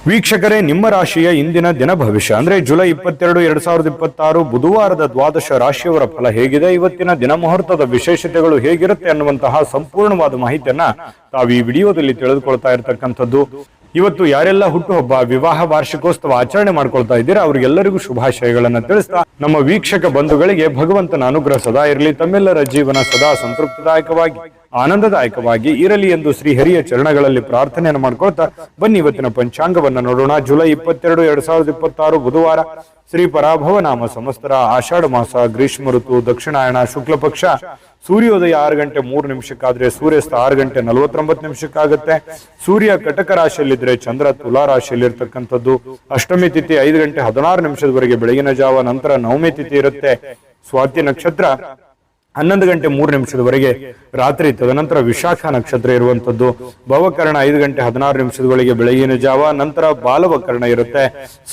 ವೀಕ್ಷಕರೇ, ನಿಮ್ಮ ರಾಶಿಯ ಇಂದಿನ ದಿನ ಭವಿಷ್ಯ ಅಂದ್ರೆ ಜುಲೈ 22, 2026 ಬುಧವಾರದ ದ್ವಾದಶ ರಾಶಿಯವರ ಫಲ ಹೇಗಿದೆ, ಇವತ್ತಿನ ದಿನ ಮುಹೂರ್ತದ ವಿಶೇಷತೆಗಳು ಹೇಗಿರುತ್ತೆ ಅನ್ನುವಂತಹ ಸಂಪೂರ್ಣವಾದ ಮಾಹಿತಿಯನ್ನ ತಾವು ಈ ವಿಡಿಯೋದಲ್ಲಿ ತಿಳಿದುಕೊಳ್ತಾ ಇರತಕ್ಕಂಥದ್ದು. ಇವತ್ತು ಯಾರೆಲ್ಲ ಹುಟ್ಟುಹಬ್ಬ, ವಿವಾಹ ವಾರ್ಷಿಕೋತ್ಸವ ಆಚರಣೆ ಮಾಡ್ಕೊಳ್ತಾ ಇದ್ದೀರಾ ಅವರಿಗೆಲ್ಲರಿಗೂ ಶುಭಾಶಯಗಳನ್ನ ತಿಳಿಸ್ತಾ ನಮ್ಮ ವೀಕ್ಷಕ ಬಂಧುಗಳಿಗೆ ಭಗವಂತನ ಅನುಗ್ರಹ ಸದಾ ಇರಲಿ, ತಮ್ಮೆಲ್ಲರ ಜೀವನ ಸದಾ ಸಂತೃಪ್ತಿದಾಯಕವಾಗಿ ಆನಂದದಾಯಕವಾಗಿ ಇರಲಿ ಎಂದು ಶ್ರೀಹರಿಯ ಚರಣಗಳಲ್ಲಿ ಪ್ರಾರ್ಥನೆಯನ್ನು ಮಾಡ್ಕೊಳ್ತಾ ಬನ್ನಿ ಇವತ್ತಿನ ಪಂಚಾಂಗವನ್ನ ನೋಡೋಣ. ಜುಲೈ 22, 2026 ಬುಧವಾರ, ಶ್ರೀ ಪರಾಭವ ನಾಮ ಸಂವತ್ಸರ, ಆಷಾಢ ಮಾಸ, ಗ್ರೀಷ್ಮ ಋತು, ದಕ್ಷಿಣಾಯಣ, ಶುಕ್ಲ ಪಕ್ಷ. ಸೂರ್ಯೋದಯ 6 ಗಂಟೆ 3 ನಿಮಿಷಕ್ಕಾದ್ರೆ ಸೂರ್ಯಾಸ್ತ 6 ಗಂಟೆ 49 ನಿಮಿಷಕ್ಕಾಗುತ್ತೆ. ಸೂರ್ಯ ಕಟಕ ರಾಶಿಯಲ್ಲಿದ್ರೆ ಚಂದ್ರ ತುಲಾ ರಾಶಿಯಲ್ಲಿರ್ತಕ್ಕಂಥದ್ದು. ಅಷ್ಟಮಿ ತಿಥಿ 5 ಗಂಟೆ 16 ನಿಮಿಷದವರೆಗೆ ಬೆಳಗಿನ ಜಾವ, ನಂತರ ನವಮಿ ತಿಥಿ ಇರುತ್ತೆ. ಸ್ವಾತಿ ನಕ್ಷತ್ರ 11 ಗಂಟೆ 3 ನಿಮಿಷದವರೆಗೆ ರಾತ್ರಿ, ತದನಂತರ ವಿಶಾಖ ನಕ್ಷತ್ರ ಇರುವಂತದ್ದು. ಭವಕರಣ 5 ಗಂಟೆ 16 ನಿಮಿಷದವರೆಗೆ ಬೆಳಗಿನ ಜಾವ, ನಂತರ ಬಾಲವಕರಣ ಇರುತ್ತೆ.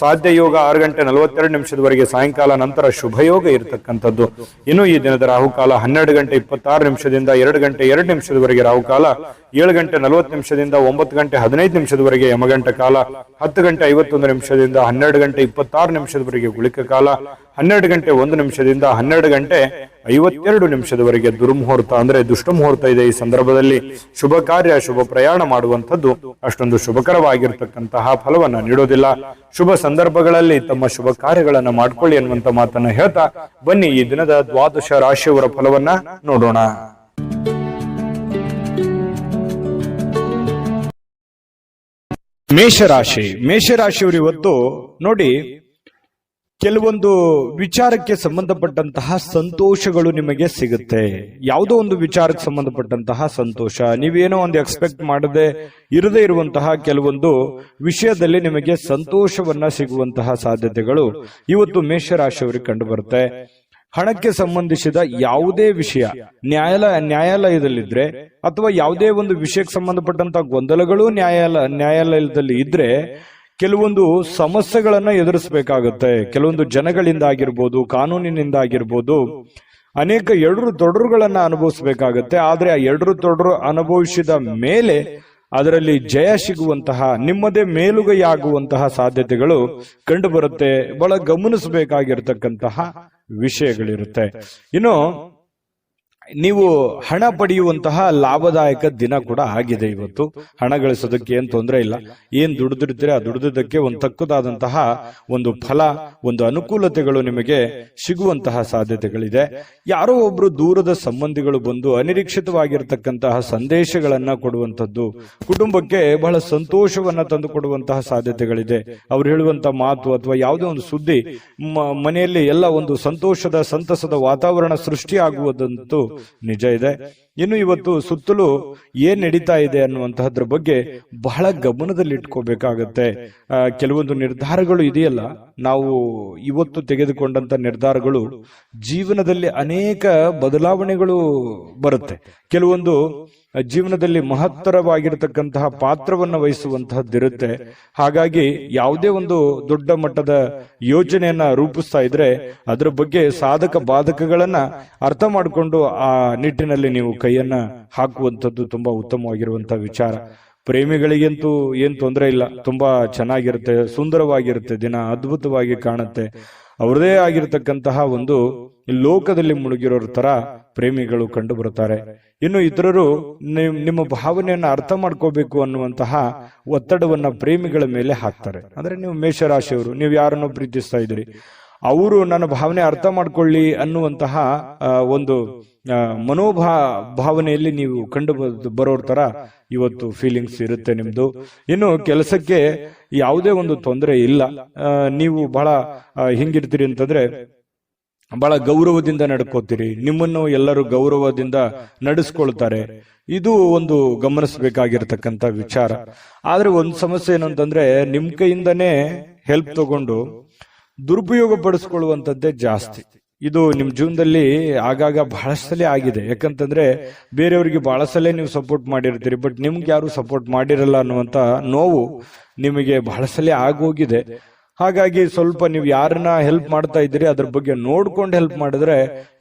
ಸಾಧ್ಯ ಯೋಗ 6 ಗಂಟೆ 42 ನಿಮಿಷದವರೆಗೆ ಸಾಯಂಕಾಲ, ನಂತರ ಶುಭಯೋಗ ಇರತಕ್ಕಂಥದ್ದು. ಇನ್ನು ಈ ದಿನದ ರಾಹುಕಾಲ 12 ಗಂಟೆ 26 ನಿಮಿಷದಿಂದ 2 ಗಂಟೆ 2 ನಿಮಿಷದವರೆಗೆ ರಾಹುಕಾಲ, 7 ಗಂಟೆ 40 ನಿಮಿಷದಿಂದ 9 ಗಂಟೆ 15 ನಿಮಿಷದವರೆಗೆ ಯಮಗಂಟ ಕಾಲ, 10 ಗಂಟೆ 51 ನಿಮಿಷದಿಂದ 12 ಗಂಟೆ 26 ನಿಮಿಷದವರೆಗೆ ಗುಳಿಕ ಕಾಲ, 12 ಗಂಟೆ 1 ನಿಮಿಷದಿಂದ 12 ಗಂಟೆ 52 ನಿಮಿಷದವರೆಗೆ ದುರ್ಮುಹೂರ್ತ ಅಂದ್ರೆ ದುಷ್ಟ ಮುಹೂರ್ತ ಇದೆ. ಈ ಸಂದರ್ಭದಲ್ಲಿ ಶುಭ ಕಾರ್ಯ, ಶುಭ ಪ್ರಯಾಣ ಮಾಡುವಂಥದ್ದು ಅಷ್ಟೊಂದು ಶುಭಕರವಾಗಿರ್ತಕ್ಕಂತಹ ಫಲವನ್ನ ನೀಡೋದಿಲ್ಲ. ಶುಭ ಸಂದರ್ಭಗಳಲ್ಲಿ ತಮ್ಮ ಶುಭ ಕಾರ್ಯಗಳನ್ನ ಮಾಡ್ಕೊಳ್ಳಿ ಅನ್ನುವಂತ ಮಾತನ್ನ ಹೇಳ್ತಾ ಬನ್ನಿ ಈ ದಿನದ ದ್ವಾದಶ ರಾಶಿಯವರ ಫಲವನ್ನ ನೋಡೋಣ. ಮೇಷರಾಶಿಯವರು ಇವತ್ತು ನೋಡಿ, ಕೆಲವೊಂದು ವಿಚಾರಕ್ಕೆ ಸಂಬಂಧಪಟ್ಟಂತಹ ಸಂತೋಷಗಳು ನಿಮಗೆ ಸಿಗುತ್ತೆ. ಯಾವುದೋ ಒಂದು ವಿಚಾರಕ್ಕೆ ಸಂಬಂಧಪಟ್ಟಂತಹ ಸಂತೋಷ, ನೀವೇನೋ ಒಂದು ಎಕ್ಸ್ಪೆಕ್ಟ್ ಮಾಡದೆ ಇರದೇ ಇರುವಂತಹ ಕೆಲವೊಂದು ವಿಷಯದಲ್ಲಿ ನಿಮಗೆ ಸಂತೋಷವನ್ನ ಸಿಗುವಂತಹ ಸಾಧ್ಯತೆಗಳು ಇವತ್ತು ಮೇಷರಾಶಿಯವರಿಗೆ ಕಂಡು ಬರುತ್ತೆ. ಹಣಕ್ಕೆ ಸಂಬಂಧಿಸಿದ ಯಾವುದೇ ವಿಷಯ ನ್ಯಾಯಾಲಯದಲ್ಲಿದ್ರೆ ಅಥವಾ ಯಾವುದೇ ಒಂದು ವಿಷಯಕ್ಕೆ ಸಂಬಂಧಪಟ್ಟಂತಹ ಗೊಂದಲಗಳು ನ್ಯಾಯಾಲಯದಲ್ಲಿ ಇದ್ರೆ ಕೆಲವೊಂದು ಸಮಸ್ಯೆಗಳನ್ನ ಎದುರಿಸಬೇಕಾಗುತ್ತೆ. ಕೆಲವೊಂದು ಜನಗಳಿಂದ ಆಗಿರ್ಬೋದು, ಕಾನೂನಿನಿಂದ ಆಗಿರ್ಬೋದು, ಅನೇಕ ಎಡರು ತೊಡರುಗಳನ್ನ ಅನುಭವಿಸಬೇಕಾಗತ್ತೆ. ಆದ್ರೆ ಆ ಎಡರು ತೊಡರು ಅನುಭವಿಸಿದ ಮೇಲೆ ಅದರಲ್ಲಿ ಜಯ ಸಿಗುವಂತಹ, ನಿಮ್ಮದೇ ಮೇಲುಗೈ ಆಗುವಂತಹ ಸಾಧ್ಯತೆಗಳು ಕಂಡು ಬರುತ್ತೆ. ಬಹಳ ಗಮನಿಸಬೇಕಾಗಿರ್ತಕ್ಕಂತಹ ವಿಷಯಗಳಿರುತ್ತೆ. ಇನ್ನು ನೀವು ಹಣ ಪಡೆಯುವಂತಹ ಲಾಭದಾಯಕ ದಿನ ಕೂಡ ಆಗಿದೆ. ಇವತ್ತು ಹಣ ಗಳಿಸೋದಕ್ಕೆ ಏನ್ ತೊಂದರೆ ಇಲ್ಲ. ಏನ್ ದುಡಿದಿರ್ತೀರ ಆ ದುಡಿದಕ್ಕೆ ಒಂದು ತಕ್ಕದಾದಂತಹ ಒಂದು ಫಲ, ಒಂದು ಅನುಕೂಲತೆಗಳು ನಿಮಗೆ ಸಿಗುವಂತಹ ಸಾಧ್ಯತೆಗಳಿದೆ. ಯಾರೋ ಒಬ್ರು ದೂರದ ಸಂಬಂಧಿಗಳು ಬಂದು ಅನಿರೀಕ್ಷಿತವಾಗಿರ್ತಕ್ಕಂತಹ ಸಂದೇಶಗಳನ್ನ ಕೊಡುವಂತದ್ದು ಕುಟುಂಬಕ್ಕೆ ಬಹಳ ಸಂತೋಷವನ್ನ ತಂದು ಕೊಡುವಂತಹ ಸಾಧ್ಯತೆಗಳಿದೆ. ಅವ್ರು ಹೇಳುವಂತ ಮಾತು ಅಥವಾ ಯಾವುದೇ ಒಂದು ಸುದ್ದಿ ಮನೆಯಲ್ಲಿ ಎಲ್ಲ ಒಂದು ಸಂತೋಷದ, ಸಂತಸದ ವಾತಾವರಣ ಸೃಷ್ಟಿಯಾಗುವುದಂತೂ ನಿಜ ಇದೆ. ಇನ್ನು ಇವತ್ತು ಸುತ್ತಲೂ ಏನ್ ನಡೀತಾ ಇದೆ ಅನ್ನುವಂತಹದ್ರ ಬಗ್ಗೆ ಬಹಳ ಗಮನದಲ್ಲಿ ಇಟ್ಕೋಬೇಕಾಗತ್ತೆ. ಕೆಲವೊಂದು ನಿರ್ಧಾರಗಳು ಇದೆಯಲ್ಲ, ನಾವು ಇವತ್ತು ತೆಗೆದುಕೊಂಡಂತ ನಿರ್ಧಾರಗಳು ಜೀವನದಲ್ಲಿ ಅನೇಕ ಬದಲಾವಣೆಗಳು ಬರುತ್ತೆ. ಕೆಲವೊಂದು ಜೀವನದಲ್ಲಿ ಮಹತ್ತರವಾಗಿರತಕ್ಕಂತಹ ಪಾತ್ರವನ್ನ ವಹಿಸುವಂತಹದ್ದಿರುತ್ತೆ. ಹಾಗಾಗಿ ಯಾವುದೇ ಒಂದು ದೊಡ್ಡ ಮಟ್ಟದ ಯೋಜನೆಯನ್ನ ರೂಪಿಸ್ತಾ ಇದ್ರೆ ಅದರ ಬಗ್ಗೆ ಸಾಧಕ ಬಾಧಕಗಳನ್ನ ಅರ್ಥ ಮಾಡಿಕೊಂಡು ಆ ನಿಟ್ಟಿನಲ್ಲಿ ನೀವು ಕೈಯನ್ನ ಹಾಕುವಂಥದ್ದು ತುಂಬಾ ಉತ್ತಮವಾಗಿರುವಂತಹ ವಿಚಾರ. ಪ್ರೇಮಿಗಳಿಗಂತೂ ಏನ್ ತೊಂದರೆ ಇಲ್ಲ, ತುಂಬಾ ಚೆನ್ನಾಗಿರುತ್ತೆ, ಸುಂದರವಾಗಿರುತ್ತೆ, ದಿನ ಅದ್ಭುತವಾಗಿ ಕಾಣುತ್ತೆ. ಅವರದೇ ಆಗಿರತಕ್ಕಂತಹ ಒಂದು ಲೋಕದಲ್ಲಿ ಮುಳುಗಿರೋರ ತರ ಪ್ರೇಮಿಗಳು ಕಂಡು ಬರುತ್ತಾರೆ. ಇನ್ನು ಇತರರು ನಿಮ್ಮ ಭಾವನೆಯನ್ನ ಅರ್ಥ ಮಾಡ್ಕೋಬೇಕು ಅನ್ನುವಂತಹ ಒತ್ತಡವನ್ನ ಪ್ರೇಮಿಗಳ ಮೇಲೆ ಹಾಕ್ತಾರೆ. ಅಂದ್ರೆ ನೀವು ಮೇಷರಾಶಿಯವರು, ನೀವು ಯಾರನ್ನೋ ಪ್ರೀತಿಸ್ತಾ ಇದ್ದೀರಿ, ಅವರು ನನ್ನ ಭಾವನೆ ಅರ್ಥ ಮಾಡ್ಕೊಳ್ಳಿ ಅನ್ನುವಂತಹ ಒಂದು ಭಾವನೆಯಲ್ಲಿ ನೀವು ಕಂಡು ಬರೋರ್ ತರ ಇವತ್ತು ಫೀಲಿಂಗ್ಸ್ ಇರುತ್ತೆ ನಿಮ್ದು. ಇನ್ನು ಕೆಲಸಕ್ಕೆ ಯಾವುದೇ ಒಂದು ತೊಂದರೆ ಇಲ್ಲ. ನೀವು ಬಹಳ ಹಿಂಗಿರ್ತೀರಿ ಅಂತಂದ್ರೆ ಬಹಳ ಗೌರವದಿಂದ ನಡ್ಕೋತೀರಿ, ನಿಮ್ಮನ್ನು ಎಲ್ಲರೂ ಗೌರವದಿಂದ ನಡೆಸ್ಕೊಳ್ತಾರೆ. ಇದು ಒಂದು ಗಮನಿಸಬೇಕಾಗಿರ್ತಕ್ಕಂಥ ವಿಚಾರ. ಆದ್ರೆ ಒಂದು ಸಮಸ್ಯೆ ಏನು ಅಂತಂದ್ರೆ, ನಿಮ್ ಕೈಯಿಂದನೇ ಹೆಲ್ಪ್ ತಗೊಂಡು ದುರುಪಯೋಗ ಪಡಿಸ್ಕೊಳ್ಳುವಂತದ್ದೇ ಜಾಸ್ತಿ. ಇದು ನಿಮ್ ಜೀವನದಲ್ಲಿ ಆಗಾಗ ಬಹಳಷ್ಟೇ ಆಗಿದೆ. ಯಾಕಂತಂದ್ರೆ ಬೇರೆಯವರಿಗೆ ಬಹಳಷ್ಟೇ ನೀವು ಸಪೋರ್ಟ್ ಮಾಡಿರ್ತೀರಿ, ಬಟ್ ನಿಮ್ಗೆ ಯಾರು ಸಪೋರ್ಟ್ ಮಾಡಿರಲ್ಲ ಅನ್ನುವಂತ ನೋವು ನಿಮಗೆ ಬಹಳಷ್ಟೇ ಆಗೋಗಿದೆ. ಹಾಗಾಗಿ ಸ್ವಲ್ಪ ನೀವು ಯಾರನ್ನ ಹೆಲ್ಪ್ ಮಾಡ್ತಾ ಇದ್ದೀರಿ ಅದ್ರ ಬಗ್ಗೆ ನೋಡ್ಕೊಂಡು ಹೆಲ್ಪ್ ಮಾಡಿದ್ರೆ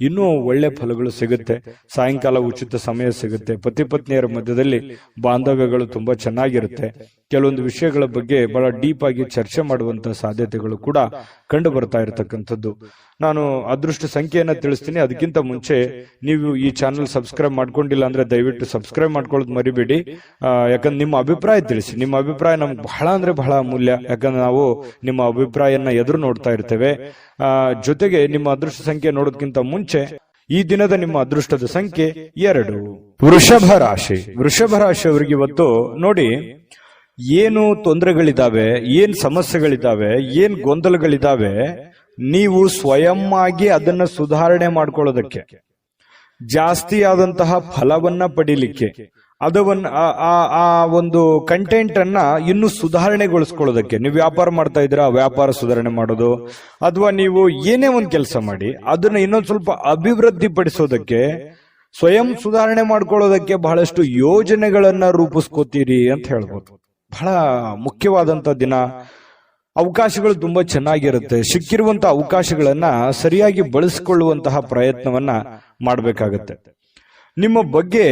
ಇನ್ನೂ ಒಳ್ಳೆ ಫಲಗಳು ಸಿಗುತ್ತೆ. ಸಾಯಂಕಾಲ ಉಚಿತ ಸಮಯ ಸಿಗುತ್ತೆ. ಪತಿ ಪತ್ನಿಯರ ಮಧ್ಯದಲ್ಲಿ ಬಾಂಧವ್ಯಗಳು ತುಂಬಾ ಚೆನ್ನಾಗಿರುತ್ತೆ. ಕೆಲವೊಂದು ವಿಷಯಗಳ ಬಗ್ಗೆ ಬಹಳ ಡೀಪ್ ಆಗಿ ಚರ್ಚೆ ಮಾಡುವಂತ ಸಾಧ್ಯತೆಗಳು ಕೂಡ ಕಂಡು ಬರ್ತಾ ಇರತಕ್ಕಂಥದ್ದು. ನಾನು ಅದೃಷ್ಟ ಸಂಖ್ಯೆಯನ್ನ ತಿಳಿಸ್ತೀನಿ. ಅದಕ್ಕಿಂತ ಮುಂಚೆ ನೀವು ಈ ಚಾನೆಲ್ ಸಬ್ಸ್ಕ್ರೈಬ್ ಮಾಡ್ಕೊಂಡಿಲ್ಲ ಅಂದ್ರೆ ದಯವಿಟ್ಟು ಸಬ್ಸ್ಕ್ರೈಬ್ ಮಾಡ್ಕೊಳ್ಳೋದು ಮರಿಬೇಡಿ. ಯಾಕಂದ್ರೆ ನಿಮ್ಮ ಅಭಿಪ್ರಾಯ ತಿಳಿಸಿ. ನಿಮ್ಮ ಅಭಿಪ್ರಾಯ ನಮ್ಗೆ ಬಹಳ ಅಂದ್ರೆ ಬಹಳ ಅಮೂಲ್ಯ. ಯಾಕಂದ್ರೆ ನಾವು ನಿಮ್ಮ ಅಭಿಪ್ರಾಯನ ಎದುರು ನೋಡ್ತಾ ಇರ್ತೇವೆ. ಜೊತೆಗೆ ನಿಮ್ಮ ಅದೃಷ್ಟ ಸಂಖ್ಯೆ ನೋಡೋದಕ್ಕಿಂತ ಮುಂಚೆ ಈ ದಿನದ ನಿಮ್ಮ ಅದೃಷ್ಟದ ಸಂಖ್ಯೆ 2. ವೃಷಭ ರಾಶಿ. ವೃಷಭ ರಾಶಿಯವರಿಗೆ ಇವತ್ತು ನೋಡಿ, ಏನು ತೊಂದರೆಗಳಿದಾವೆ, ಏನ್ ಸಮಸ್ಯೆಗಳಿದಾವೆ, ಏನ್ ಗೊಂದಲಗಳಿದಾವೆ, ನೀವು ಸ್ವಯಂ ಆಗಿ ಅದನ್ನ ಸುಧಾರಣೆ ಮಾಡ್ಕೊಳ್ಳೋದಕ್ಕೆ, ಜಾಸ್ತಿ ಆದಂತಹ ಫಲವನ್ನ ಪಡಿಲಿಕ್ಕೆ, ಆ ಒಂದು ಕಂಟೆಂಟ್ ಅನ್ನ ಇನ್ನು ಸುಧಾರಣೆಗೊಳಿಸ್ಕೊಳ್ಳೋದಕ್ಕೆ, ನೀವು ವ್ಯಾಪಾರ ಮಾಡ್ತಾ ಇದ್ದೀರಾ ವ್ಯಾಪಾರ ಸುಧಾರಣೆ ಮಾಡೋದು, ಅಥವಾ ನೀವು ಏನೇ ಒಂದು ಕೆಲಸ ಮಾಡಿ ಅದನ್ನ ಇನ್ನೊಂದು ಸ್ವಲ್ಪ ಅಭಿವೃದ್ಧಿ ಪಡಿಸೋದಕ್ಕೆ, ಸ್ವಯಂ ಸುಧಾರಣೆ ಮಾಡ್ಕೊಳ್ಳೋದಕ್ಕೆ ಬಹಳಷ್ಟು ಯೋಜನೆಗಳನ್ನ ರೂಪಿಸ್ಕೋತೀರಿ ಅಂತ ಹೇಳ್ಬೋದು. ಬಹಳ ಮುಖ್ಯವಾದಂತ ದಿನ. ಅವಕಾಶಗಳು ತುಂಬಾ ಚೆನ್ನಾಗಿರುತ್ತೆ. ಸಿಕ್ಕಿರುವಂತಹ ಅವಕಾಶಗಳನ್ನ ಸರಿಯಾಗಿ ಬಳಸಿಕೊಳ್ಳುವಂತಹ ಪ್ರಯತ್ನವನ್ನ ಮಾಡಬೇಕಾಗತ್ತೆ. ನಿಮ್ಮ ಬಗ್ಗೆ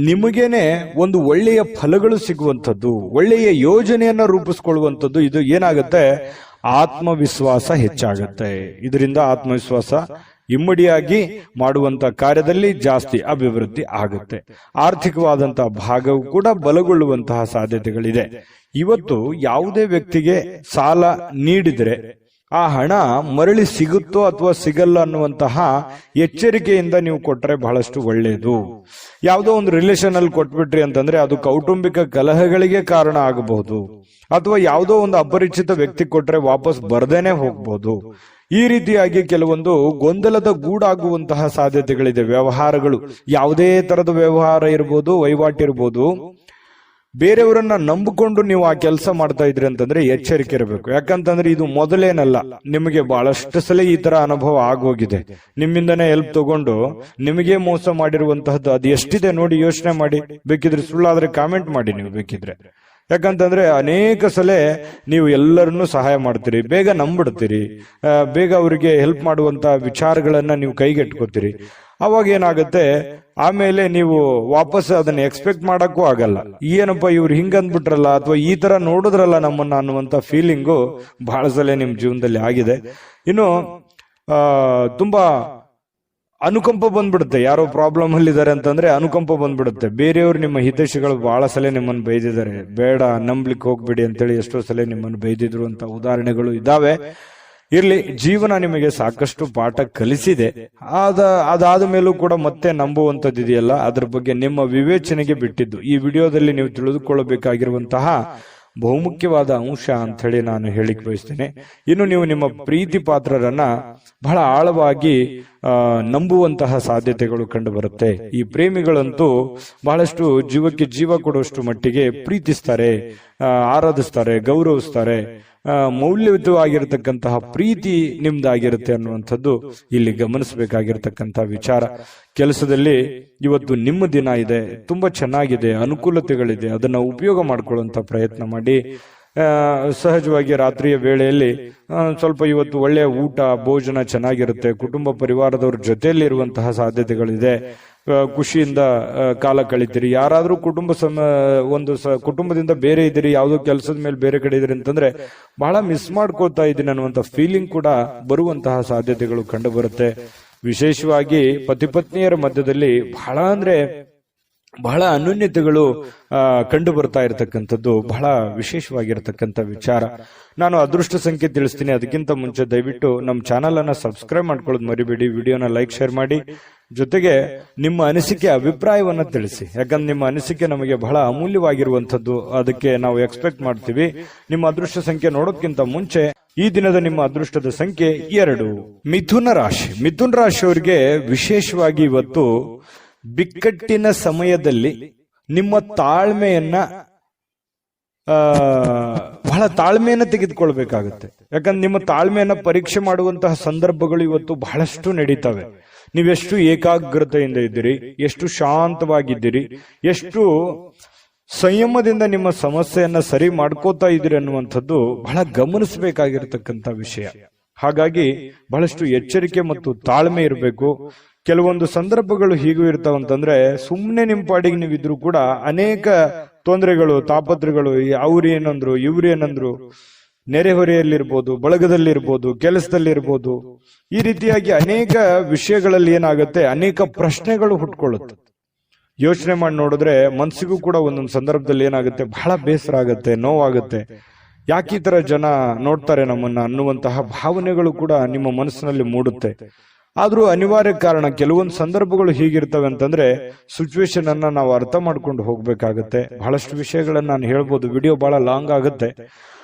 ನಿಮಗೇನೆ ಒಂದು ಒಳ್ಳೆಯ ಫಲಗಳು ಸಿಗುವಂಥದ್ದು, ಒಳ್ಳೆಯ ಯೋಜನೆಯನ್ನ ರೂಪಿಸ್ಕೊಳ್ಳುವಂಥದ್ದು. ಇದು ಏನಾಗುತ್ತೆ, ಆತ್ಮವಿಶ್ವಾಸ ಹೆಚ್ಚಾಗುತ್ತೆ. ಇದರಿಂದ ಆತ್ಮವಿಶ್ವಾಸ ಇಮ್ಮಡಿಯಾಗಿ ಮಾಡುವಂತ ಕಾರ್ಯದಲ್ಲಿ ಜಾಸ್ತಿ ಅಭಿವೃದ್ಧಿ ಆಗುತ್ತೆ. ಆರ್ಥಿಕವಾದಂತಹ ಭಾಗವು ಕೂಡ ಬಲಗೊಳ್ಳುವಂತಹ ಸಾಧ್ಯತೆಗಳಿದೆ. ಇವತ್ತು ಯಾವುದೇ ವ್ಯಕ್ತಿಗೆ ಸಾಲ ನೀಡಿದರೆ ಆ ಹಣ ಮರಳಿ ಸಿಗುತ್ತೋ ಅಥವಾ ಸಿಗಲ್ಲ ಅನ್ನುವಂತಹ ಎಚ್ಚರಿಕೆಯಿಂದ ನೀವು ಕೊಟ್ಟರೆ ಬಹಳಷ್ಟು ಒಳ್ಳೆಯದು. ಯಾವುದೋ ಒಂದು ರಿಲೇಷನ್ ಅಲ್ಲಿ ಕೊಟ್ಬಿಟ್ರಿ ಅಂತಂದ್ರೆ ಅದು ಕೌಟುಂಬಿಕ ಕಲಹಗಳಿಗೆ ಕಾರಣ ಆಗಬಹುದು, ಅಥವಾ ಯಾವುದೋ ಒಂದು ಅಪರಿಚಿತ ವ್ಯಕ್ತಿ ಕೊಟ್ರೆ ವಾಪಸ್ ಬರ್ದೇನೆ ಹೋಗ್ಬಹುದು. ಈ ರೀತಿಯಾಗಿ ಕೆಲವೊಂದು ಗೊಂದಲದ ಗೂಡಾಗುವಂತಹ ಸಾಧ್ಯತೆಗಳಿದೆ. ವ್ಯವಹಾರಗಳು, ಯಾವುದೇ ತರದ ವ್ಯವಹಾರ ಇರ್ಬೋದು, ವಹಿವಾಟಿರ್ಬೋದು, ಬೇರೆಯವರನ್ನ ನಂಬಿಕೊಂಡು ನೀವು ಆ ಕೆಲಸ ಮಾಡ್ತಾ ಇದ್ರಿ ಅಂತಂದ್ರೆ ಎಚ್ಚರಿಕೆ ಇರಬೇಕು. ಯಾಕಂತಂದ್ರೆ ಇದು ಮೊದಲೇನಲ್ಲ, ನಿಮಗೆ ಬಹಳಷ್ಟು ಸಲ ಈ ತರ ಅನುಭವ ಆಗೋಗಿದೆ. ನಿಮ್ಮಿಂದನೇ ಹೆಲ್ಪ್ ತಗೊಂಡು ನಿಮಗೆ ಮೋಸ ಮಾಡಿರುವಂತಹದ್ದು ಅದು ಎಷ್ಟಿದೆ ನೋಡಿ, ಯೋಚನೆ ಮಾಡಿ. ಬೇಕಿದ್ರೆ ಸುಳ್ಳಾದ್ರೆ ಕಾಮೆಂಟ್ ಮಾಡಿ ನೀವು ಬೇಕಿದ್ರೆ. ಯಾಕಂತಂದ್ರೆ ಅನೇಕ ಸಲ ನೀವು ಎಲ್ಲರನ್ನೂ ಸಹಾಯ ಮಾಡ್ತೀರಿ, ಬೇಗ ನಂಬಿಡ್ತೀರಿ, ಬೇಗ ಅವರಿಗೆ ಹೆಲ್ಪ್ ಮಾಡುವಂತ ವಿಚಾರಗಳನ್ನ ನೀವು ಕೈಗೆಟ್ಕೋತೀರಿ. ಅವಾಗ ಏನಾಗುತ್ತೆ, ಆಮೇಲೆ ನೀವು ವಾಪಸ್ ಅದನ್ನ ಎಕ್ಸ್ಪೆಕ್ಟ್ ಮಾಡಕ್ಕೂ ಆಗಲ್ಲ. ಏನಪ್ಪ ಇವ್ರು ಹಿಂಗಂದ್ಬಿಟ್ರಲ್ಲ, ಅಥವಾ ಈ ತರ ನೋಡಿದ್ರಲ್ಲ ನಮ್ಮನ್ನ ಅನ್ನುವಂತ ಫೀಲಿಂಗು ಬಹಳ ಸಲ ನಿಮ್ ಜೀವನದಲ್ಲಿ ಆಗಿದೆ. ಇನ್ನು ತುಂಬಾ ಅನುಕಂಪ ಬಂದ್ಬಿಡುತ್ತೆ. ಯಾರೋ ಪ್ರಾಬ್ಲಮ್ ಅಲ್ಲಿದ್ದಾರೆ ಅಂತಂದ್ರೆ ಅನುಕಂಪ ಬಂದ್ಬಿಡುತ್ತೆ. ಬೇರೆಯವರು ನಿಮ್ಮ ಹಿತೈಷಿಗಳು ಬಹಳ ಸಲ ನಿಮ್ಮನ್ನು ಬೈದಿದ್ದಾರೆ, ಬೇಡ ನಂಬ್ಲಿಕ್ಕೆ ಹೋಗ್ಬಿಡಿ ಅಂತೇಳಿ ಎಷ್ಟೋ ಸಲ ನಿಮ್ಮನ್ನು ಬೈದಿದ್ರು ಅಂತ ಉದಾಹರಣೆಗಳು ಇದಾವೆ. ಇರ್ಲಿ, ಜೀವನ ನಿಮಗೆ ಸಾಕಷ್ಟು ಪಾಠ ಕಲಿಸಿದೆ. ಅದಾದ ಮೇಲೂ ಕೂಡ ಮತ್ತೆ ನಂಬುವಂಥದ್ದು ಇದೆಯಲ್ಲ, ಅದ್ರ ಬಗ್ಗೆ ನಿಮ್ಮ ವಿವೇಚನೆಗೆ ಬಿಟ್ಟಿದ್ದು. ಈ ವಿಡಿಯೋದಲ್ಲಿ ನೀವು ತಿಳಿದುಕೊಳ್ಳಬೇಕಾಗಿರುವಂತಹ ಬಹುಮುಖ್ಯವಾದ ಅಂಶ ಅಂತ ಹೇಳಿ ನಾನು ಹೇಳಿಕ್ ಬಯಸ್ತೇನೆ. ಇನ್ನು ನೀವು ನಿಮ್ಮ ಪ್ರೀತಿ ಪಾತ್ರರನ್ನ ಬಹಳ ಆಳವಾಗಿ ನಂಬುವಂತಹ ಸಾಧ್ಯತೆಗಳು ಕಂಡು ಬರುತ್ತೆ. ಈ ಪ್ರೇಮಿಗಳಂತೂ ಬಹಳಷ್ಟು ಜೀವಕ್ಕೆ ಜೀವ ಕೊಡುವಷ್ಟು ಮಟ್ಟಿಗೆ ಪ್ರೀತಿಸ್ತಾರೆ, ಆರಾಧಿಸ್ತಾರೆ, ಗೌರವಿಸ್ತಾರೆ. ಮೌಲ್ಯಯುತವಾಗಿರತಕ್ಕಂತಹ ಪ್ರೀತಿ ನಿಮ್ದಾಗಿರುತ್ತೆ ಅನ್ನುವಂಥದ್ದು ಇಲ್ಲಿ ಗಮನಿಸಬೇಕಾಗಿರ್ತಕ್ಕಂಥ ವಿಚಾರ. ಕೆಲಸದಲ್ಲಿ ಇವತ್ತು ನಿಮ್ಮ ದಿನ ಇದೆ, ತುಂಬಾ ಚೆನ್ನಾಗಿದೆ, ಅನುಕೂಲತೆಗಳಿದೆ, ಅದನ್ನ ಉಪಯೋಗ ಮಾಡ್ಕೊಳ್ಳುವಂತ ಪ್ರಯತ್ನ ಮಾಡಿ. ಸಹಜವಾಗಿ ರಾತ್ರಿಯ ವೇಳೆಯಲ್ಲಿ ಸ್ವಲ್ಪ ಇವತ್ತು ಒಳ್ಳೆಯ ಊಟ ಭೋಜನ ಚೆನ್ನಾಗಿರುತ್ತೆ. ಕುಟುಂಬ ಪರಿವಾರದವ್ರ ಜೊತೆಯಲ್ಲಿ ಇರುವಂತಹ ಸಾಧ್ಯತೆಗಳಿದೆ. ಖುಷಿಯಿಂದ ಕಾಲ ಕಳಿತೀರಿ. ಯಾರಾದ್ರೂ ಕುಟುಂಬದಿಂದ ಬೇರೆ ಇದ್ದೀರಿ, ಯಾವುದೋ ಕೆಲಸದ ಮೇಲೆ ಬೇರೆ ಕಡೆ ಇದ್ರಿ ಅಂತಂದ್ರೆ ಬಹಳ ಮಿಸ್ ಮಾಡ್ಕೋತಾ ಇದ್ದೀನಿ ಅನ್ನುವಂತ ಫೀಲಿಂಗ್ ಕೂಡ ಬರುವಂತಹ ಸಾಧ್ಯತೆಗಳು ಕಂಡು ಬರುತ್ತೆ. ವಿಶೇಷವಾಗಿ ಪತಿ ಪತ್ನಿಯರ ಮಧ್ಯದಲ್ಲಿ ಬಹಳ ಅನ್ಯೋನ್ಯತೆಗಳು ಕಂಡು ಬರ್ತಾ ಇರತಕ್ಕಂಥದ್ದು ಬಹಳ ವಿಶೇಷವಾಗಿರತಕ್ಕಂಥ ವಿಚಾರ. ನಾನು ಅದೃಷ್ಟ ಸಂಖ್ಯೆ ತಿಳಿಸ್ತೀನಿ. ಅದಕ್ಕಿಂತ ಮುಂಚೆ ದಯವಿಟ್ಟು ನಮ್ಮ ಚಾನಲ್ ಅನ್ನ ಸಬ್ಸ್ಕ್ರೈಬ್ ಮಾಡ್ಕೊಳ್ಳೋದು ಮರಿಬೇಡಿ. ವಿಡಿಯೋನ ಲೈಕ್ ಶೇರ್ ಮಾಡಿ. ಜೊತೆಗೆ ನಿಮ್ಮ ಅನಿಸಿಕೆ ಅಭಿಪ್ರಾಯವನ್ನ ತಿಳಿಸಿ. ಯಾಕಂದ್ರೆ ನಿಮ್ಮ ಅನಿಸಿಕೆ ನಮಗೆ ಬಹಳ ಅಮೂಲ್ಯವಾಗಿರುವಂತದ್ದು, ಅದಕ್ಕೆ ನಾವು ಎಕ್ಸ್ಪೆಕ್ಟ್ ಮಾಡ್ತೀವಿ. ನಿಮ್ಮ ಅದೃಷ್ಟ ಸಂಖ್ಯೆ ನೋಡೋದಕ್ಕಿಂತ ಮುಂಚೆ ಈ ದಿನದ ನಿಮ್ಮ ಅದೃಷ್ಟದ ಸಂಖ್ಯೆ 2. ಮಿಥುನ ರಾಶಿ. ಮಿಥುನ ರಾಶಿಯವರಿಗೆ ವಿಶೇಷವಾಗಿ ಇವತ್ತು ಬಿಕ್ಕಟ್ಟಿನ ಸಮಯದಲ್ಲಿ ನಿಮ್ಮ ತಾಳ್ಮೆಯನ್ನ ಬಹಳ ತಾಳ್ಮೆಯನ್ನ ತೆಗೆದುಕೊಳ್ಬೇಕಾಗುತ್ತೆ. ಯಾಕಂದ್ರೆ ನಿಮ್ಮ ತಾಳ್ಮೆಯನ್ನ ಪರೀಕ್ಷೆ ಮಾಡುವಂತಹ ಸಂದರ್ಭಗಳು ಇವತ್ತು ಬಹಳಷ್ಟು ನಡೀತವೆ. ನೀವೆಷ್ಟು ಏಕಾಗ್ರತೆಯಿಂದ ಇದ್ದೀರಿ, ಎಷ್ಟು ಶಾಂತವಾಗಿದ್ದೀರಿ, ಎಷ್ಟು ಸಂಯಮದಿಂದ ನಿಮ್ಮ ಸಮಸ್ಯೆಯನ್ನ ಸರಿ ಮಾಡ್ಕೋತಾ ಇದ್ದೀರಿ ಅನ್ನುವಂಥದ್ದು ಬಹಳ ಗಮನಿಸಬೇಕಾಗಿರ್ತಕ್ಕಂಥ ವಿಷಯ. ಹಾಗಾಗಿ ಬಹಳಷ್ಟು ಎಚ್ಚರಿಕೆ ಮತ್ತು ತಾಳ್ಮೆ ಇರಬೇಕು. ಕೆಲವೊಂದು ಸಂದರ್ಭಗಳು ಹೀಗೂ ಇರ್ತಾವಂತಂದ್ರೆ ಸುಮ್ಮನೆ ನಿಮ್ಮ ಪಾಡಿಗೆ ನೀವಿದ್ರು ಕೂಡ ಅನೇಕ ತೊಂದರೆಗಳು, ತಾಪತ್ರಗಳು, ಅವ್ರು ಏನಂದ್ರು, ಇವ್ರು ಏನಂದ್ರು, ನೆರೆಹೊರೆಯಲ್ಲಿರ್ಬೋದು, ಬಳಗದಲ್ಲಿರ್ಬೋದು, ಕೆಲಸದಲ್ಲಿರ್ಬೋದು, ಈ ರೀತಿಯಾಗಿ ಅನೇಕ ವಿಷಯಗಳಲ್ಲಿ ಏನಾಗುತ್ತೆ, ಅನೇಕ ಪ್ರಶ್ನೆಗಳು ಹುಟ್ಕೊಳ್ಳುತ್ತೆ. ಯೋಚನೆ ಮಾಡಿ ನೋಡಿದ್ರೆ ಮನಸ್ಸಿಗೂ ಕೂಡ ಒಂದೊಂದು ಸಂದರ್ಭದಲ್ಲಿ ಏನಾಗುತ್ತೆ, ಬಹಳ ಬೇಸರ ಆಗುತ್ತೆ, ನೋವಾಗುತ್ತೆ. ಯಾಕೆ ಈ ತರ ಜನ ನೋಡ್ತಾರೆ ನಮ್ಮನ್ನ ಅನ್ನುವಂತಹ ಭಾವನೆಗಳು ಕೂಡ ನಿಮ್ಮ ಮನಸ್ಸಿನಲ್ಲಿ ಮೂಡುತ್ತೆ. ಆದ್ರೂ ಅನಿವಾರ್ಯ ಕಾರಣ, ಕೆಲವೊಂದು ಸಂದರ್ಭಗಳು ಹೀಗಿರ್ತವೆ ಅಂತಂದ್ರೆ ಸಿಚುವೇಶನ್ ಅನ್ನ ನಾವು ಅರ್ಥ ಮಾಡ್ಕೊಂಡು ಹೋಗ್ಬೇಕಾಗತ್ತೆ. ಬಹಳಷ್ಟು ವಿಷಯಗಳನ್ನ ನಾನು ಹೇಳ್ಬೋದು, ವಿಡಿಯೋ ಬಹಳ ಲಾಂಗ್ ಆಗುತ್ತೆ.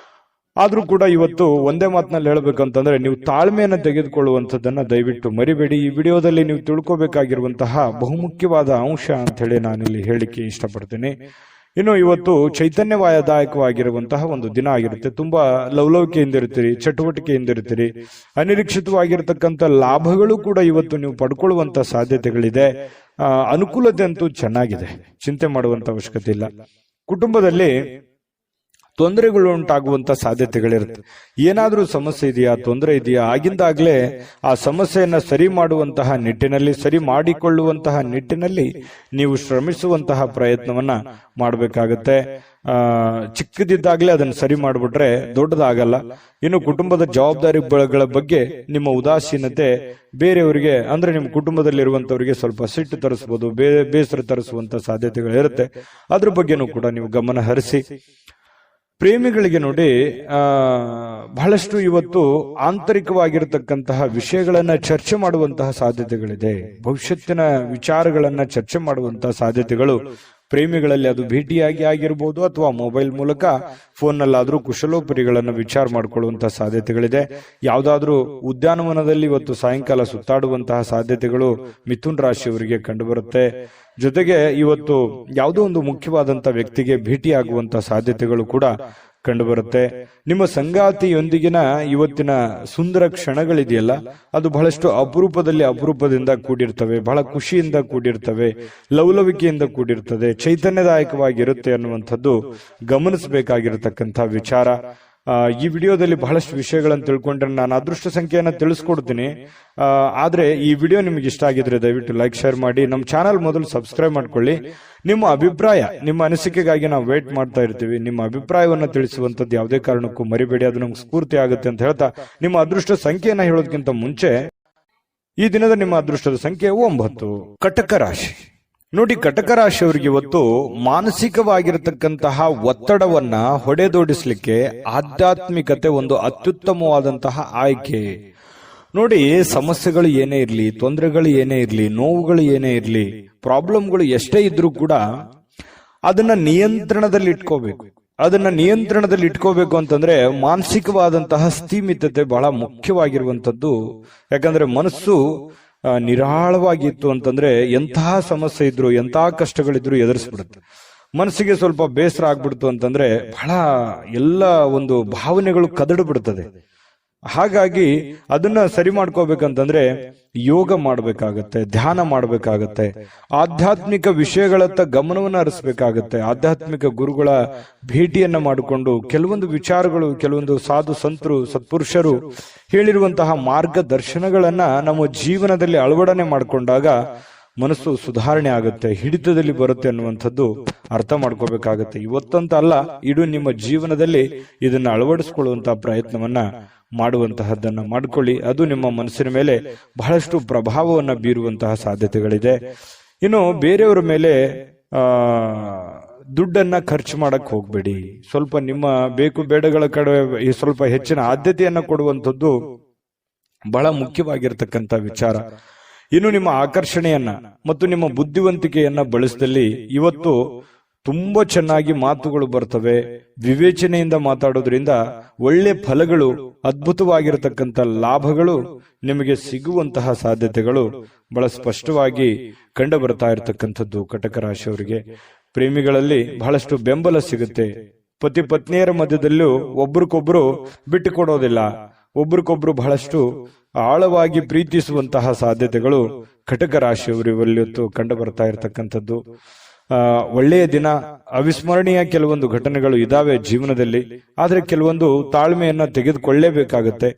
ಆದ್ರೂ ಕೂಡ ಇವತ್ತು ಒಂದೇ ಮಾತಿನಲ್ಲಿ ಹೇಳ್ಬೇಕಂತಂದ್ರೆ, ನೀವು ತಾಳ್ಮೆಯನ್ನು ತೆಗೆದುಕೊಳ್ಳುವಂಥದ್ದನ್ನ ದಯವಿಟ್ಟು ಮರಿಬೇಡಿ. ಈ ವಿಡಿಯೋದಲ್ಲಿ ನೀವು ತಿಳ್ಕೊಬೇಕಾಗಿರುವಂತಹ ಬಹುಮುಖ್ಯವಾದ ಅಂಶ ಅಂತ ಹೇಳಿ ನಾನಿಲ್ಲಿ ಹೇಳಿಕ್ಕೆ ಇಷ್ಟಪಡ್ತೀನಿ. ಇನ್ನು ಇವತ್ತು ಚೈತನ್ಯದಾಯಕವಾಗಿರುವಂತಹ ಒಂದು ದಿನ ಆಗಿರುತ್ತೆ. ತುಂಬಾ ಲವಲವಿಕೆಯಿಂದ ಇರ್ತೀರಿ, ಚಟುವಟಿಕೆಯಿಂದ ಇರ್ತೀರಿ. ಅನಿರೀಕ್ಷಿತವಾಗಿರ್ತಕ್ಕಂಥ ಲಾಭಗಳು ಕೂಡ ಇವತ್ತು ನೀವು ಪಡ್ಕೊಳ್ಳುವಂತ ಸಾಧ್ಯತೆಗಳಿದೆ. ಅನುಕೂಲತೆ ಅಂತೂ ಚೆನ್ನಾಗಿದೆ, ಚಿಂತೆ ಮಾಡುವಂತ ಅವಶ್ಯಕತೆ ಇಲ್ಲ. ಕುಟುಂಬದಲ್ಲಿ ತೊಂದರೆಗಳು ಉಂಟಾಗುವಂತ ಸಾಧ್ಯತೆಗಳಿರುತ್ತೆ. ಏನಾದ್ರೂ ಸಮಸ್ಯೆ ಇದೆಯಾ, ತೊಂದರೆ ಇದೆಯಾ, ಆಗಿಂದಾಗ್ಲೇ ಆ ಸಮಸ್ಯೆಯನ್ನ ಸರಿ ಮಾಡುವಂತಹ ನಿಟ್ಟಿನಲ್ಲಿ, ಸರಿ ಮಾಡಿಕೊಳ್ಳುವಂತಹ ನಿಟ್ಟಿನಲ್ಲಿ ನೀವು ಶ್ರಮಿಸುವಂತಹ ಪ್ರಯತ್ನವನ್ನ ಮಾಡಬೇಕಾಗತ್ತೆ. ಚಿಕ್ಕದಿದ್ದಾಗ್ಲೇ ಅದನ್ನ ಸರಿ ಮಾಡ್ಬಿಟ್ರೆ ದೊಡ್ಡದಾಗಲ್ಲ. ಇನ್ನು ಕುಟುಂಬದ ಜವಾಬ್ದಾರಿಗಳ ಬಗ್ಗೆ ನಿಮ್ಮ ಉದಾಸೀನತೆ ಬೇರೆಯವರಿಗೆ, ಅಂದ್ರೆ ನಿಮ್ಮ ಕುಟುಂಬದಲ್ಲಿರುವಂತವರಿಗೆ ಸ್ವಲ್ಪ ಸಿಟ್ಟು ತರಿಸಬಹುದು, ಬೇಸರ ತರಿಸುವಂತ ಸಾಧ್ಯತೆಗಳಿರುತ್ತೆ. ಅದ್ರ ಬಗ್ಗೆನೂ ಕೂಡ ನೀವು ಗಮನ ಹರಿಸಿ. ಪ್ರೇಮಿಗಳಿಗೆ ನೋಡಿ, ಬಹಳಷ್ಟು ಇವತ್ತು ಆಂತರಿಕವಾಗಿರತಕ್ಕಂತಹ ವಿಷಯಗಳನ್ನ ಚರ್ಚೆ ಮಾಡುವಂತಹ ಸಾಧ್ಯತೆಗಳಿದೆ. ಭವಿಷ್ಯತ್ತಿನ ವಿಚಾರಗಳನ್ನ ಚರ್ಚೆ ಮಾಡುವಂತಹ ಸಾಧ್ಯತೆಗಳು ಪ್ರೇಮಿಗಳಲ್ಲಿ, ಅದು ಭೇಟಿಯಾಗಿ ಆಗಿರ್ಬೋದು ಅಥವಾ ಮೊಬೈಲ್ ಮೂಲಕ ಫೋನ್ನಲ್ಲಾದ್ರೂ ಕುಶಲೋಪರಿಗಳನ್ನ ವಿಚಾರ ಮಾಡಿಕೊಳ್ಳುವಂತಹ ಸಾಧ್ಯತೆಗಳಿದೆ. ಯಾವುದಾದ್ರೂ ಉದ್ಯಾನವನದಲ್ಲಿ ಇವತ್ತು ಸಾಯಂಕಾಲ ಸುತ್ತಾಡುವಂತಹ ಸಾಧ್ಯತೆಗಳು ಮಿಥುನ್ ರಾಶಿಯವರಿಗೆ ಕಂಡುಬರುತ್ತೆ. ಜೊತೆಗೆ ಇವತ್ತು ಯಾವುದೋ ಒಂದು ಮುಖ್ಯವಾದಂತ ವ್ಯಕ್ತಿಗೆ ಭೇಟಿಯಾಗುವಂತಹ ಸಾಧ್ಯತೆಗಳು ಕೂಡ ಕಂಡುಬರುತ್ತೆ. ನಿಮ್ಮ ಸಂಗಾತಿಯೊಂದಿಗಿನ ಇವತ್ತಿನ ಸುಂದರ ಕ್ಷಣಗಳಿದೆಯಲ್ಲ, ಅದು ಬಹಳಷ್ಟು ಅಪರೂಪದಿಂದ ಕೂಡಿರ್ತವೆ, ಬಹಳ ಖುಷಿಯಿಂದ ಕೂಡಿರ್ತವೆ, ಲವಲವಿಕೆಯಿಂದ ಕೂಡಿರ್ತದೆ, ಚೈತನ್ಯದಾಯಕವಾಗಿರುತ್ತೆ ಅನ್ನುವಂಥದ್ದು ಗಮನಿಸಬೇಕಾಗಿರತಕ್ಕಂಥ ವಿಚಾರ. ಈ ವಿಡಿಯೋದಲ್ಲಿ ಬಹಳಷ್ಟು ವಿಷಯಗಳನ್ನು ತಿಳ್ಕೊಂಡ್ರೆ ನಾನು ಅದೃಷ್ಟ ಸಂಖ್ಯೆಯನ್ನು ತಿಳಿಸ್ಕೊಡ್ತೀನಿ. ಆದ್ರೆ ಈ ವಿಡಿಯೋ ನಿಮ್ಗೆ ಇಷ್ಟ ಆಗಿದ್ರೆ ದಯವಿಟ್ಟು ಲೈಕ್, ಶೇರ್ ಮಾಡಿ. ನಮ್ಮ ಚಾನಲ್ ಮೊದಲು ಸಬ್ಸ್ಕ್ರೈಬ್ ಮಾಡ್ಕೊಳ್ಳಿ. ನಿಮ್ಮ ಅಭಿಪ್ರಾಯ, ನಿಮ್ಮ ಅನಿಸಿಕೆಗಾಗಿ ನಾವು ವೇಟ್ ಮಾಡ್ತಾ ಇರ್ತೀವಿ. ನಿಮ್ಮ ಅಭಿಪ್ರಾಯವನ್ನ ತಿಳಿಸುವಂತದ್ದು ಯಾವುದೇ ಕಾರಣಕ್ಕೂ ಮರಿಬೇಡಿ, ಅದು ನಮ್ಗೆ ಸ್ಫೂರ್ತಿ ಆಗುತ್ತೆ ಅಂತ ಹೇಳ್ತಾ, ನಿಮ್ಮ ಅದೃಷ್ಟ ಸಂಖ್ಯೆಯನ್ನ ಹೇಳೋದಕ್ಕಿಂತ ಮುಂಚೆ ಈ ದಿನದ ನಿಮ್ಮ ಅದೃಷ್ಟದ ಸಂಖ್ಯೆ 9. ಕಟಕ ರಾಶಿ. ನೋಡಿ, ಕಟಕ ರಾಶಿಯವರಿಗೆ ಇವತ್ತು ಮಾನಸಿಕವಾಗಿರತಕ್ಕಂತಹ ಒತ್ತಡವನ್ನ ಹೊಡೆದೋಡಿಸ್ಲಿಕ್ಕೆ ಆಧ್ಯಾತ್ಮಿಕತೆ ಒಂದು ಅತ್ಯುತ್ತಮವಾದಂತಹ ಆಯ್ಕೆ. ನೋಡಿ, ಸಮಸ್ಯೆಗಳು ಏನೇ ಇರ್ಲಿ, ತೊಂದರೆಗಳು ಏನೇ ಇರ್ಲಿ, ನೋವುಗಳು ಏನೇ ಇರ್ಲಿ, ಪ್ರಾಬ್ಲಮ್ಗಳು ಎಷ್ಟೇ ಇದ್ರೂ ಕೂಡ ಅದನ್ನ ನಿಯಂತ್ರಣದಲ್ಲಿ ಇಟ್ಕೋಬೇಕು. ಅದನ್ನ ನಿಯಂತ್ರಣದಲ್ಲಿ ಇಟ್ಕೋಬೇಕು ಅಂತಂದ್ರೆ ಮಾನಸಿಕವಾದಂತಹ ಸ್ಥಿಮಿತತೆ ಬಹಳ ಮುಖ್ಯವಾಗಿರುವಂತದ್ದು. ಯಾಕಂದ್ರೆ ಮನಸ್ಸು ನಿರಾಳವಾಗಿತ್ತು ಅಂತಂದ್ರೆ ಎಂತಹ ಸಮಸ್ಯೆ ಇದ್ರು, ಎಂತಹ ಕಷ್ಟಗಳಿದ್ರು ಎದುರಿಸ್ಬಿಡುತ್ತೆ. ಮನಸ್ಸಿಗೆ ಸ್ವಲ್ಪ ಬೇಸರ ಆಗ್ಬಿಡ್ತು ಅಂತಂದ್ರೆ ಬಹಳ ಎಲ್ಲ ಒಂದು ಭಾವನೆಗಳು ಕದಡು ಬಿಡ್ತದೆ. ಹಾಗಾಗಿ ಅದನ್ನ ಸರಿ ಮಾಡ್ಕೋಬೇಕಂತಂದ್ರೆ ಯೋಗ ಮಾಡಬೇಕಾಗತ್ತೆ, ಧ್ಯಾನ ಮಾಡಬೇಕಾಗತ್ತೆ, ಆಧ್ಯಾತ್ಮಿಕ ವಿಷಯಗಳತ್ತ ಗಮನವನ್ನು ಹರಿಸಬೇಕಾಗತ್ತೆ. ಆಧ್ಯಾತ್ಮಿಕ ಗುರುಗಳ ಭೇಟಿಯನ್ನ ಮಾಡಿಕೊಂಡು ಕೆಲವೊಂದು ವಿಚಾರಗಳು, ಕೆಲವೊಂದು ಸಾಧು ಸಂತರು, ಸತ್ಪುರುಷರು ಹೇಳಿರುವಂತಹ ಮಾರ್ಗದರ್ಶನಗಳನ್ನ ನಮ್ಮ ಜೀವನದಲ್ಲಿ ಅಳವಡನೆ ಮಾಡಿಕೊಂಡಾಗ ಮನಸ್ಸು ಸುಧಾರಣೆ ಆಗುತ್ತೆ, ಹಿಡಿತದಲ್ಲಿ ಬರುತ್ತೆ ಅನ್ನುವಂಥದ್ದು ಅರ್ಥ ಮಾಡ್ಕೋಬೇಕಾಗತ್ತೆ. ಇವತ್ತಂತ ಅಲ್ಲ, ಇಡೀ ನಿಮ್ಮ ಜೀವನದಲ್ಲಿ ಇದನ್ನ ಅಳವಡಿಸಿಕೊಳ್ಳುವಂತಹ ಪ್ರಯತ್ನವನ್ನ ಮಾಡುವಂತಹದ್ದನ್ನ ಮಾಡ್ಕೊಳ್ಳಿ. ಅದು ನಿಮ್ಮ ಮನಸ್ಸಿನ ಮೇಲೆ ಬಹಳಷ್ಟು ಪ್ರಭಾವವನ್ನ ಬೀರುವಂತಹ ಸಾಧ್ಯತೆಗಳಿದೆ. ಇನ್ನು ಬೇರೆಯವರ ಮೇಲೆ ದುಡ್ಡನ್ನ ಖರ್ಚು ಮಾಡಕ್ ಹೋಗ್ಬೇಡಿ. ಸ್ವಲ್ಪ ನಿಮ್ಮ ಬೇಕು ಬೇಡಗಳ ಕಡೆ ಸ್ವಲ್ಪ ಹೆಚ್ಚಿನ ಆದ್ಯತೆಯನ್ನ ಕೊಡುವಂಥದ್ದು ಬಹಳ ಮುಖ್ಯವಾಗಿರ್ತಕ್ಕಂಥ ವಿಚಾರ. ಇನ್ನು ನಿಮ್ಮ ಆಕರ್ಷಣೆಯನ್ನ ಮತ್ತು ನಿಮ್ಮ ಬುದ್ಧಿವಂತಿಕೆಯನ್ನ ಬಳಸಿದಲ್ಲಿ ಇವತ್ತು ತುಂಬಾ ಚೆನ್ನಾಗಿ ಮಾತುಗಳು ಬರ್ತವೆ. ವಿವೇಚನೆಯಿಂದ ಮಾತಾಡೋದ್ರಿಂದ ಒಳ್ಳೆ ಫಲಗಳು, ಅದ್ಭುತವಾಗಿರತಕ್ಕಂಥ ಲಾಭಗಳು ನಿಮಗೆ ಸಿಗುವಂತಹ ಸಾಧ್ಯತೆಗಳು ಬಹಳ ಸ್ಪಷ್ಟವಾಗಿ ಕಂಡು ಬರ್ತಾ ಇರತಕ್ಕಂಥದ್ದು ಕಟಕ ರಾಶಿಯವರಿಗೆ. ಪ್ರೇಮಿಗಳಲ್ಲಿ ಬಹಳಷ್ಟು ಬೆಂಬಲ ಸಿಗುತ್ತೆ. ಪತಿ ಪತ್ನಿಯರ ಮಧ್ಯದಲ್ಲೂ ಒಬ್ರಿಗೊಬ್ರು ಬಿಟ್ಟು ಕೊಡೋದಿಲ್ಲ, ಒಬ್ರಿಗೊಬ್ರು ಬಹಳಷ್ಟು ಆಳವಾಗಿ ಪ್ರೀತಿಸುವಂತಹ ಸಾಧ್ಯತೆಗಳು ಕಟಕ ರಾಶಿಯವರಲ್ಲಿ ಕಂಡು ಬರ್ತಾ ಇರತಕ್ಕಂಥದ್ದು. ಒಳ್ಳೆಯ ದಿನ. ಅವಿಸ್ಮರಣೀಯ ಕೆಲವೊಂದು ಘಟನೆಗಳು ಇದಾವೆ ಜೀವನದಲ್ಲಿ, ಆದ್ರೆ ಕೆಲವೊಂದು ತಾಳ್ಮೆಯನ್ನ ತೆಗೆದುಕೊಳ್ಳೇಬೇಕಾಗತ್ತೆ.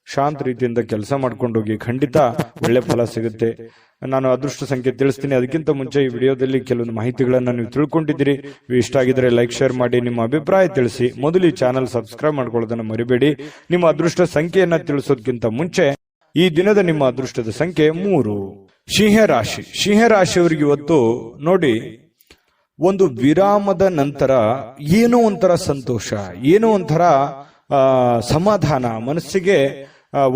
ಶಾಂತ ರೀತಿಯಿಂದ ಕೆಲಸ ಮಾಡ್ಕೊಂಡು ಹೋಗಿ, ಖಂಡಿತ ಒಳ್ಳೆ ಫಲ ಸಿಗುತ್ತೆ. ನಾನು ಅದೃಷ್ಟ ಸಂಖ್ಯೆ ತಿಳಿಸ್ತೀನಿ. ಅದಕ್ಕಿಂತ ಮುಂಚೆ ಈ ವಿಡಿಯೋದಲ್ಲಿ ಕೆಲವೊಂದು ಮಾಹಿತಿಗಳನ್ನ ನೀವು ತಿಳ್ಕೊಂಡಿದ್ದೀರಿ. ಇಷ್ಟ ಆಗಿದ್ರೆ ಲೈಕ್, ಶೇರ್ ಮಾಡಿ, ನಿಮ್ಮ ಅಭಿಪ್ರಾಯ ತಿಳಿಸಿ. ಮೊದಲು ಈ ಚಾನಲ್ ಸಬ್ಸ್ಕ್ರೈಬ್ ಮಾಡ್ಕೊಳ್ಳೋದನ್ನ ಮರಿಬೇಡಿ. ನಿಮ್ಮ ಅದೃಷ್ಟ ಸಂಖ್ಯೆಯನ್ನ ತಿಳಿಸೋದಕ್ಕಿಂತ ಮುಂಚೆ ಈ ದಿನದ ನಿಮ್ಮ ಅದೃಷ್ಟದ ಸಂಖ್ಯೆ 3. ಸಿಂಹರಾಶಿ. ಸಿಂಹರಾಶಿಯವರಿಗೆ ಇವತ್ತು ನೋಡಿ, ಒಂದು ವಿರಾಮದ ನಂತರ ಏನೋ ಒಂಥರ ಸಂತೋಷ, ಏನೋ ಒಂಥರ ಸಮಾಧಾನ, ಮನಸ್ಸಿಗೆ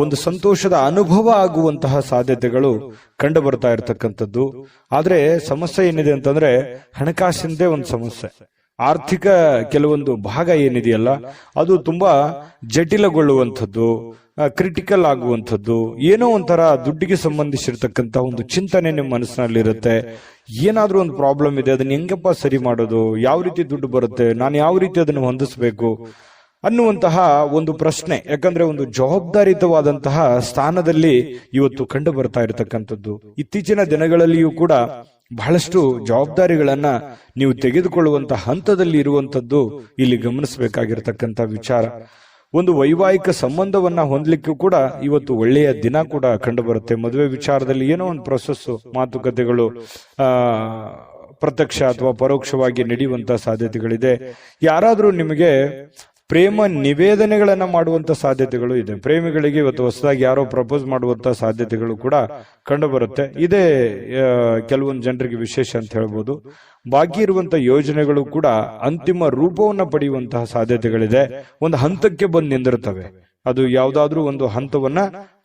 ಒಂದು ಸಂತೋಷದ ಅನುಭವ ಆಗುವಂತಹ ಸಾಧ್ಯತೆಗಳು ಕಂಡು ಬರ್ತಾ ಇರತಕ್ಕಂಥದ್ದು. ಆದ್ರೆ ಸಮಸ್ಯೆ ಏನಿದೆ ಅಂತಂದ್ರೆ ಹಣಕಾಸಿಂದೇ ಒಂದು ಸಮಸ್ಯೆ. ಆರ್ಥಿಕ ಕೆಲವೊಂದು ಭಾಗ ಏನಿದೆಯಲ್ಲ ಅದು ತುಂಬಾ ಜಟಿಲಗೊಳ್ಳುವಂಥದ್ದು, ಕ್ರಿಟಿಕಲ್ ಆಗುವಂಥದ್ದು, ಏನೋ ಒಂಥರ ದುಡ್ಡಿಗೆ ಸಂಬಂಧಿಸಿರ್ತಕ್ಕಂಥ ಒಂದು ಚಿಂತನೆ ನಿಮ್ಮ ಮನಸ್ಸಿನಲ್ಲಿರುತ್ತೆ. ಏನಾದ್ರೂ ಒಂದು ಪ್ರಾಬ್ಲಮ್ ಇದೆ, ಅದನ್ನ ಹೆಂಗಪ್ಪ ಸರಿ ಮಾಡೋದು, ಯಾವ ರೀತಿ ದುಡ್ಡು ಬರುತ್ತೆ, ನಾನು ಯಾವ ರೀತಿ ಅದನ್ನು ಹೊಂದಿಸಬೇಕು ಅನ್ನುವಂತಹ ಒಂದು ಪ್ರಶ್ನೆ. ಯಾಕಂದ್ರೆ ಒಂದು ಜವಾಬ್ದಾರಿತವಾದಂತಹ ಸ್ಥಾನದಲ್ಲಿ ಇವತ್ತು ಕಂಡು ಬರ್ತಾ ಇರತಕ್ಕಂಥದ್ದು. ಇತ್ತೀಚಿನ ದಿನಗಳಲ್ಲಿಯೂ ಕೂಡ ಬಹಳಷ್ಟು ಜವಾಬ್ದಾರಿಗಳನ್ನ ನೀವು ತೆಗೆದುಕೊಳ್ಳುವಂತಹ ಹಂತದಲ್ಲಿ ಇರುವಂತದ್ದು ಇಲ್ಲಿ ಗಮನಿಸಬೇಕಾಗಿರ್ತಕ್ಕಂಥ ವಿಚಾರ. ಒಂದು ವೈವಾಹಿಕ ಸಂಬಂಧವನ್ನ ಹೊಂದಲಿಕ್ಕೂ ಕೂಡ ಇವತ್ತು ಒಳ್ಳೆಯ ದಿನ ಕೂಡ ಕಂಡು ಬರುತ್ತೆ. ಮದುವೆ ವಿಚಾರದಲ್ಲಿ ಏನೋ ಒಂದು ಪ್ರೊಸೆಸ್, ಮಾತುಕತೆಗಳು ಪ್ರತ್ಯಕ್ಷ ಅಥವಾ ಪರೋಕ್ಷವಾಗಿ ನಡೆಯುವಂತಹ ಸಾಧ್ಯತೆಗಳಿದೆ. ಯಾರಾದ್ರೂ ನಿಮಗೆ ಪ್ರೇಮ ನಿವೇದನೆಗಳನ್ನ ಮಾಡುವಂತ ಸಾಧ್ಯತೆಗಳು ಇದೆ. ಪ್ರೇಮಿಗಳಿಗೆ ಇವತ್ತು ಹೊಸದಾಗಿ ಯಾರೋ ಪ್ರಪೋಸ್ ಮಾಡುವಂತ ಸಾಧ್ಯತೆಗಳು ಕೂಡ ಕಂಡು ಬರುತ್ತೆ. ಇದೇ ಕೆಲವೊಂದು ಜನರಿಗೆ ವಿಶೇಷ ಅಂತ ಹೇಳ್ಬೋದು. ಬಾಕಿ ಇರುವಂತಹ ಯೋಜನೆಗಳು ಕೂಡ ಅಂತಿಮ ರೂಪವನ್ನ ಪಡೆಯುವಂತಹ ಸಾಧ್ಯತೆಗಳಿದೆ. ಒಂದು ಹಂತಕ್ಕೆ ಬಂದು ನಿಂದಿರುತ್ತವೆ. ಅದು ಯಾವುದಾದ್ರೂ ಒಂದು ಹಂತವನ್ನ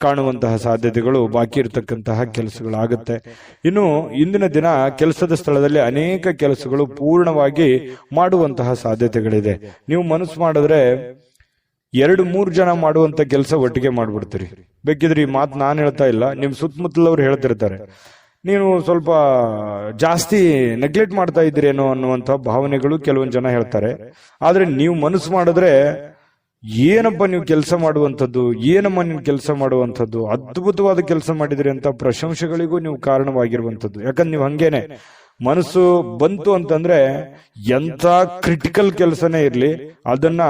ಕಾಣುವಂತಹ ಸಾಧ್ಯತೆಗಳು, ಬಾಕಿ ಇರತಕ್ಕಂತಹ ಕೆಲಸಗಳಾಗುತ್ತೆ. ಇನ್ನು ಇಂದಿನ ದಿನ ಕೆಲಸದ ಸ್ಥಳದಲ್ಲಿ ಅನೇಕ ಕೆಲಸಗಳು ಪೂರ್ಣವಾಗಿ ಮಾಡುವಂತಹ ಸಾಧ್ಯತೆಗಳಿದೆ. ನೀವು ಮನಸ್ಸು ಮಾಡಿದ್ರೆ 2-3 ಜನ ಮಾಡುವಂತ ಕೆಲಸ ಒಟ್ಟಿಗೆ ಮಾಡ್ಬಿಡ್ತೀರಿ. ಬೇಕಿದ್ರೆ ಈ ಮಾತು ನಾನು ಹೇಳ್ತಾ ಇಲ್ಲ, ನಿಮ್ ಸುತ್ತಮುತ್ತಲವ್ರು ಹೇಳ್ತಿರ್ತಾರೆ, ನೀನು ಸ್ವಲ್ಪ ಜಾಸ್ತಿ ನೆಗ್ಲೆಕ್ಟ್ ಮಾಡ್ತಾ ಇದ್ದೀರೇನೋ ಅನ್ನುವಂತ ಭಾವನೆಗಳು ಕೆಲವೊಂದು ಜನ ಹೇಳ್ತಾರೆ. ಆದ್ರೆ ನೀವು ಮನಸ್ಸು ಮಾಡಿದ್ರೆ ಏನಪ್ಪ ನೀವು ಕೆಲಸ ಮಾಡುವಂಥದ್ದು, ಏನಮ್ಮ ನೀವು ಕೆಲಸ ಮಾಡುವಂಥದ್ದು, ಅದ್ಭುತವಾದ ಕೆಲಸ ಮಾಡಿದ್ರಿ ಅಂತ ಪ್ರಶಂಸೆಗಳಿಗೂ ನೀವು ಕಾರಣವಾಗಿರುವಂಥದ್ದು. ಯಾಕಂದ್ರೆ ನೀವು ಹಂಗೇನೆ ಮನಸ್ಸು ಬಂತು ಅಂತಂದ್ರೆ ಎಂತ ಕ್ರಿಟಿಕಲ್ ಕೆಲಸನೇ ಇರ್ಲಿ ಅದನ್ನ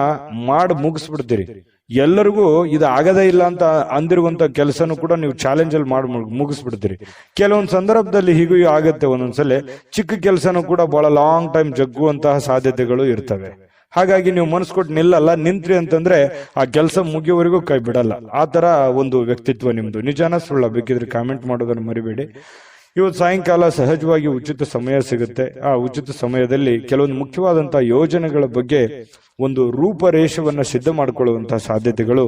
ಮಾಡಿ ಮುಗಿಸ್ಬಿಡ್ತೀರಿ. ಎಲ್ಲರಿಗೂ ಇದು ಆಗದೇ ಇಲ್ಲ ಅಂತ ಅಂದಿರುವಂತ ಕೆಲಸನೂ ಕೂಡ ನೀವು ಚಾಲೆಂಜ್ ಅಲ್ಲಿ ಮಾಡಿ ಮುಗಿಸ್ಬಿಡ್ತೀರಿ. ಕೆಲವೊಂದು ಸಂದರ್ಭದಲ್ಲಿ ಹೀಗೂ ಆಗತ್ತೆ. ಒಂದೊಂದ್ಸಲ ಚಿಕ್ಕ ಕೆಲಸನೂ ಕೂಡ ಬಹಳ ಲಾಂಗ್ ಟೈಮ್ ಜಗ್ಗುವಂತಹ ಸಾಧ್ಯತೆಗಳು ಇರ್ತವೆ. ಹಾಗಾಗಿ ನೀವು ಮನಸ್ಸು ಕೊಟ್ಟು ನಿಲ್ಲಲ್ಲ, ನಿಂತ್ರಿ ಅಂತಂದ್ರೆ ಆ ಕೆಲಸ ಮುಗಿಯುವವರೆಗೂ ಕೈ ಬಿಡಲ್ಲ. ಆ ತರ ಒಂದು ವ್ಯಕ್ತಿತ್ವ ನಿಮ್ದು. ನಿಜಾನ ಸುಳ್ಳ? ಬೇಕಿದ್ರೆ ಕಾಮೆಂಟ್ ಮಾಡೋದನ್ನು ಮರಿಬೇಡಿ. ಇವತ್ತು ಸಾಯಂಕಾಲ ಸಹಜವಾಗಿ ಉಚಿತ ಸಮಯ ಸಿಗುತ್ತೆ. ಆ ಉಚಿತ ಸಮಯದಲ್ಲಿ ಕೆಲವೊಂದು ಮುಖ್ಯವಾದಂತಹ ಯೋಜನೆಗಳ ಬಗ್ಗೆ ಒಂದು ರೂಪರೇಷವನ್ನ ಸಿದ್ಧ ಮಾಡಿಕೊಳ್ಳುವಂತಹ ಸಾಧ್ಯತೆಗಳು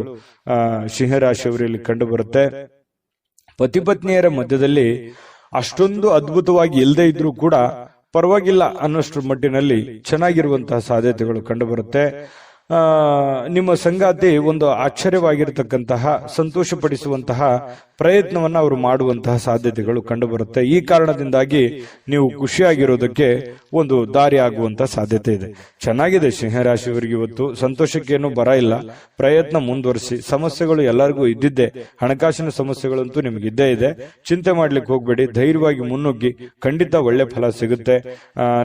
ಸಿಂಹರಾಶಿಯವರಲ್ಲಿ ಕಂಡು ಬರುತ್ತೆ. ಪತಿ ಪತ್ನಿಯರ ಮಧ್ಯದಲ್ಲಿ ಅಷ್ಟೊಂದು ಅದ್ಭುತವಾಗಿ ಇಲ್ಲದೆ ಇದ್ರೂ ಕೂಡ ಪರವಾಗಿಲ್ಲ ಅನ್ನೋಷ್ಟ್ರ ಮಟ್ಟಿನಲ್ಲಿ ಚೆನ್ನಾಗಿರುವಂತಹ ಸಾಧ್ಯತೆಗಳು ಕಂಡು ಬರುತ್ತೆ. ನಿಮ್ಮ ಸಂಗಾತಿ ಒಂದು ಆಶ್ಚರ್ಯವಾಗಿರತಕ್ಕಂತಹ, ಸಂತೋಷಪಡಿಸುವಂತಹ ಪ್ರಯತ್ನವನ್ನ ಅವರು ಮಾಡುವಂತಹ ಸಾಧ್ಯತೆಗಳು ಕಂಡು ಬರುತ್ತೆ. ಈ ಕಾರಣದಿಂದಾಗಿ ನೀವು ಖುಷಿಯಾಗಿರೋದಕ್ಕೆ ಒಂದು ದಾರಿ ಆಗುವಂತಹ ಸಾಧ್ಯತೆ ಇದೆ. ಚೆನ್ನಾಗಿದೆ ಸಿಂಹರಾಶಿಯವರಿಗೆ ಇವತ್ತು. ಸಂತೋಷಕ್ಕೇನು ಬರ ಇಲ್ಲ, ಪ್ರಯತ್ನ ಮುಂದುವರಿಸಿ. ಸಮಸ್ಯೆಗಳು ಎಲ್ಲರಿಗೂ ಇದ್ದಿದ್ದೆ, ಹಣಕಾಸಿನ ಸಮಸ್ಯೆಗಳಂತೂ ನಿಮ್ಗೆ ಇದ್ದೇ ಇದೆ. ಚಿಂತೆ ಮಾಡ್ಲಿಕ್ಕೆ ಹೋಗ್ಬೇಡಿ, ಧೈರ್ಯವಾಗಿ ಮುನ್ನುಗ್ಗಿ, ಖಂಡಿತ ಒಳ್ಳೆ ಫಲ ಸಿಗುತ್ತೆ.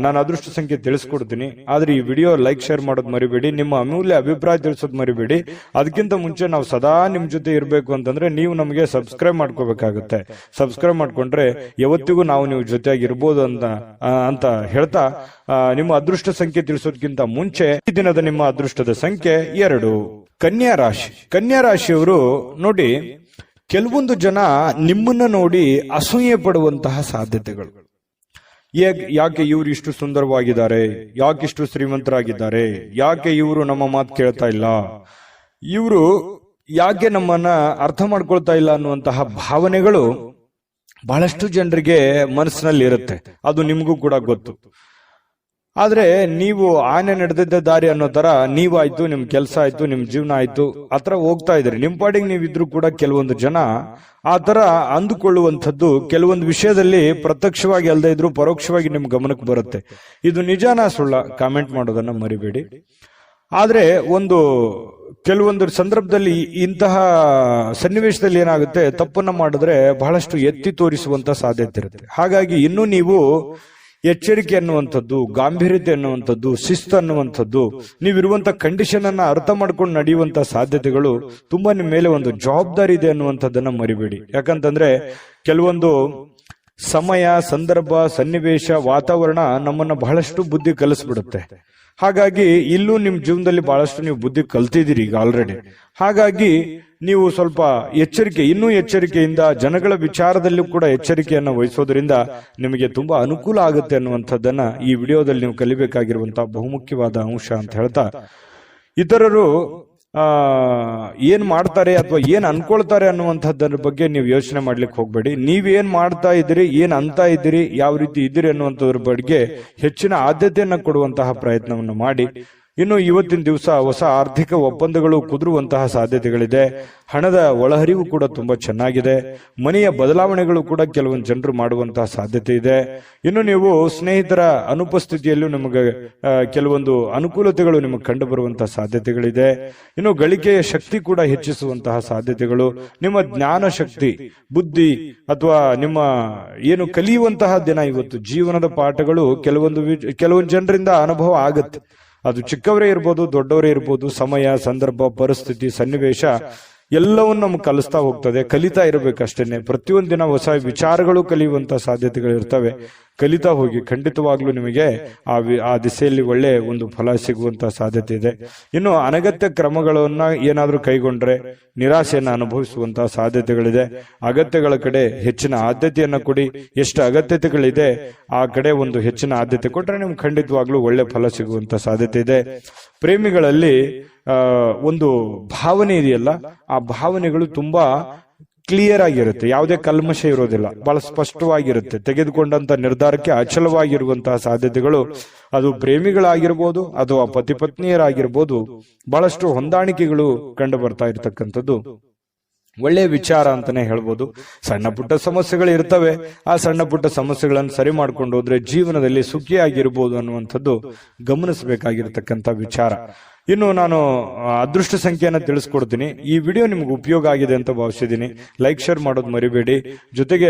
ನಾನು ಅದೃಷ್ಟ ಸಂಖ್ಯೆ ತಿಳಿಸ್ಕೊಡ್ತೀನಿ. ಆದ್ರೆ ಈ ವಿಡಿಯೋ ಲೈಕ್, ಶೇರ್ ಮಾಡೋದು ಮರಿಬೇಡಿ. ನಿಮ್ಮ ಅಮೂಲ್ಯ ಅಭಿಪ್ರಾಯ ತಿಳಿಸೋದು ಮರಿಬೇಡಿ. ಅದಕ್ಕಿಂತ ಮುಂಚೆ ನಾವು ಸದಾ ನಿಮ್ ಜೊತೆ ಇರಬೇಕು ಅಂತಂದ್ರೆ ನೀವು ನಮಗೆ ಸಬ್ಸ್ಕ್ರೈಬ್ ಮಾಡ್ಕೋಬೇಕಾಗುತ್ತೆ. ಸಬ್ಸ್ಕ್ರೈಬ್ ಮಾಡ್ಕೊಂಡ್ರೆ ಯಾವತ್ತಿಗೂ ನಾವು ನೀವು ಜೊತೆಯಾಗಿ ಇರ್ಬೋದು ಅಂತ ಹೇಳ್ತಾ, ನಿಮ್ಮ ಅದೃಷ್ಟ ಸಂಖ್ಯೆ ತಿಳಿಸೋದಕ್ಕಿಂತ ಮುಂಚೆ ಈ ದಿನದ ನಿಮ್ಮ ಅದೃಷ್ಟದ ಸಂಖ್ಯೆ 2. ಕನ್ಯಾ ರಾಶಿ. ಕನ್ಯಾ ರಾಶಿಯವರು ನೋಡಿ, ಕೆಲವೊಂದು ಜನ ನಿಮ್ಮನ್ನ ನೋಡಿ ಅಸೂಯೆ ಪಡುವಂತಹ ಸಾಧ್ಯತೆಗಳು. ಯಾಕೆ ಇವರು ಇಷ್ಟು ಸುಂದರವಾಗಿದ್ದಾರೆ, ಯಾಕೆ ಇಷ್ಟು ಶ್ರೀಮಂತರಾಗಿದ್ದಾರೆ, ಯಾಕೆ ಇವರು ನಮ್ಮ ಮಾತು ಕೇಳ್ತಾ ಇಲ್ಲ, ಇವರು ಯಾಕೆ ನಮ್ಮನ್ನ ಅರ್ಥ ಮಾಡ್ಕೊಳ್ತಾ ಇಲ್ಲ ಅನ್ನುವಂತಹ ಭಾವನೆಗಳು ಬಹಳಷ್ಟು ಜನರಿಗೆ ಮನಸ್ಸಿನಲ್ಲಿ ಇರುತ್ತೆ. ಅದು ನಿಮಗೂ ಕೂಡ ಗೊತ್ತು. ಆದ್ರೆ ನೀವು ಆನೆ ನಡೆದಿದ್ದ ದಾರಿ ಅನ್ನೋ ತರ ನೀವಾಯ್ತು, ನಿಮ್ ಕೆಲಸ ಆಯ್ತು, ನಿಮ್ ಜೀವನ ಆಯ್ತು, ಆತರ ಹೋಗ್ತಾ ಇದ್ರಿ. ನಿಮ್ ಪಾಡಿಗೆ ನೀವಿದ್ರು ಕೂಡ ಕೆಲವೊಂದು ಜನ ಆ ತರ ಅಂದುಕೊಳ್ಳುವಂಥದ್ದು ಕೆಲವೊಂದು ವಿಷಯದಲ್ಲಿ ಪ್ರತ್ಯಕ್ಷವಾಗಿ ಅಲ್ಲದೆ ಇದ್ರು ಪರೋಕ್ಷವಾಗಿ ನಿಮ್ ಗಮನಕ್ಕೆ ಬರುತ್ತೆ. ಇದು ನಿಜಾನ ಸುಳ್ಳ? ಕಾಮೆಂಟ್ ಮಾಡೋದನ್ನ ಮರಿಬೇಡಿ. ಆದ್ರೆ ಕೆಲವೊಂದು ಸಂದರ್ಭದಲ್ಲಿ ಇಂತಹ ಸನ್ನಿವೇಶದಲ್ಲಿ ಏನಾಗುತ್ತೆ, ತಪ್ಪನ್ನ ಮಾಡಿದ್ರೆ ಬಹಳಷ್ಟು ಎತ್ತಿ ತೋರಿಸುವಂತ ಸಾಧ್ಯತೆ ಇರುತ್ತೆ. ಹಾಗಾಗಿ ಇನ್ನು ನೀವು ಎಚ್ಚರಿಕೆ ಅನ್ನುವಂಥದ್ದು, ಗಾಂಭೀರ್ಯತೆ ಅನ್ನುವಂಥದ್ದು, ಶಿಸ್ತು ಅನ್ನುವಂಥದ್ದು, ನೀವಿರುವಂತ ಕಂಡೀಷನ್ ಅನ್ನ ಅರ್ಥ ಮಾಡ್ಕೊಂಡು ನಡೆಯುವಂತ ಸಾಧ್ಯತೆಗಳು ತುಂಬಾ ನಿಮ್ಮ ಮೇಲೆ ಒಂದು ಜವಾಬ್ದಾರಿ ಇದೆ ಅನ್ನುವಂಥದ್ದನ್ನ ಮರಿಬೇಡಿ. ಯಾಕಂತಂದ್ರೆ ಕೆಲವೊಂದು ಸಮಯ, ಸಂದರ್ಭ, ಸನ್ನಿವೇಶ, ವಾತಾವರಣ ನಮ್ಮನ್ನ ಬಹಳಷ್ಟು ಬುದ್ಧಿ ಕಲಿಸ್ಬಿಡುತ್ತೆ. ಹಾಗಾಗಿ ಇಲ್ಲೂ ನಿಮ್ ಜೀವನದಲ್ಲಿ ಬಹಳಷ್ಟು ನೀವು ಬುದ್ಧಿ ಕಲ್ತಿದ್ದೀರಿ ಈಗ ಆಲ್ರೆಡಿ. ಹಾಗಾಗಿ ನೀವು ಸ್ವಲ್ಪ ಇನ್ನೂ ಎಚ್ಚರಿಕೆಯಿಂದ ಜನಗಳ ವಿಚಾರದಲ್ಲೂ ಕೂಡ ಎಚ್ಚರಿಕೆಯನ್ನು ವಹಿಸೋದ್ರಿಂದ ನಿಮಗೆ ತುಂಬಾ ಅನುಕೂಲ ಆಗುತ್ತೆ ಅನ್ನುವಂಥದ್ದನ್ನ ಈ ವಿಡಿಯೋದಲ್ಲಿ ನೀವು ಕಲಿಬೇಕಾಗಿರುವಂತಹ ಬಹುಮುಖ್ಯವಾದ ಅಂಶ ಅಂತ ಹೇಳ್ತಾ, ಇತರರು ಏನ್ ಮಾಡ್ತಾರೆ ಅಥವಾ ಏನ್ ಅನ್ಕೊಳ್ತಾರೆ ಅನ್ನುವಂಥದ್ದರ ಬಗ್ಗೆ ನೀವು ಯೋಚನೆ ಮಾಡ್ಲಿಕ್ಕೆ ಹೋಗ್ಬೇಡಿ. ನೀವೇನ್ ಮಾಡ್ತಾ ಇದ್ದೀರಿ, ಏನ್ ಅಂತ ಇದ್ದೀರಿ, ಯಾವ ರೀತಿ ಇದ್ದೀರಿ ಅನ್ನುವಂಥದ್ರ ಬಗ್ಗೆ ಹೆಚ್ಚಿನ ಆದ್ಯತೆಯನ್ನ ಕೊಡುವಂತಹ ಪ್ರಯತ್ನವನ್ನು ಮಾಡಿ. ಇನ್ನು ಇವತ್ತಿನ ದಿವಸ ಹೊಸ ಆರ್ಥಿಕ ಒಪ್ಪಂದಗಳು ಕುದುರುವಂತಹ ಸಾಧ್ಯತೆಗಳಿದೆ. ಹಣದ ಒಳಹರಿವು ಕೂಡ ತುಂಬಾ ಚೆನ್ನಾಗಿದೆ. ಮನೆಯ ಬದಲಾವಣೆಗಳು ಕೂಡ ಕೆಲವೊಂದು ಜನರು ಮಾಡುವಂತಹ ಸಾಧ್ಯತೆ ಇದೆ. ಇನ್ನು ನೀವು ಸ್ನೇಹಿತರ ಅನುಪಸ್ಥಿತಿಯಲ್ಲೂ ನಿಮಗೆ ಕೆಲವೊಂದು ಅನುಕೂಲತೆಗಳು ನಿಮಗೆ ಕಂಡು ಬರುವಂತಹ ಸಾಧ್ಯತೆಗಳಿದೆ. ಇನ್ನು ಗಳಿಕೆಯ ಶಕ್ತಿ ಕೂಡ ಹೆಚ್ಚಿಸುವಂತಹ ಸಾಧ್ಯತೆಗಳು, ನಿಮ್ಮ ಜ್ಞಾನ ಶಕ್ತಿ, ಬುದ್ಧಿ ಅಥವಾ ನಿಮ್ಮ ಏನು ಕಲಿಯುವಂತಹ ದಿನ ಇವತ್ತು. ಜೀವನದ ಪಾಠಗಳು ಕೆಲವೊಂದು ಜನರಿಂದ ಅನುಭವ ಆಗುತ್ತೆ. ಅದು ಚಿಕ್ಕವರೇ ಇರ್ಬೋದು, ದೊಡ್ಡವರೇ ಇರ್ಬೋದು. ಸಮಯ, ಸಂದರ್ಭ, ಪರಿಸ್ಥಿತಿ, ಸನ್ನಿವೇಶ ಎಲ್ಲವನ್ನು ನಮ್ಗೆ ಕಲಿಸ್ತಾ ಹೋಗ್ತದೆ. ಕಲಿತಾ ಇರಬೇಕಷ್ಟೇನೆ. ಪ್ರತಿಯೊಂದು ದಿನ ಹೊಸ ವಿಚಾರಗಳು ಕಲಿಯುವಂತ ಸಾಧ್ಯತೆಗಳು ಇರ್ತವೆ. ಕಲಿತಾ ಹೋಗಿ, ಖಂಡಿತವಾಗ್ಲೂ ನಿಮಗೆ ಆ ದಿಸೆಯಲ್ಲಿ ಒಳ್ಳೆ ಒಂದು ಫಲ ಸಿಗುವಂತ ಸಾಧ್ಯತೆ ಇದೆ. ಇನ್ನು ಅನಗತ್ಯ ಕ್ರಮಗಳನ್ನ ಏನಾದ್ರೂ ಕೈಗೊಂಡ್ರೆ ನಿರಾಶೆಯನ್ನು ಅನುಭವಿಸುವಂತಹ ಸಾಧ್ಯತೆಗಳಿದೆ. ಅಗತ್ಯಗಳ ಕಡೆ ಹೆಚ್ಚಿನ ಆದ್ಯತೆಯನ್ನ ಕೊಡಿ. ಎಷ್ಟು ಅಗತ್ಯತೆಗಳಿದೆ ಆ ಕಡೆ ಒಂದು ಹೆಚ್ಚಿನ ಆದ್ಯತೆ ಕೊಟ್ರೆ ನಿಮ್ಗೆ ಖಂಡಿತವಾಗ್ಲೂ ಒಳ್ಳೆ ಫಲ ಸಿಗುವಂತ ಸಾಧ್ಯತೆ ಇದೆ. ಪ್ರೇಮಿಗಳಲ್ಲಿ ಒಂದು ಭಾವನೆ ಇದೆಯಲ್ಲ, ಆ ಭಾವನೆಗಳು ತುಂಬಾ ಕ್ಲಿಯರ್ ಆಗಿರುತ್ತೆ. ಯಾವುದೇ ಕಲ್ಮಶ ಇರೋದಿಲ್ಲ, ಬಹಳ ಸ್ಪಷ್ಟವಾಗಿರುತ್ತೆ. ತೆಗೆದುಕೊಂಡಂತ ನಿರ್ಧಾರಕ್ಕೆ ಅಚಲವಾಗಿರುವಂತಹ ಸಾಧ್ಯತೆಗಳು, ಅದು ಪ್ರೇಮಿಗಳಾಗಿರ್ಬೋದು ಅಥವಾ ಪತಿ ಪತ್ನಿಯರಾಗಿರ್ಬೋದು, ಬಹಳಷ್ಟು ಹೊಂದಾಣಿಕೆಗಳು ಕಂಡು ಬರ್ತಾ ಇರತಕ್ಕಂಥದ್ದು ಒಳ್ಳೆಯ ವಿಚಾರ ಅಂತಾನೆ ಹೇಳ್ಬೋದು. ಸಣ್ಣ ಪುಟ್ಟ ಸಮಸ್ಯೆಗಳು ಇರ್ತವೆ. ಆ ಸಣ್ಣ ಪುಟ್ಟ ಸಮಸ್ಯೆಗಳನ್ನು ಸರಿ ಮಾಡ್ಕೊಂಡು ಹೋದ್ರೆ ಜೀವನದಲ್ಲಿ ಸುಖಿಯಾಗಿರ್ಬೋದು ಅನ್ನುವಂಥದ್ದು ಗಮನಿಸಬೇಕಾಗಿರ್ತಕ್ಕಂಥ ವಿಚಾರ. ಇನ್ನು ನಾನು ಅದೃಷ್ಟ ಸಂಖ್ಯೆಯನ್ನು ತಿಳಿಸ್ಕೊಡ್ತೀನಿ. ಈ ವಿಡಿಯೋ ನಿಮ್ಗೆ ಉಪಯೋಗ ಆಗಿದೆ ಅಂತ ಭಾವಿಸಿದ್ದೀನಿ. ಲೈಕ್, ಶೇರ್ ಮಾಡೋದು ಮರಿಬೇಡಿ. ಜೊತೆಗೆ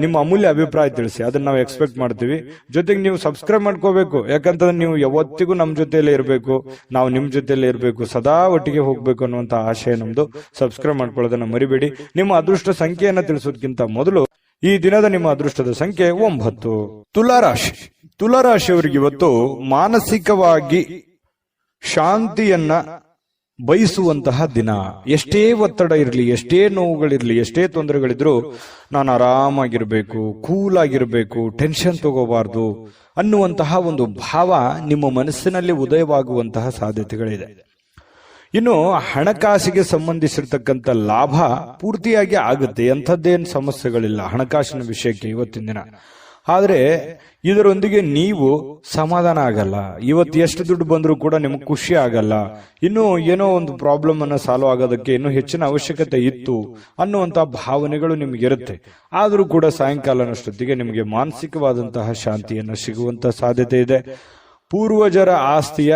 ನಿಮ್ಮ ಅಮೂಲ್ಯ ಅಭಿಪ್ರಾಯ ತಿಳಿಸಿ, ಅದನ್ನ ನಾವು ಎಕ್ಸ್ಪೆಕ್ಟ್ ಮಾಡ್ತೀವಿ. ಜೊತೆಗೆ ನೀವು ಸಬ್ಸ್ಕ್ರೈಬ್ ಮಾಡ್ಕೋಬೇಕು. ಯಾಕಂತಂದ್ರೆ ನೀವು ಯಾವತ್ತಿಗೂ ನಮ್ಮ ಜೊತೆಯಲ್ಲೇ ಇರಬೇಕು, ನಾವು ನಿಮ್ ಜೊತೆಯಲ್ಲೇ ಇರಬೇಕು, ಸದಾ ಒಟ್ಟಿಗೆ ಹೋಗ್ಬೇಕು ಅನ್ನುವಂತ ಆಶಯ ನಮ್ದು. ಸಬ್ಸ್ಕ್ರೈಬ್ ಮಾಡ್ಕೊಳ್ಳೋದನ್ನ ಮರಿಬೇಡಿ. ನಿಮ್ಮ ಅದೃಷ್ಟ ಸಂಖ್ಯೆಯನ್ನ ತಿಳಿಸೋದಕ್ಕಿಂತ ಮೊದಲು ಈ ದಿನದ ನಿಮ್ಮ ಅದೃಷ್ಟದ ಸಂಖ್ಯೆ 9. ತುಲಾರಾಶಿ. ತುಲಾರಾಶಿಯವರಿಗೆ ಇವತ್ತು ಮಾನಸಿಕವಾಗಿ ಶಾಂತಿಯನ್ನ ಬಯಸುವಂತಹ ದಿನ. ಎಷ್ಟೇ ಒತ್ತಡ ಇರಲಿ, ಎಷ್ಟೇ ನೋವುಗಳಿರ್ಲಿ, ಎಷ್ಟೇ ತೊಂದರೆಗಳಿದ್ರು ನಾನು ಆರಾಮಾಗಿರ್ಬೇಕು, ಕೂಲ್ ಆಗಿರ್ಬೇಕು, ಟೆನ್ಷನ್ ತಗೋಬಾರ್ದು ಅನ್ನುವಂತಹ ಒಂದು ಭಾವ ನಿಮ್ಮ ಮನಸ್ಸಿನಲ್ಲಿ ಉದಯವಾಗುವಂತಹ ಸಾಧ್ಯತೆಗಳಿದೆ. ಇನ್ನು ಹಣಕಾಸಿಗೆ ಸಂಬಂಧಿಸಿರ್ತಕ್ಕಂಥ ಲಾಭ ಪೂರ್ತಿಯಾಗಿ ಆಗುತ್ತೆ. ಎಂಥದ್ದೇನು ಸಮಸ್ಯೆಗಳಿಲ್ಲ ಹಣಕಾಸಿನ ವಿಷಯಕ್ಕೆ ಇವತ್ತಿನ ದಿನ. ಆದ್ರೆ ಇದರೊಂದಿಗೆ ನೀವು ಸಮಾಧಾನ ಆಗಲ್ಲ. ಇವತ್ತು ಎಷ್ಟು ದುಡ್ಡು ಬಂದ್ರೂ ಕೂಡ ನಿಮ್ಗೆ ಖುಷಿ ಆಗಲ್ಲ. ಇನ್ನು ಏನೋ ಒಂದು ಪ್ರಾಬ್ಲಮ್ ಅನ್ನ ಸಾಲ್ವ್ ಆಗೋದಕ್ಕೆ ಇನ್ನೂ ಹೆಚ್ಚಿನ ಅವಶ್ಯಕತೆ ಇತ್ತು ಅನ್ನುವಂತ ಭಾವನೆಗಳು ನಿಮ್ಗಿರುತ್ತೆ. ಆದ್ರೂ ಕೂಡ ಸಾಯಂಕಾಲನಷ್ಟೊತ್ತಿಗೆ ನಿಮಗೆ ಮಾನಸಿಕವಾದಂತಹ ಶಾಂತಿಯನ್ನ ಸಿಗುವಂತ ಸಾಧ್ಯತೆ ಇದೆ. ಪೂರ್ವಜರ ಆಸ್ತಿಯ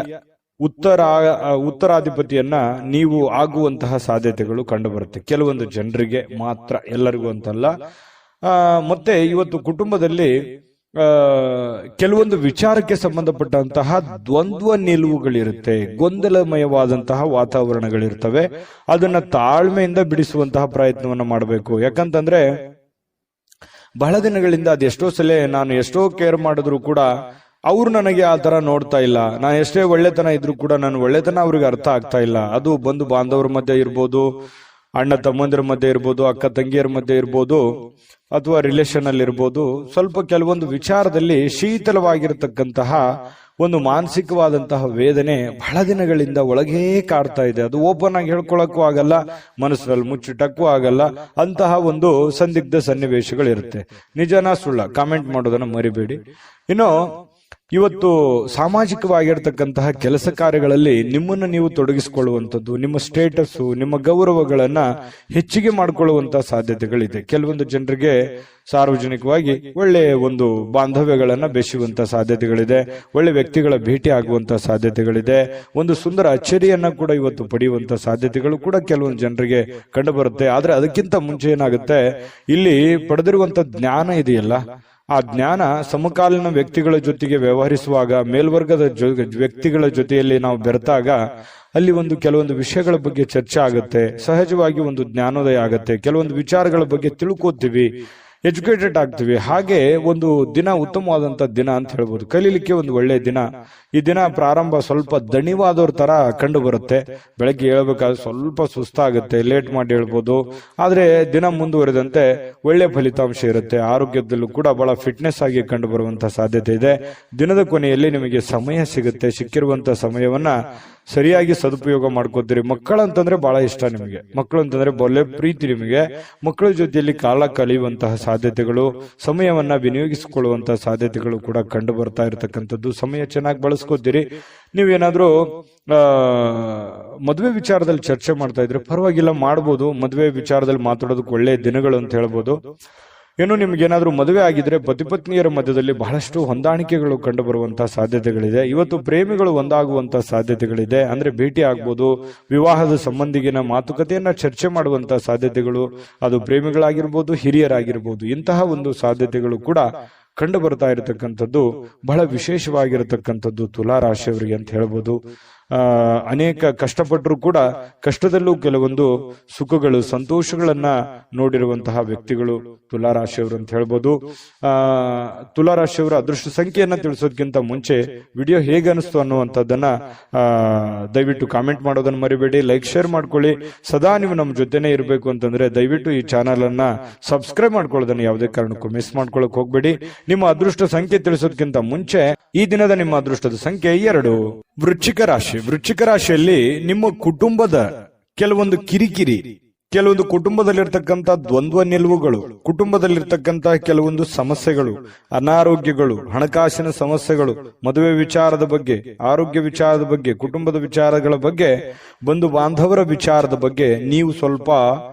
ಉತ್ತರಾಧಿಪತಿಯನ್ನ ನೀವು ಆಗುವಂತಹ ಸಾಧ್ಯತೆಗಳು ಕಂಡುಬರುತ್ತೆ. ಕೆಲವೊಂದು ಜನರಿಗೆ ಮಾತ್ರ, ಎಲ್ಲರಿಗೂ ಅಂತಲ್ಲ. ಮತ್ತೆ ಇವತ್ತು ಕುಟುಂಬದಲ್ಲಿ ಕೆಲವೊಂದು ವಿಚಾರಕ್ಕೆ ಸಂಬಂಧಪಟ್ಟಂತಹ ದ್ವಂದ್ವ ನಿಲುವುಗಳಿರುತ್ತೆ, ಗೊಂದಲಮಯವಾದಂತಹ ವಾತಾವರಣಗಳಿರ್ತವೆ. ಅದನ್ನ ತಾಳ್ಮೆಯಿಂದ ಬಿಡಿಸುವಂತಹ ಪ್ರಯತ್ನವನ್ನ ಮಾಡಬೇಕು. ಯಾಕಂತಂದ್ರೆ ಬಹಳ ದಿನಗಳಿಂದ ಅದೆಷ್ಟೋ ಸಲ ನಾನು ಎಷ್ಟೋ ಕೇರ್ ಮಾಡಿದ್ರು ಕೂಡ ಅವ್ರು ನನಗೆ ಆ ತರ ನೋಡ್ತಾ ಇಲ್ಲ. ನಾನು ಎಷ್ಟೇ ಒಳ್ಳೆತನ ಇದ್ರು ಕೂಡ ನನ್ನ ಒಳ್ಳೆತನ ಅವ್ರಿಗೆ ಅರ್ಥ ಆಗ್ತಾ ಇಲ್ಲ. ಅದು ಬಂಧು ಬಾಂಧವರ ಮಧ್ಯೆ ಇರ್ಬೋದು, ಅಣ್ಣ ತಮ್ಮಂದಿರ ಮಧ್ಯೆ ಇರ್ಬೋದು, ಅಕ್ಕ ತಂಗಿಯರ ಮಧ್ಯೆ ಇರ್ಬೋದು, ಅಥವಾ ರಿಲೇಷನ್ ಅಲ್ಲಿ ಇರ್ಬೋದು. ಸ್ವಲ್ಪ ಕೆಲವೊಂದು ವಿಚಾರದಲ್ಲಿ ಶೀತಲವಾಗಿರತಕ್ಕಂತಹ ಒಂದು ಮಾನಸಿಕವಾದಂತಹ ವೇದನೆ ಬಹಳ ದಿನಗಳಿಂದ ಒಳಗೇ ಕಾಡ್ತಾ ಇದೆ. ಅದು ಓಪನ್ ಆಗಿ ಹೇಳ್ಕೊಳಕ್ಕೂ ಆಗಲ್ಲ, ಮನಸ್ಸಿನಲ್ಲಿ ಮುಚ್ಚಿಟ್ಟಕ್ಕೂ ಆಗಲ್ಲ. ಅಂತಹ ಒಂದು ಸಂದಿಗ್ಧ ಸನ್ನಿವೇಶಗಳಿರುತ್ತೆ. ನಿಜನಾ ಸುಳ್ಳ ಕಾಮೆಂಟ್ ಮಾಡೋದನ್ನ ಮರಿಬೇಡಿ. ಇನ್ನು ಇವತ್ತು ಸಾಮಾಜಿಕವಾಗಿರ್ತಕ್ಕಂತಹ ಕೆಲಸ ಕಾರ್ಯಗಳಲ್ಲಿ ನಿಮ್ಮನ್ನು ನೀವು ತೊಡಗಿಸಿಕೊಳ್ಳುವಂಥದ್ದು, ನಿಮ್ಮ ಸ್ಟೇಟಸ್, ನಿಮ್ಮ ಗೌರವಗಳನ್ನ ಹೆಚ್ಚಿಗೆ ಮಾಡಿಕೊಳ್ಳುವಂತಹ ಸಾಧ್ಯತೆಗಳಿದೆ. ಕೆಲವೊಂದು ಜನರಿಗೆ ಸಾರ್ವಜನಿಕವಾಗಿ ಒಳ್ಳೆಯ ಒಂದು ಬಾಂಧವ್ಯಗಳನ್ನ ಬೆಸೆಯುವಂತಹ ಸಾಧ್ಯತೆಗಳಿದೆ. ಒಳ್ಳೆ ವ್ಯಕ್ತಿಗಳ ಭೇಟಿ ಆಗುವಂತಹ ಸಾಧ್ಯತೆಗಳಿದೆ. ಒಂದು ಸುಂದರ ಅಚ್ಚರಿಯನ್ನ ಕೂಡ ಇವತ್ತು ಪಡೆಯುವಂತಹ ಸಾಧ್ಯತೆಗಳು ಕೂಡ ಕೆಲವೊಂದು ಜನರಿಗೆ ಕಂಡು ಬರುತ್ತೆ. ಆದ್ರೆ ಅದಕ್ಕಿಂತ ಮುಂಚೆ ಏನಾಗುತ್ತೆ, ಇಲ್ಲಿ ಪಡೆದಿರುವಂತ ಜ್ಞಾನ ಇದೆಯಲ್ಲ, ಆ ಜ್ಞಾನ ಸಮಕಾಲೀನ ವ್ಯಕ್ತಿಗಳ ಜೊತೆಗೆ ವ್ಯವಹರಿಸುವಾಗ, ಮೇಲ್ವರ್ಗದ ವ್ಯಕ್ತಿಗಳ ಜೊತೆಯಲ್ಲಿ ನಾವು ಬೆರೆತಾಗ ಅಲ್ಲಿ ಕೆಲವೊಂದು ವಿಷಯಗಳ ಬಗ್ಗೆ ಚರ್ಚೆ ಆಗುತ್ತೆ, ಸಹಜವಾಗಿ ಒಂದು ಜ್ಞಾನೋದಯ ಆಗುತ್ತೆ, ಕೆಲವೊಂದು ವಿಚಾರಗಳ ಬಗ್ಗೆ ತಿಳ್ಕೋತೀವಿ, ಎಜುಕೇಟೆಡ್ ಆಗ್ತೀವಿ. ಹಾಗೆ ಒಂದು ದಿನ ಉತ್ತಮವಾದಂತ ದಿನ ಅಂತ ಹೇಳ್ಬೋದು. ಕಲೀಲಿಕ್ಕೆ ಒಂದು ಒಳ್ಳೆಯ ದಿನ. ಈ ದಿನ ಪ್ರಾರಂಭ ಸ್ವಲ್ಪ ದಣಿವಾದವ್ರ ತರ ಕಂಡು ಬರುತ್ತೆ. ಬೆಳಗ್ಗೆ ಹೇಳ್ಬೇಕಾದ್ರೆ ಸ್ವಲ್ಪ ಸುಸ್ತಾಗುತ್ತೆ, ಲೇಟ್ ಮಾಡಿ ಹೇಳ್ಬೋದು. ಆದ್ರೆ ದಿನ ಮುಂದುವರೆದಂತೆ ಒಳ್ಳೆ ಫಲಿತಾಂಶ ಇರುತ್ತೆ. ಆರೋಗ್ಯದಲ್ಲೂ ಕೂಡ ಬಹಳ ಫಿಟ್ನೆಸ್ ಆಗಿ ಕಂಡು ಬರುವಂತಹ ಸಾಧ್ಯತೆ ಇದೆ. ದಿನದ ಕೊನೆಯಲ್ಲಿ ನಿಮಗೆ ಸಮಯ ಸಿಗುತ್ತೆ. ಸಿಕ್ಕಿರುವಂತಹ ಸಮಯವನ್ನ ಸರಿಯಾಗಿ ಸದುಪಯೋಗ ಮಾಡ್ಕೋತೀರಿ. ಮಕ್ಕಳಂತಂದ್ರೆ ಬಹಳ ಇಷ್ಟ ನಿಮಗೆ. ಮಕ್ಕಳು ಅಂತಂದ್ರೆ ಒಳ್ಳೆ ಪ್ರೀತಿ ನಿಮಗೆ. ಮಕ್ಕಳ ಜೊತೆಯಲ್ಲಿ ಕಾಲ ಕಳೆಯುವಂತಹ ಸಾಧ್ಯತೆಗಳು, ಸಮಯವನ್ನ ವಿನಿಯೋಗಿಸಿಕೊಳ್ಳುವಂತಹ ಸಾಧ್ಯತೆಗಳು ಕೂಡ ಕಂಡು ಬರ್ತಾ ಇರತಕ್ಕಂಥದ್ದು. ಸಮಯ ಚೆನ್ನಾಗಿ ಬಳಸ್ಕೋತೀರಿ. ನೀವೇನಾದ್ರೂ ಮದುವೆ ವಿಚಾರದಲ್ಲಿ ಚರ್ಚೆ ಮಾಡ್ತಾ ಇದ್ರೆ ಪರವಾಗಿಲ್ಲ, ಮಾಡ್ಬೋದು. ಮದುವೆ ವಿಚಾರದಲ್ಲಿ ಮಾತಾಡೋದಕ್ಕೆ ಒಳ್ಳೆಯ ದಿನಗಳು ಅಂತ ಹೇಳ್ಬೋದು. ಏನು ನಿಮ್ಗೇನಾದ್ರೂ ಮದುವೆ ಆಗಿದ್ರೆ ಪತಿ ಪತ್ನಿಯರ ಮಧ್ಯದಲ್ಲಿ ಬಹಳಷ್ಟು ಹೊಂದಾಣಿಕೆಗಳು ಕಂಡು ಬರುವಂತಹ ಸಾಧ್ಯತೆಗಳಿದೆ. ಇವತ್ತು ಪ್ರೇಮಿಗಳು ಒಂದಾಗುವಂತಹ ಸಾಧ್ಯತೆಗಳಿದೆ. ಅಂದ್ರೆ ಭೇಟಿ ಆಗ್ಬೋದು, ವಿವಾಹದ ಸಂಬಂಧಿಗಿನ ಮಾತುಕತೆಯನ್ನ ಚರ್ಚೆ ಮಾಡುವಂತಹ ಸಾಧ್ಯತೆಗಳು, ಅದು ಪ್ರೇಮಿಗಳಾಗಿರ್ಬೋದು, ಹಿರಿಯರಾಗಿರ್ಬೋದು, ಇಂತಹ ಒಂದು ಸಾಧ್ಯತೆಗಳು ಕೂಡ ಕಂಡು ಬರ್ತಾ ಇರತಕ್ಕಂಥದ್ದು ಬಹಳ ವಿಶೇಷವಾಗಿರತಕ್ಕಂಥದ್ದು ತುಲಾ ರಾಶಿಯವರಿಗೆ ಅಂತ ಹೇಳ್ಬೋದು. ಅನೇಕ ಕಷ್ಟಪಟ್ಟರು ಕೂಡ ಕಷ್ಟದಲ್ಲೂ ಕೆಲವೊಂದು ಸುಖಗಳು, ಸಂತೋಷಗಳನ್ನ ನೋಡಿರುವಂತಹ ವ್ಯಕ್ತಿಗಳು ತುಲಾ ರಾಶಿಯವರು ಅಂತ ಹೇಳ್ಬೋದು. ತುಲಾ ರಾಶಿಯವರ ಅದೃಷ್ಟ ಸಂಖ್ಯೆಯನ್ನ ತಿಳಿಸೋದಕ್ಕಿಂತ ಮುಂಚೆ ವಿಡಿಯೋ ಹೇಗೆ ಅನಿಸ್ತು ಅನ್ನುವಂಥದ್ದನ್ನ ದಯವಿಟ್ಟು ಕಾಮೆಂಟ್ ಮಾಡೋದನ್ನ ಮರಿಬೇಡಿ. ಲೈಕ್, ಶೇರ್ ಮಾಡ್ಕೊಳ್ಳಿ. ಸದಾ ನೀವು ನಮ್ಮ ಜೊತೆನೆ ಇರಬೇಕು ಅಂತಂದ್ರೆ ದಯವಿಟ್ಟು ಈ ಚಾನಲ್ ಅನ್ನ ಸಬ್ಸ್ಕ್ರೈಬ್ ಮಾಡ್ಕೊಳ್ಳೋದನ್ನ ಯಾವುದೇ ಕಾರಣಕ್ಕೂ ಮಿಸ್ ಮಾಡ್ಕೊಳ್ಳಕ್ ಹೋಗ್ಬೇಡಿ. ನಿಮ್ಮ ಅದೃಷ್ಟ ಸಂಖ್ಯೆ ತಿಳಿಸೋದಕ್ಕಿಂತ ಮುಂಚೆ ಈ ದಿನದ ನಿಮ್ಮ ಅದೃಷ್ಟದ ಸಂಖ್ಯೆ 2. ವೃಶ್ಚಿಕ ರಾಶಿ. ವೃಶ್ಚಿಕ ರಾಶಿಯಲ್ಲಿ ನಿಮ್ಮ ಕುಟುಂಬದ ಕೆಲವೊಂದು ಕಿರಿಕಿರಿ, ಕೆಲವೊಂದು ಕುಟುಂಬದಲ್ಲಿರ್ತಕ್ಕಂಥ ದ್ವಂದ್ವ ನಿಲುವುಗಳು, ಕುಟುಂಬದಲ್ಲಿರ್ತಕ್ಕಂತಹ ಕೆಲವೊಂದು ಸಮಸ್ಯೆಗಳು, ಅನಾರೋಗ್ಯಗಳು, ಹಣಕಾಸಿನ ಸಮಸ್ಯೆಗಳು, ಮದುವೆ ವಿಚಾರದ ಬಗ್ಗೆ, ಆರೋಗ್ಯ ವಿಚಾರದ ಬಗ್ಗೆ, ಕುಟುಂಬದ ವಿಚಾರಗಳ ಬಗ್ಗೆ, ಬಂಧು ಬಾಂಧವರ ವಿಚಾರದ ಬಗ್ಗೆ ನೀವು ಸ್ವಲ್ಪ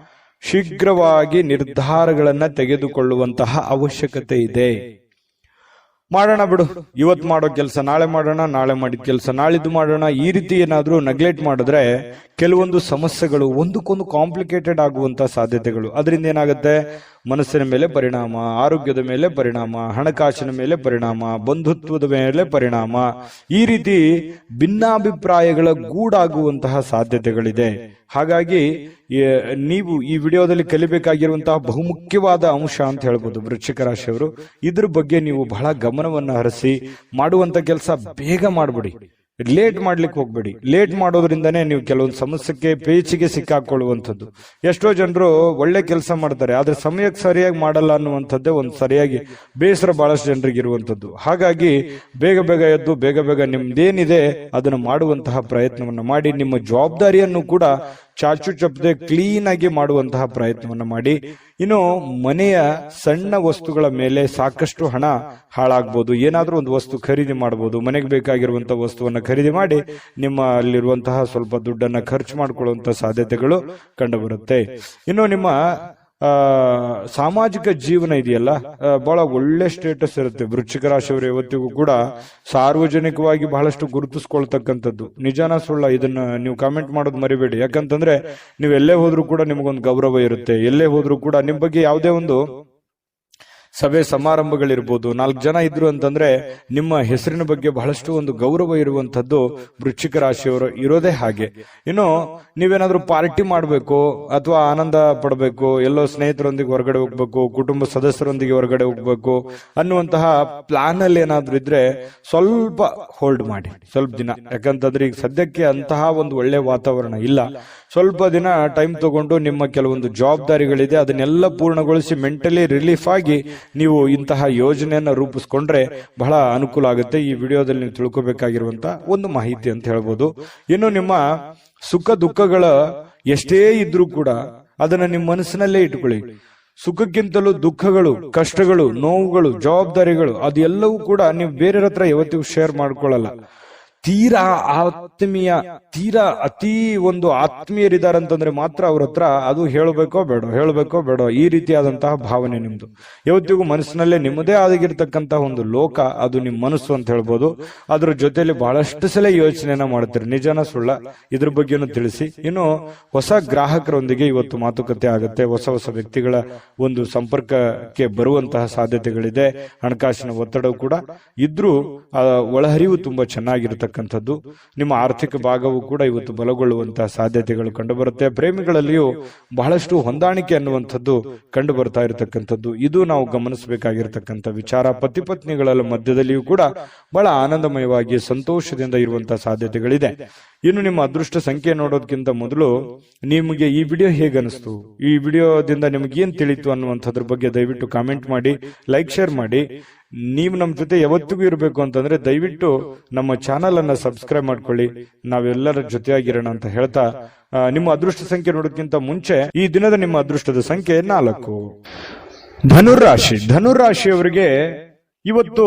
ಶೀಘ್ರವಾಗಿ ನಿರ್ಧಾರಗಳನ್ನ ತೆಗೆದುಕೊಳ್ಳುವಂತಹ ಅವಶ್ಯಕತೆ ಇದೆ. ಮಾಡೋಣ ಬಿಡು, ಇವತ್ತು ಮಾಡೋ ಕೆಲಸ ನಾಳೆ ಮಾಡೋಣ, ನಾಳೆ ಮಾಡಿದ ಕೆಲಸ ನಾಳಿದ್ದು ಮಾಡೋಣ, ಈ ರೀತಿ ಏನಾದ್ರೂ ನೆಗ್ಲೆಕ್ಟ್ ಮಾಡಿದ್ರೆ ಕೆಲವೊಂದು ಸಮಸ್ಯೆಗಳು ಒಂದಕ್ಕೊಂದು ಕಾಂಪ್ಲಿಕೇಟೆಡ್ ಆಗುವಂತ ಸಾಧ್ಯತೆಗಳು. ಅದರಿಂದ ಏನಾಗುತ್ತೆ, ಮನಸ್ಸಿನ ಮೇಲೆ ಪರಿಣಾಮ, ಆರೋಗ್ಯದ ಮೇಲೆ ಪರಿಣಾಮ, ಹಣಕಾಸಿನ ಮೇಲೆ ಪರಿಣಾಮ, ಬಂಧುತ್ವದ ಮೇಲೆ ಪರಿಣಾಮ, ಈ ರೀತಿ ಭಿನ್ನಾಭಿಪ್ರಾಯಗಳ ಗೂಡಾಗುವಂತಹ ಸಾಧ್ಯತೆಗಳಿದೆ. ಹಾಗಾಗಿ ನೀವು ಈ ವಿಡಿಯೋದಲ್ಲಿ ಕಲಿಬೇಕಾಗಿರುವಂತಹ ಬಹುಮುಖ್ಯವಾದ ಅಂಶ ಅಂತ ಹೇಳ್ಬೋದು ವೃಶ್ಚಿಕ ರಾಶಿಯವರು. ಇದ್ರ ಬಗ್ಗೆ ನೀವು ಬಹಳ ಗಮನವನ್ನ ಹರಿಸಿ ಮಾಡುವಂತ ಕೆಲಸ ಬೇಗ ಮಾಡ್ಬಿಡಿ. ಲೇಟ್ ಮಾಡ್ಲಿಕ್ಕೆ ಹೋಗ್ಬೇಡಿ. ಲೇಟ್ ಮಾಡೋದ್ರಿಂದಾನೇ ನೀವು ಕೆಲವೊಂದು ಸಮಸ್ಯೆಗೆ ಪೇಚಿಗೆ ಸಿಕ್ಕಾಕೊಳ್ಳುವಂಥದ್ದು. ಎಷ್ಟೋ ಜನರು ಒಳ್ಳೆ ಕೆಲಸ ಮಾಡ್ತಾರೆ, ಆದ್ರೆ ಸಮಯಕ್ಕೆ ಸರಿಯಾಗಿ ಮಾಡಲ್ಲ ಅನ್ನುವಂಥದ್ದೇ ಒಂದು ಸರಿಯಾಗಿ ಬೇಸರ ಬಹಳಷ್ಟು ಜನರಿಗೆ ಇರುವಂಥದ್ದು. ಹಾಗಾಗಿ ಬೇಗ ಬೇಗ ಎದ್ದು ಬೇಗ ಬೇಗ ನಿಮ್ದೇನಿದೆ ಅದನ್ನು ಮಾಡುವಂತಹ ಪ್ರಯತ್ನವನ್ನ ಮಾಡಿ, ನಿಮ್ಮ ಜವಾಬ್ದಾರಿಯನ್ನು ಕೂಡ ಚಾಚು ಚಪ್ಪದೆ ಕ್ಲೀನ್ ಆಗಿ ಮಾಡುವಂತಹ ಪ್ರಯತ್ನವನ್ನ ಮಾಡಿ. ಇನ್ನು ಮನೆಯ ಸಣ್ಣ ವಸ್ತುಗಳ ಮೇಲೆ ಸಾಕಷ್ಟು ಹಣ ಹಾಳಾಗ್ಬೋದು. ಏನಾದ್ರೂ ಒಂದು ವಸ್ತು ಖರೀದಿ ಮಾಡಬಹುದು, ಮನೆಗೆ ಬೇಕಾಗಿರುವಂತಹ ವಸ್ತುವನ್ನ ಖರೀದಿ ಮಾಡಿ ನಿಮ್ಮ ಅಲ್ಲಿರುವಂತಹ ಸ್ವಲ್ಪ ದುಡ್ಡನ್ನ ಖರ್ಚು ಮಾಡಿಕೊಳ್ಳುವಂತಹ ಸಾಧ್ಯತೆಗಳು ಕಂಡು ಬರುತ್ತೆ. ಇನ್ನು ನಿಮ್ಮ ಸಾಮಾಜಿಕ ಜೀವನ ಇದೆಯಲ್ಲ, ಬಹಳ ಒಳ್ಳೆ ಸ್ಟೇಟಸ್ ಇರುತ್ತೆ. ವೃಶ್ಚಿಕ ರಾಶಿಯವರು ಇವತ್ತಿಗೂ ಕೂಡ ಸಾರ್ವಜನಿಕವಾಗಿ ಬಹಳಷ್ಟು ಗುರುತಿಸ್ಕೊಳ್ತಕ್ಕಂಥದ್ದು. ನಿಜಾನ ಸುಳ್ಳ ಇದನ್ನ ನೀವು ಕಾಮೆಂಟ್ ಮಾಡೋದು ಮರಿಬೇಡಿ. ಯಾಕಂತಂದ್ರೆ ನೀವು ಎಲ್ಲೇ ಹೋದ್ರೂ ಕೂಡ ನಿಮಗೊಂದು ಗೌರವ ಇರುತ್ತೆ. ಎಲ್ಲೇ ಹೋದ್ರೂ ಕೂಡ ನಿಮ್ ಬಗ್ಗೆ ಯಾವುದೇ ಒಂದು ಸಭೆ ಸಮಾರಂಭಗಳಿರ್ಬೋದು, 4 ಜನ ಇದ್ರು ಅಂತಂದ್ರೆ ನಿಮ್ಮ ಹೆಸರಿನ ಬಗ್ಗೆ ಬಹಳಷ್ಟು ಒಂದು ಗೌರವ ಇರುವಂತದ್ದು ವೃಶ್ಚಿಕ ರಾಶಿಯವರು ಇರೋದೇ ಹಾಗೆ. ಇನ್ನು ನೀವೇನಾದ್ರೂ ಪಾರ್ಟಿ ಮಾಡ್ಬೇಕು ಅಥವಾ ಆನಂದ ಪಡಬೇಕು, ಎಲ್ಲೋ ಸ್ನೇಹಿತರೊಂದಿಗೆ ಹೊರಗಡೆ ಹೋಗ್ಬೇಕು, ಕುಟುಂಬ ಸದಸ್ಯರೊಂದಿಗೆ ಹೊರಗಡೆ ಹೋಗ್ಬೇಕು ಅನ್ನುವಂತಹ ಪ್ಲಾನ್ ಅಲ್ಲಿ ಏನಾದ್ರೂ ಇದ್ರೆ ಸ್ವಲ್ಪ ಹೋಲ್ಡ್ ಮಾಡಿ, ಸ್ವಲ್ಪ ದಿನ. ಯಾಕಂತಂದ್ರೆ ಈಗ ಸದ್ಯಕ್ಕೆ ಅಂತಹ ಒಂದು ಒಳ್ಳೆ ವಾತಾವರಣ ಇಲ್ಲ. ಸ್ವಲ್ಪ ದಿನ ಟೈಮ್ ತಗೊಂಡು ನಿಮ್ಮ ಕೆಲವೊಂದು ಜವಾಬ್ದಾರಿಗಳಿದೆ ಅದನ್ನೆಲ್ಲ ಪೂರ್ಣಗೊಳಿಸಿ ಮೆಂಟಲಿ ರಿಲೀಫ್ ಆಗಿ ನೀವು ಇಂತಹ ಯೋಜನೆಯನ್ನ ರೂಪಿಸ್ಕೊಂಡ್ರೆ ಬಹಳ ಅನುಕೂಲ ಆಗುತ್ತೆ. ಈ ವಿಡಿಯೋದಲ್ಲಿ ನೀವು ತಿಳ್ಕೊಬೇಕಾಗಿರುವಂತ ಒಂದು ಮಾಹಿತಿ ಅಂತ ಹೇಳ್ಬೋದು. ಇನ್ನು ನಿಮ್ಮ ಸುಖ ದುಃಖಗಳ ಎಷ್ಟೇ ಇದ್ರೂ ಕೂಡ ಅದನ್ನ ನಿಮ್ಮ ಮನಸ್ಸಿನಲ್ಲೇ ಇಟ್ಕೊಳ್ಳಿ. ಸುಖಕ್ಕಿಂತಲೂ ದುಃಖಗಳು, ಕಷ್ಟಗಳು, ನೋವುಗಳು, ಜವಾಬ್ದಾರಿಗಳು ಅದೆಲ್ಲವೂ ಕೂಡ ನೀವು ಬೇರೆಯವ್ರ ಹತ್ರ ಯಾವತ್ತಿಗೂ ಶೇರ್ ಮಾಡ್ಕೊಳ್ಳಲ್ಲ. ತೀರಾ ಆತ್ಮೀಯ, ತೀರಾ ಅತಿ ಒಂದು ಆತ್ಮೀಯರಿದಾರಂತಂದ್ರೆ ಮಾತ್ರ ಅವ್ರ ಹತ್ರ ಅದು ಹೇಳಬೇಕೋ ಬೇಡೋ ಈ ರೀತಿಯಾದಂತಹ ಭಾವನೆ ನಿಮ್ದು. ಯಾವತ್ತಿಗೂ ಮನಸ್ಸಿನಲ್ಲೇ ನಿಮ್ಮದೇ ಆಗಿರ್ತಕ್ಕಂತಹ ಒಂದು ಲೋಕ, ಅದು ನಿಮ್ಮ ಮನಸ್ಸು ಅಂತ ಹೇಳ್ಬೋದು. ಅದ್ರ ಜೊತೆಲಿ ಬಹಳಷ್ಟು ಸಲ ಯೋಚನೆಯನ್ನ ಮಾಡ್ತೀರಿ, ನಿಜನ ಸುಳ್ಳ, ಇದ್ರ ಬಗ್ಗೆನೂ ತಿಳಿಸಿ. ಇನ್ನು ಹೊಸ ಗ್ರಾಹಕರೊಂದಿಗೆ ಇವತ್ತು ಮಾತುಕತೆ ಆಗುತ್ತೆ, ಹೊಸ ಹೊಸ ವ್ಯಕ್ತಿಗಳ ಒಂದು ಸಂಪರ್ಕಕ್ಕೆ ಬರುವಂತಹ ಸಾಧ್ಯತೆಗಳಿದೆ. ಹಣಕಾಸಿನ ಒತ್ತಡ ಕೂಡ ಇದ್ರೂ ಒಳಹರಿವು ತುಂಬಾ ಚೆನ್ನಾಗಿರತಕ್ಕಂಥದ್ದು. ನಿಮ್ಮ ಆರ್ಥಿಕ ಭಾಗವು ಕೂಡ ಇವತ್ತು ಬಲಗೊಳ್ಳುವಂತಹ ಸಾಧ್ಯತೆಗಳು ಕಂಡು ಬರುತ್ತೆ. ಪ್ರೇಮಿಗಳಲ್ಲಿಯೂ ಬಹಳಷ್ಟು ಹೊಂದಾಣಿಕೆ ಅನ್ನುವಂಥದ್ದು ಕಂಡು ಬರ್ತಾ ಇರತಕ್ಕಂಥದ್ದು, ಇದು ನಾವು ಗಮನಿಸಬೇಕಾಗಿರ್ತಕ್ಕಂಥ ವಿಚಾರ. ಪತಿ ಪತ್ನಿಗಳ ಮಧ್ಯದಲ್ಲಿಯೂ ಕೂಡ ಬಹಳ ಆನಂದಮಯವಾಗಿ ಸಂತೋಷದಿಂದ ಇರುವಂತಹ ಸಾಧ್ಯತೆಗಳಿದೆ. ಇನ್ನು ನಿಮ್ಮ ಅದೃಷ್ಟ ಸಂಖ್ಯೆ ನೋಡೋದಕ್ಕಿಂತ ಮೊದಲು ನಿಮಗೆ ಈ ವಿಡಿಯೋ ಹೇಗನಿಸ್ತು, ಈ ವಿಡಿಯೋದಿಂದ ನಿಮ್ಗೆ ಏನ್ ತಿಳಿತು ಅನ್ನುವಂಥದ್ರ ಬಗ್ಗೆ ದಯವಿಟ್ಟು ಕಾಮೆಂಟ್ ಮಾಡಿ, ಲೈಕ್, ಶೇರ್ ಮಾಡಿ. ನೀವು ನಮ್ಮ ಜೊತೆ ಯಾವತ್ತಿಗೂ ಇರಬೇಕು ಅಂತಂದ್ರೆ ದಯವಿಟ್ಟು ನಮ್ಮ ಚಾನಲ್ ಅನ್ನ ಸಬ್ಸ್ಕ್ರೈಬ್ ಮಾಡ್ಕೊಳ್ಳಿ. ನಾವೆಲ್ಲರ ಜೊತೆಯಾಗಿರೋಣ ಅಂತ ಹೇಳ್ತಾ, ನಿಮ್ಮ ಅದೃಷ್ಟ ಸಂಖ್ಯೆ ನೋಡೋದಕ್ಕಿಂತ ಮುಂಚೆ ಈ ದಿನದ ನಿಮ್ಮ ಅದೃಷ್ಟದ ಸಂಖ್ಯೆ 4. ಧನುರಾಶಿಯವರಿಗೆ ಇವತ್ತು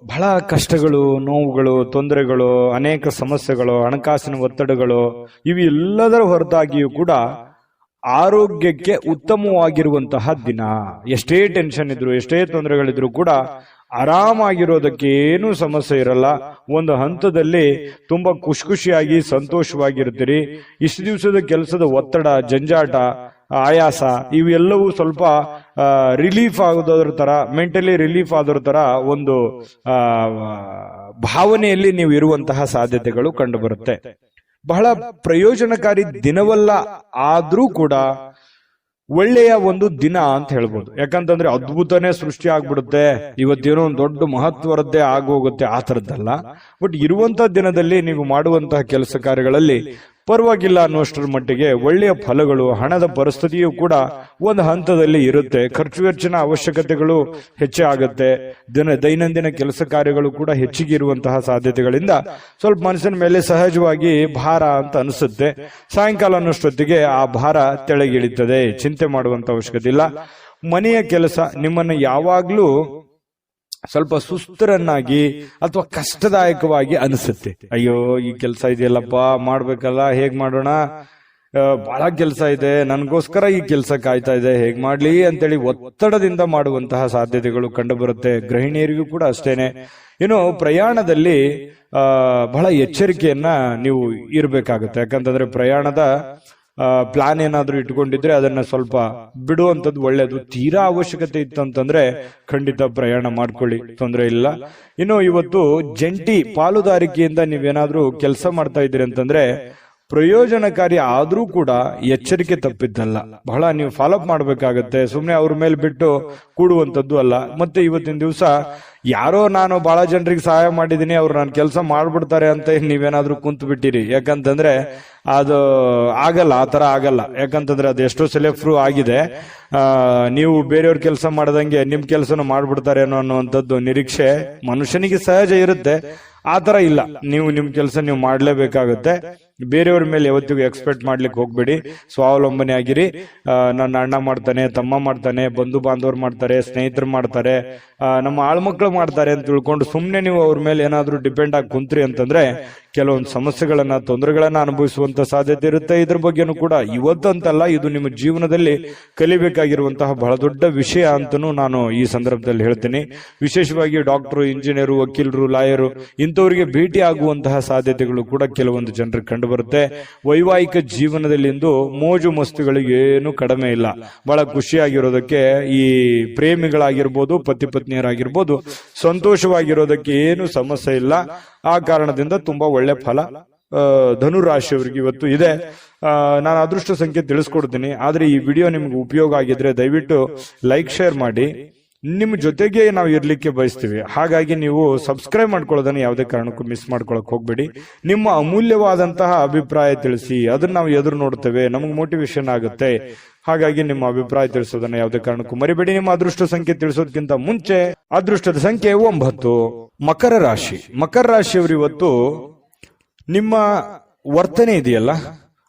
ಬಹಳ ಕಷ್ಟಗಳು, ನೋವುಗಳು, ತೊಂದರೆಗಳು, ಅನೇಕ ಸಮಸ್ಯೆಗಳು, ಹಣಕಾಸಿನ ಒತ್ತಡಗಳು ಇವೆಲ್ಲದರ ಹೊರತಾಗಿಯೂ ಕೂಡ ಆರೋಗ್ಯಕ್ಕೆ ಉತ್ತಮವಾಗಿರುವಂತಹ ದಿನ. ಎಷ್ಟೇ ಟೆನ್ಷನ್ ಇದ್ರು, ಎಷ್ಟೇ ತೊಂದರೆಗಳಿದ್ರು ಕೂಡ ಆರಾಮಾಗಿರೋದಕ್ಕೆ ಏನೂ ಸಮಸ್ಯೆ ಇರಲ್ಲ. ಒಂದು ಹಂತದಲ್ಲಿ ತುಂಬಾ ಖುಷಿಯಾಗಿ ಸಂತೋಷವಾಗಿರ್ತೀರಿ. ಇಷ್ಟು ದಿವಸದ ಕೆಲಸದ ಒತ್ತಡ, ಜಂಜಾಟ, ಆಯಾಸ ಇವೆಲ್ಲವೂ ಸ್ವಲ್ಪ ರಿಲೀಫ್ ಆಗೋದ್ರ ತರ, ಮೆಂಟಲಿ ರಿಲೀಫ್ ಆದೋದ್ರ ತರ ಒಂದು ಭಾವನೆಯಲ್ಲಿ ನೀವು ಇರುವಂತಹ ಸಾಧ್ಯತೆಗಳು ಕಂಡು ಬರುತ್ತೆ. ಬಹಳ ಪ್ರಯೋಜನಕಾರಿ ದಿನವಲ್ಲ, ಆದ್ರೂ ಕೂಡ ಒಳ್ಳೆಯ ಒಂದು ದಿನ ಅಂತ ಹೇಳ್ಬೋದು. ಯಾಕಂತಂದ್ರೆ ಅದ್ಭುತನೇ ಸೃಷ್ಟಿ ಆಗ್ಬಿಡುತ್ತೆ, ಇವತ್ತೇನೋ ಒಂದು ದೊಡ್ಡ ಮಹತ್ವರದ್ದೇ ಆಗೋಗುತ್ತೆ, ಆ ತರದ್ದಲ್ಲ. ಬಟ್ ಇರುವಂತಹ ದಿನದಲ್ಲಿ ನೀವು ಮಾಡುವಂತಹ ಕೆಲಸ ಕಾರ್ಯಗಳಲ್ಲಿ ಪರವಾಗಿಲ್ಲ ಅನ್ನುವಷ್ಟರ ಮಟ್ಟಿಗೆ ಒಳ್ಳೆಯ ಫಲಗಳು, ಹಣದ ಪರಿಸ್ಥಿತಿಯೂ ಕೂಡ ಒಂದು ಹಂತದಲ್ಲಿ ಇರುತ್ತೆ. ಖರ್ಚು ವೆಚ್ಚಿನ ಅವಶ್ಯಕತೆಗಳು ಹೆಚ್ಚೇ ಆಗುತ್ತೆ. ದೈನಂದಿನ ಕೆಲಸ ಕಾರ್ಯಗಳು ಕೂಡ ಹೆಚ್ಚಿಗೆ ಇರುವಂತಹ ಸಾಧ್ಯತೆಗಳಿಂದ ಸ್ವಲ್ಪ ಮನಸ್ಸಿನ ಮೇಲೆ ಸಹಜವಾಗಿ ಭಾರ ಅಂತ ಅನಿಸುತ್ತೆ. ಸಾಯಂಕಾಲ ಅನ್ನೋಷ್ಟೊತ್ತಿಗೆ ಆ ಭಾರ ತೆಳಗಿಳಿತದೆ, ಚಿಂತೆ ಮಾಡುವಂತ ಅವಶ್ಯಕತೆ ಇಲ್ಲ. ಮನೆಯ ಕೆಲಸ ನಿಮ್ಮನ್ನ ಯಾವಾಗ್ಲೂ ಸ್ವಲ್ಪ ಸುಸ್ತರನ್ನಾಗಿ ಅಥವಾ ಕಷ್ಟದಾಯಕವಾಗಿ ಅನಿಸುತ್ತೆ. ಅಯ್ಯೋ ಈ ಕೆಲಸ ಇದೆಯಲ್ಲಪ್ಪ, ಮಾಡ್ಬೇಕಲ್ಲ, ಹೇಗ್ ಮಾಡೋಣ, ಬಹಳ ಕೆಲಸ ಇದೆ, ನನ್ಗೋಸ್ಕರ ಈ ಕೆಲಸ ಕಾಯ್ತಾ ಇದೆ, ಹೇಗ್ ಮಾಡ್ಲಿ ಅಂತೇಳಿ ಒತ್ತಡದಿಂದ ಮಾಡುವಂತಹ ಸಾಧ್ಯತೆಗಳು ಕಂಡು ಬರುತ್ತೆ. ಗೃಹಿಣಿಯರಿಗೂ ಕೂಡ ಅಷ್ಟೇನೆ. ಇನ್ನು ಪ್ರಯಾಣದಲ್ಲಿ ಬಹಳ ಎಚ್ಚರಿಕೆಯನ್ನ ನೀವು ಇರಬೇಕಾಗುತ್ತೆ. ಯಾಕಂತಂದ್ರೆ ಪ್ರಯಾಣದ ಪ್ಲಾನ್ ಏನಾದ್ರೂ ಇಟ್ಕೊಂಡಿದ್ರೆ ಅದನ್ನ ಸ್ವಲ್ಪ ಬಿಡುವಂತದ್ದು ಒಳ್ಳೇದು. ತೀರಾ ಅವಶ್ಯಕತೆ ಇತ್ತು ಅಂತಂದ್ರೆ ಖಂಡಿತ ಪ್ರಯಾಣ ಮಾಡ್ಕೊಳ್ಳಿ, ತೊಂದರೆ ಇಲ್ಲ. ಇನ್ನು ಇವತ್ತು ಜಂಟಿ ಪಾಲುದಾರಿಕೆಯಿಂದ ನೀವೇನಾದ್ರೂ ಕೆಲಸ ಮಾಡ್ತಾ ಇದ್ದೀರಿ ಅಂತಂದ್ರೆ ಪ್ರಯೋಜನಕಾರಿ ಆದ್ರೂ ಕೂಡ ಎಚ್ಚರಿಕೆ ತಪ್ಪಿದ್ದಲ್ಲ. ಬಹಳ ನೀವು ಫಾಲೋಅಪ್ ಮಾಡ್ಬೇಕಾಗತ್ತೆ, ಸುಮ್ನೆ ಅವ್ರ ಮೇಲೆ ಬಿಟ್ಟು ಕೂಡುವಂತದ್ದು ಅಲ್ಲ. ಮತ್ತೆ ಇವತ್ತಿನ ದಿವಸ ಯಾರೋ ನಾನು ಬಹಳ ಜನರಿಗೆ ಸಹಾಯ ಮಾಡಿದೀನಿ, ಅವ್ರು ನಾನು ಕೆಲಸ ಮಾಡ್ಬಿಡ್ತಾರೆ ಅಂತ ನೀವೇನಾದ್ರೂ ಕುಂತು ಬಿಟ್ಟಿರಿ. ಯಾಕಂತಂದ್ರೆ ಅದು ಆಗಲ್ಲ, ಆ ತರ ಆಗಲ್ಲ. ಯಾಕಂತಂದ್ರೆ ಅದು ಎಷ್ಟೋ ಸಲ ಪ್ರೂವ್ ಆಗಿದೆ. ನೀವು ಬೇರೆಯವ್ರ ಕೆಲಸ ಮಾಡದಂಗೆ ನಿಮ್ ಕೆಲಸನ ಮಾಡ್ಬಿಡ್ತಾರೆ ಅನ್ನುವಂಥದ್ದು ನಿರೀಕ್ಷೆ ಮನುಷ್ಯನಿಗೆ ಸಹಜ ಇರುತ್ತೆ. ಆ ತರ ಇಲ್ಲ, ನೀವು ನಿಮ್ ಕೆಲಸ ನೀವು ಮಾಡ್ಲೇಬೇಕಾಗುತ್ತೆ. ಬೇರೆಯವ್ರ ಮೇಲೆ ಯಾವತ್ತಿಗೂ ಎಕ್ಸ್ಪೆಕ್ಟ್ ಮಾಡ್ಲಿಕ್ಕೆ ಹೋಗ್ಬೇಡಿ, ಸ್ವಾವಲಂಬನೆ ಆಗಿರಿ. ನನ್ನ ಅಣ್ಣ ಮಾಡ್ತಾನೆ, ತಮ್ಮ ಮಾಡ್ತಾನೆ, ಬಂಧು ಬಾಂಧವರು ಮಾಡ್ತಾರೆ, ಸ್ನೇಹಿತರು ಮಾಡ್ತಾರೆ, ನಮ್ಮ ಆಳ್ಮಕ್ಳು ಮಾಡ್ತಾರೆ ಅಂತ ತಿಳ್ಕೊಂಡು ಸುಮ್ನೆ ನೀವು ಅವ್ರ ಮೇಲೆ ಏನಾದ್ರೂ ಡಿಪೆಂಡ್ ಆಗಿ ಕುಂತ್ರಿ ಅಂತಂದ್ರೆ ಕೆಲವೊಂದು ಸಮಸ್ಯೆಗಳನ್ನ, ತೊಂದರೆಗಳನ್ನ ಅನುಭವಿಸುವಂತ ಸಾಧ್ಯತೆ ಇರುತ್ತೆ. ಇದ್ರ ಬಗ್ಗೆನೂ ಕೂಡ ಇವತ್ತಂತಲ್ಲ, ಇದು ನಿಮ್ಮ ಜೀವನದಲ್ಲಿ ಕಲಿಬೇಕಾಗಿರುವಂತಹ ಬಹಳ ದೊಡ್ಡ ವಿಷಯ ಅಂತನೂ ನಾನು ಈ ಸಂದರ್ಭದಲ್ಲಿ ಹೇಳ್ತೀನಿ. ವಿಶೇಷವಾಗಿ ಡಾಕ್ಟರ್, ಇಂಜಿನಿಯರು, ವಕೀಲರು, ಲಾಯರು ಇಂಥವರಿಗೆ ಭೇಟಿ ಆಗುವಂತಹ ಸಾಧ್ಯತೆಗಳು ಕೂಡ ಕೆಲವೊಂದು ಜನರಿಗೆ ಕಂಡು ಬರುತ್ತೆ. ವೈವಾಹಿಕ ಜೀವನದಲ್ಲಿ ಇಂದು ಮೋಜು ಮಸ್ತುಗಳಿಗೆ ಏನು ಕಡಿಮೆ ಇಲ್ಲ. ಬಹಳ ಖುಷಿಯಾಗಿರೋದಕ್ಕೆ ಈ ಪ್ರೇಮಿಗಳಾಗಿರ್ಬೋದು, ಪತಿ ಪತ್ನಿಯರಾಗಿರ್ಬೋದು, ಸಂತೋಷವಾಗಿರೋದಕ್ಕೆ ಏನು ಸಮಸ್ಯೆ ಇಲ್ಲ. ಆ ಕಾರಣದಿಂದ ತುಂಬಾ ಒಳ್ಳೆ ಫಲ ಧನುರಾಶಿಯವರಿಗೆ ಇವತ್ತು ಇದೆ. ನಾನು ಅದೃಷ್ಟ ಸಂಖ್ಯೆ ತಿಳಿಸ್ಕೊಡ್ತೀನಿ. ಆದ್ರೆ ಈ ವಿಡಿಯೋ ನಿಮ್ಗೆ ಉಪಯೋಗ ಆಗಿದ್ರೆ ದಯವಿಟ್ಟು ಲೈಕ್, ಶೇರ್ ಮಾಡಿ. ನಿಮ್ಮ ಜೊತೆಗೆ ನಾವು ಇರ್ಲಿಕ್ಕೆ ಬಯಸ್ತೀವಿ, ಹಾಗಾಗಿ ನೀವು ಸಬ್ಸ್ಕ್ರೈಬ್ ಮಾಡ್ಕೊಳ್ಳೋದನ್ನ ಯಾವುದೇ ಕಾರಣಕ್ಕೂ ಮಿಸ್ ಮಾಡ್ಕೊಳಕ್ ಹೋಗ್ಬೇಡಿ. ನಿಮ್ಮ ಅಮೂಲ್ಯವಾದಂತಹ ಅಭಿಪ್ರಾಯ ತಿಳಿಸಿ, ಅದನ್ನ ನಾವು ಎದುರು ನೋಡ್ತೇವೆ, ನಮಗೆ ಮೋಟಿವೇಶನ್ ಆಗುತ್ತೆ. ಹಾಗಾಗಿ ನಿಮ್ಮ ಅಭಿಪ್ರಾಯ ತಿಳಿಸೋದನ್ನ ಯಾವುದೇ ಕಾರಣಕ್ಕೂ ಮರಿಬೇಡಿ. ನಿಮ್ಮ ಅದೃಷ್ಟ ಸಂಖ್ಯೆ ತಿಳಿಸೋದಕ್ಕಿಂತ ಮುಂಚೆ ಅದೃಷ್ಟದ ಸಂಖ್ಯೆ 9. ಮಕರ ರಾಶಿ. ಮಕರ ರಾಶಿಯವರು ಇವತ್ತು ನಿಮ್ಮ ವರ್ತನೆ ಇದೆಯಲ್ಲ,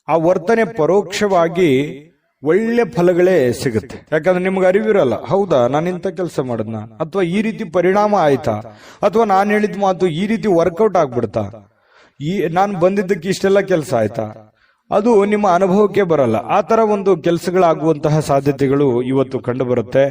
ಆ ವರ್ತನೆ ಪರೋಕ್ಷವಾಗಿ ಒಳ್ಳೆ ಫಲಗಳೇ ಸಿಗುತ್ತೆ. ಯಾಕಂದ್ರೆ ನಿಮ್ಗೆ ಅರಿವಿರಲ್ಲ, ಹೌದಾ ನಾನು ಇಂಥ ಕೆಲಸ ಮಾಡದ್ನ, ಅಥವಾ ಈ ರೀತಿ ಪರಿಣಾಮ ಆಯ್ತಾ, ಅಥವಾ ನಾನು ಹೇಳಿದ ಮಾತು ಈ ರೀತಿ ವರ್ಕೌಟ್ ಆಗ್ಬಿಡ್ತಾ. ನಾನು ಬಂದಿದ್ದಕ್ಕೆ ಇಷ್ಟೆಲ್ಲ ಕೆಲಸ ಆಯ್ತಾ, ಅದು ನಿಮ್ಮ ಅನುಭವಕ್ಕೆ ಬರಲ್ಲ. ಆ ತರ ಒಂದು ಕೆಲಸಗಳಾಗುವಂತಹ ಸಾಧ್ಯತೆಗಳು ಇವತ್ತು ಕಂಡು ಬರುತ್ತೆ.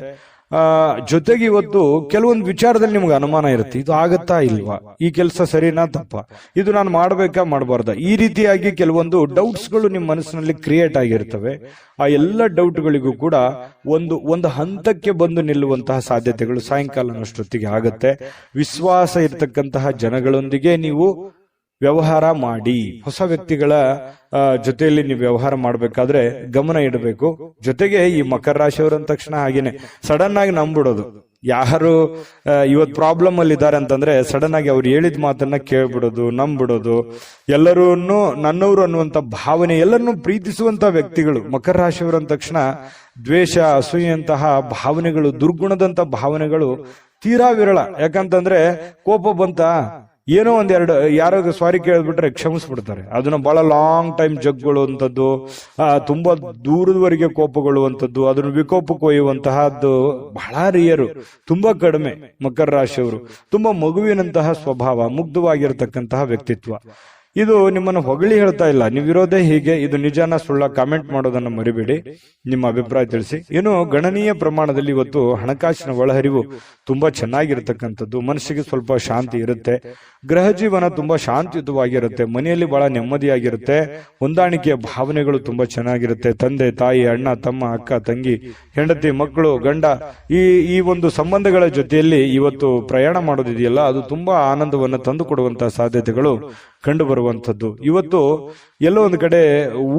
ಜೊತೆಗೆ ಇವತ್ತು ಕೆಲವೊಂದು ವಿಚಾರದಲ್ಲಿ ನಿಮ್ಗೆ ಅನುಮಾನ ಇರುತ್ತೆ, ಇದು ಆಗತ್ತಾ ಇಲ್ವಾ, ಈ ಕೆಲಸ ಸರಿನಾ ತಪ್ಪ, ಇದು ನಾನು ಮಾಡ್ಬೇಕಾ ಮಾಡಬಾರ್ದ, ಈ ರೀತಿಯಾಗಿ ಕೆಲವೊಂದು ಡೌಟ್ಸ್ ಗಳು ನಿಮ್ಮ ಮನಸ್ಸಿನಲ್ಲಿ ಕ್ರಿಯೇಟ್ ಆಗಿರ್ತವೆ. ಆ ಎಲ್ಲ ಡೌಟ್ಗಳಿಗೂ ಕೂಡ ಒಂದು ಹಂತಕ್ಕೆ ಬಂದು ನಿಲ್ಲುವಂತಹ ಸಾಧ್ಯತೆಗಳು ಸಾಯಂಕಾಲನಷ್ಟೊತ್ತಿಗೆ ಆಗತ್ತೆ. ವಿಶ್ವಾಸ ಇರತಕ್ಕಂತಹ ಜನಗಳೊಂದಿಗೆ ನೀವು ವ್ಯವಹಾರ ಮಾಡಿ. ಹೊಸ ವ್ಯಕ್ತಿಗಳ ಜೊತೆಯಲ್ಲಿ ನೀವು ವ್ಯವಹಾರ ಮಾಡಬೇಕಾದ್ರೆ ಗಮನ ಇಡಬೇಕು. ಜೊತೆಗೆ ಈ ಮಕರ ರಾಶಿಯವರು ಅಂದ ತಕ್ಷಣ ಹಾಗೇನೆ ಸಡನ್ ಆಗಿ ನಂಬಿಡೋದು. ಯಾರು ಇವತ್ ಪ್ರಾಬ್ಲಮ್ ಅಲ್ಲಿ ಇದ್ದಾರೆ ಅಂತಂದ್ರೆ ಸಡನ್ ಆಗಿ ಅವ್ರು ಹೇಳಿದ ಮಾತನ್ನ ಕೇಳ್ಬಿಡೋದು, ನಂಬಿಡೋದು, ಎಲ್ಲರೂ ನನ್ನವರು ಅನ್ನುವಂತ ಭಾವನೆ, ಎಲ್ಲರನ್ನೂ ಪ್ರೀತಿಸುವಂತ ವ್ಯಕ್ತಿಗಳು ಮಕರ ರಾಶಿಯವರು ಅಂದ ತಕ್ಷಣ ದ್ವೇಷ, ಅಸೂಯೆಯಂತಹ ಭಾವನೆಗಳು, ದುರ್ಗುಣದಂತ ಭಾವನೆಗಳು ತೀರಾ ವಿರಳ. ಯಾಕಂತಂದ್ರೆ ಕೋಪ ಬಂತ ಏನೋ ಒಂದೆರಡು ಯಾರೋ ಸಾರಿ ಕೇಳ್ಬಿಟ್ರೆ ಕ್ಷಮಿಸ್ಬಿಡ್ತಾರೆ. ಅದನ್ನ ಬಹಳ ಲಾಂಗ್ ಟೈಮ್ ಜಗ್ಗೊಳ್ಳುವಂಥದ್ದು, ತುಂಬಾ ದೂರದವರೆಗೆ ಕೋಪಗೊಳ್ಳುವಂಥದ್ದು, ಅದನ್ನು ವಿಕೋಪಕ್ಕೆ ಒಯ್ಯುವಂತಹದ್ದು ಬಹಳ ರಿಯರು, ತುಂಬಾ ಕಡಿಮೆ. ಮಕರ ರಾಶಿಯವರು ತುಂಬಾ ಮಗುವಿನಂತಹ ಸ್ವಭಾವ, ಮುಗ್ಧವಾಗಿರತಕ್ಕಂತಹ ವ್ಯಕ್ತಿತ್ವ. ಇದು ನಿಮ್ಮನ್ನು ಹೊಗಳಿ ಹೇಳ್ತಾ ಇಲ್ಲ, ನೀವಿರೋದೇ ಹೀಗೆ, ಇದು ನಿಜಾನ ಸುಳ್ಳ ಕಾಮೆಂಟ್ ಮಾಡೋದನ್ನ ಮರಿಬೇಡಿ, ನಿಮ್ಮ ಅಭಿಪ್ರಾಯ ತಿಳಿಸಿ. ಇನ್ನು ಗಣನೀಯ ಪ್ರಮಾಣದಲ್ಲಿ ಇವತ್ತು ಹಣಕಾಸಿನ ಒಳಹರಿವು ತುಂಬಾ ಚೆನ್ನಾಗಿರ್ತಕ್ಕಂಥದ್ದು, ಮನಸ್ಸಿಗೆ ಸ್ವಲ್ಪ ಶಾಂತಿ ಇರುತ್ತೆ, ಗೃಹ ಜೀವನ ತುಂಬಾ ಶಾಂತಿಯುತವಾಗಿರುತ್ತೆ, ಮನೆಯಲ್ಲಿ ಬಹಳ ನೆಮ್ಮದಿಯಾಗಿರುತ್ತೆ, ಹೊಂದಾಣಿಕೆಯ ಭಾವನೆಗಳು ತುಂಬಾ ಚೆನ್ನಾಗಿರುತ್ತೆ. ತಂದೆ ತಾಯಿ, ಅಣ್ಣ ತಮ್ಮ, ಅಕ್ಕ ತಂಗಿ, ಹೆಂಡತಿ ಮಕ್ಕಳು, ಗಂಡ, ಈ ಒಂದು ಸಂಬಂಧಗಳ ಜೊತೆಯಲ್ಲಿ ಇವತ್ತು ಪ್ರಯಾಣ ಮಾಡೋದಿದೆಯಲ್ಲ, ಅದು ತುಂಬಾ ಆನಂದವನ್ನು ತಂದು ಕೊಡುವಂತಹ ಸಾಧ್ಯತೆಗಳು ಕಂಡು ಬರುವಂತದ್ದು. ಇವತ್ತು ಎಲ್ಲೋ ಒಂದು ಕಡೆ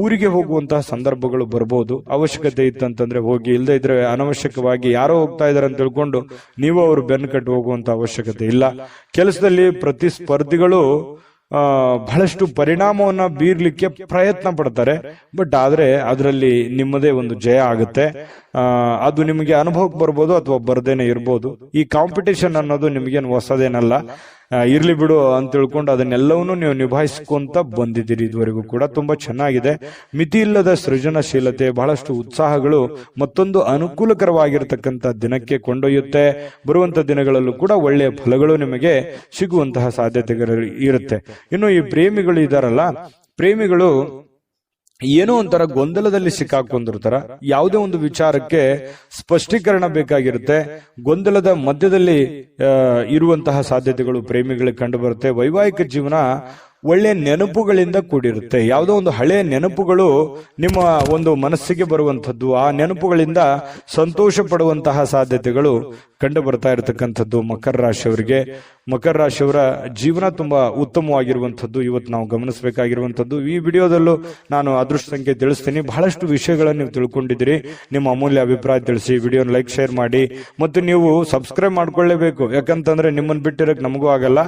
ಊರಿಗೆ ಹೋಗುವಂತಹ ಸಂದರ್ಭಗಳು ಬರ್ಬೋದು. ಅವಶ್ಯಕತೆ ಇತ್ತಂತಂದ್ರೆ ಹೋಗಿ, ಇಲ್ಲದೆ ಇದ್ರೆ ಅನವಶ್ಯಕವಾಗಿ ಯಾರೋ ಹೋಗ್ತಾ ಇದಾರೆ ಅಂತ ತಿಳ್ಕೊಂಡು ನೀವು ಅವರು ಬೆನ್ನು ಕಟ್ಟಿ ಹೋಗುವಂತ ಅವಶ್ಯಕತೆ ಇಲ್ಲ. ಕೆಲಸದಲ್ಲಿ ಪ್ರತಿಸ್ಪರ್ಧಿಗಳು ಬಹಳಷ್ಟು ಪರಿಣಾಮವನ್ನ ಬೀರ್ಲಿಕ್ಕೆ ಪ್ರಯತ್ನ ಪಡ್ತಾರೆ, ಬಟ್ ಆದ್ರೆ ಅದರಲ್ಲಿ ನಿಮ್ಮದೇ ಒಂದು ಜಯ ಆಗುತ್ತೆ. ಅದು ನಿಮಗೆ ಅನುಭವಕ್ಕೆ ಬರ್ಬೋದು ಅಥವಾ ಬರ್ದೇನೆ ಇರ್ಬೋದು. ಈ ಕಾಂಪಿಟೇಷನ್ ಅನ್ನೋದು ನಿಮಗೇನು ಹೊಸದೇನಲ್ಲ, ಇರ್ಲಿ ಬಿಡು ಅಂತ ತಿಳ್ಕೊಂಡು ಅದನ್ನೆಲ್ಲವನ್ನೂ ನೀವು ನಿಭಾಯಿಸ್ಕೊಂತ ಬಂದಿದ್ದೀರಿ ಇದುವರೆಗೂ ಕೂಡ. ತುಂಬಾ ಚೆನ್ನಾಗಿದೆ. ಮಿತಿ ಇಲ್ಲದ ಸೃಜನಶೀಲತೆ, ಬಹಳಷ್ಟು ಉತ್ಸಾಹಗಳು ಮತ್ತೊಂದು ಅನುಕೂಲಕರವಾಗಿರತಕ್ಕಂತ ದಿನಕ್ಕೆ ಕೊಂಡೊಯ್ಯುತ್ತೆ. ಬರುವಂತ ದಿನಗಳಲ್ಲೂ ಕೂಡ ಒಳ್ಳೆಯ ಫಲಗಳು ನಿಮಗೆ ಸಿಗುವಂತಹ ಸಾಧ್ಯತೆಗಳು ಇರುತ್ತೆ. ಇನ್ನು ಈ ಪ್ರೇಮಿಗಳು ಇದಾರಲ್ಲ, ಪ್ರೇಮಿಗಳು ಏನೋ ಒಂಥರ ಗೊಂದಲದಲ್ಲಿ ಸಿಕ್ಕಾಕೊಂಡಿರ್ತಾರ. ಯಾವುದೇ ಒಂದು ವಿಚಾರಕ್ಕೆ ಸ್ಪಷ್ಟೀಕರಣ ಬೇಕಾಗಿರುತ್ತೆ. ಗೊಂದಲದ ಮಧ್ಯದಲ್ಲಿ ಇರುವಂತಹ ಸಾಧ್ಯತೆಗಳು ಪ್ರೇಮಿಗಳಿಗೆ ಕಂಡು ಬರುತ್ತೆ. ವೈವಾಹಿಕ ಜೀವನ ಒಳ್ಳೆಯ ನೆನಪುಗಳಿಂದ ಕೂಡಿರುತ್ತೆ. ಯಾವುದೋ ಒಂದು ಹಳೆಯ ನೆನಪುಗಳು ನಿಮ್ಮ ಒಂದು ಮನಸ್ಸಿಗೆ ಬರುವಂಥದ್ದು, ಆ ನೆನಪುಗಳಿಂದ ಸಂತೋಷ ಪಡುವಂತಹ ಸಾಧ್ಯತೆಗಳು ಕಂಡು ಬರ್ತಾ ಇರತಕ್ಕಂಥದ್ದು ಮಕರ ರಾಶಿಯವರಿಗೆ. ಮಕರ ರಾಶಿಯವರ ಜೀವನ ತುಂಬಾ ಉತ್ತಮವಾಗಿರುವಂಥದ್ದು ಇವತ್ತು ನಾವು ಗಮನಿಸಬೇಕಾಗಿರುವಂಥದ್ದು. ಈ ವಿಡಿಯೋದಲ್ಲೂ ನಾನು ಅದೃಷ್ಟ ಸಂಖ್ಯೆ ತಿಳಿಸ್ತೀನಿ. ಬಹಳಷ್ಟು ವಿಷಯಗಳನ್ನು ನೀವು ತಿಳ್ಕೊಂಡಿದ್ದೀರಿ. ನಿಮ್ಮ ಅಮೂಲ್ಯ ಅಭಿಪ್ರಾಯ ತಿಳಿಸಿ, ವಿಡಿಯೋನ ಲೈಕ್ ಶೇರ್ ಮಾಡಿ, ಮತ್ತು ನೀವು ಸಬ್ಸ್ಕ್ರೈಬ್ ಮಾಡ್ಕೊಳ್ಳೇಬೇಕು. ಯಾಕಂತಂದ್ರೆ ನಿಮ್ಮನ್ನು ಬಿಟ್ಟಿರಕ್ ನಮಗೂ ಆಗಲ್ಲ,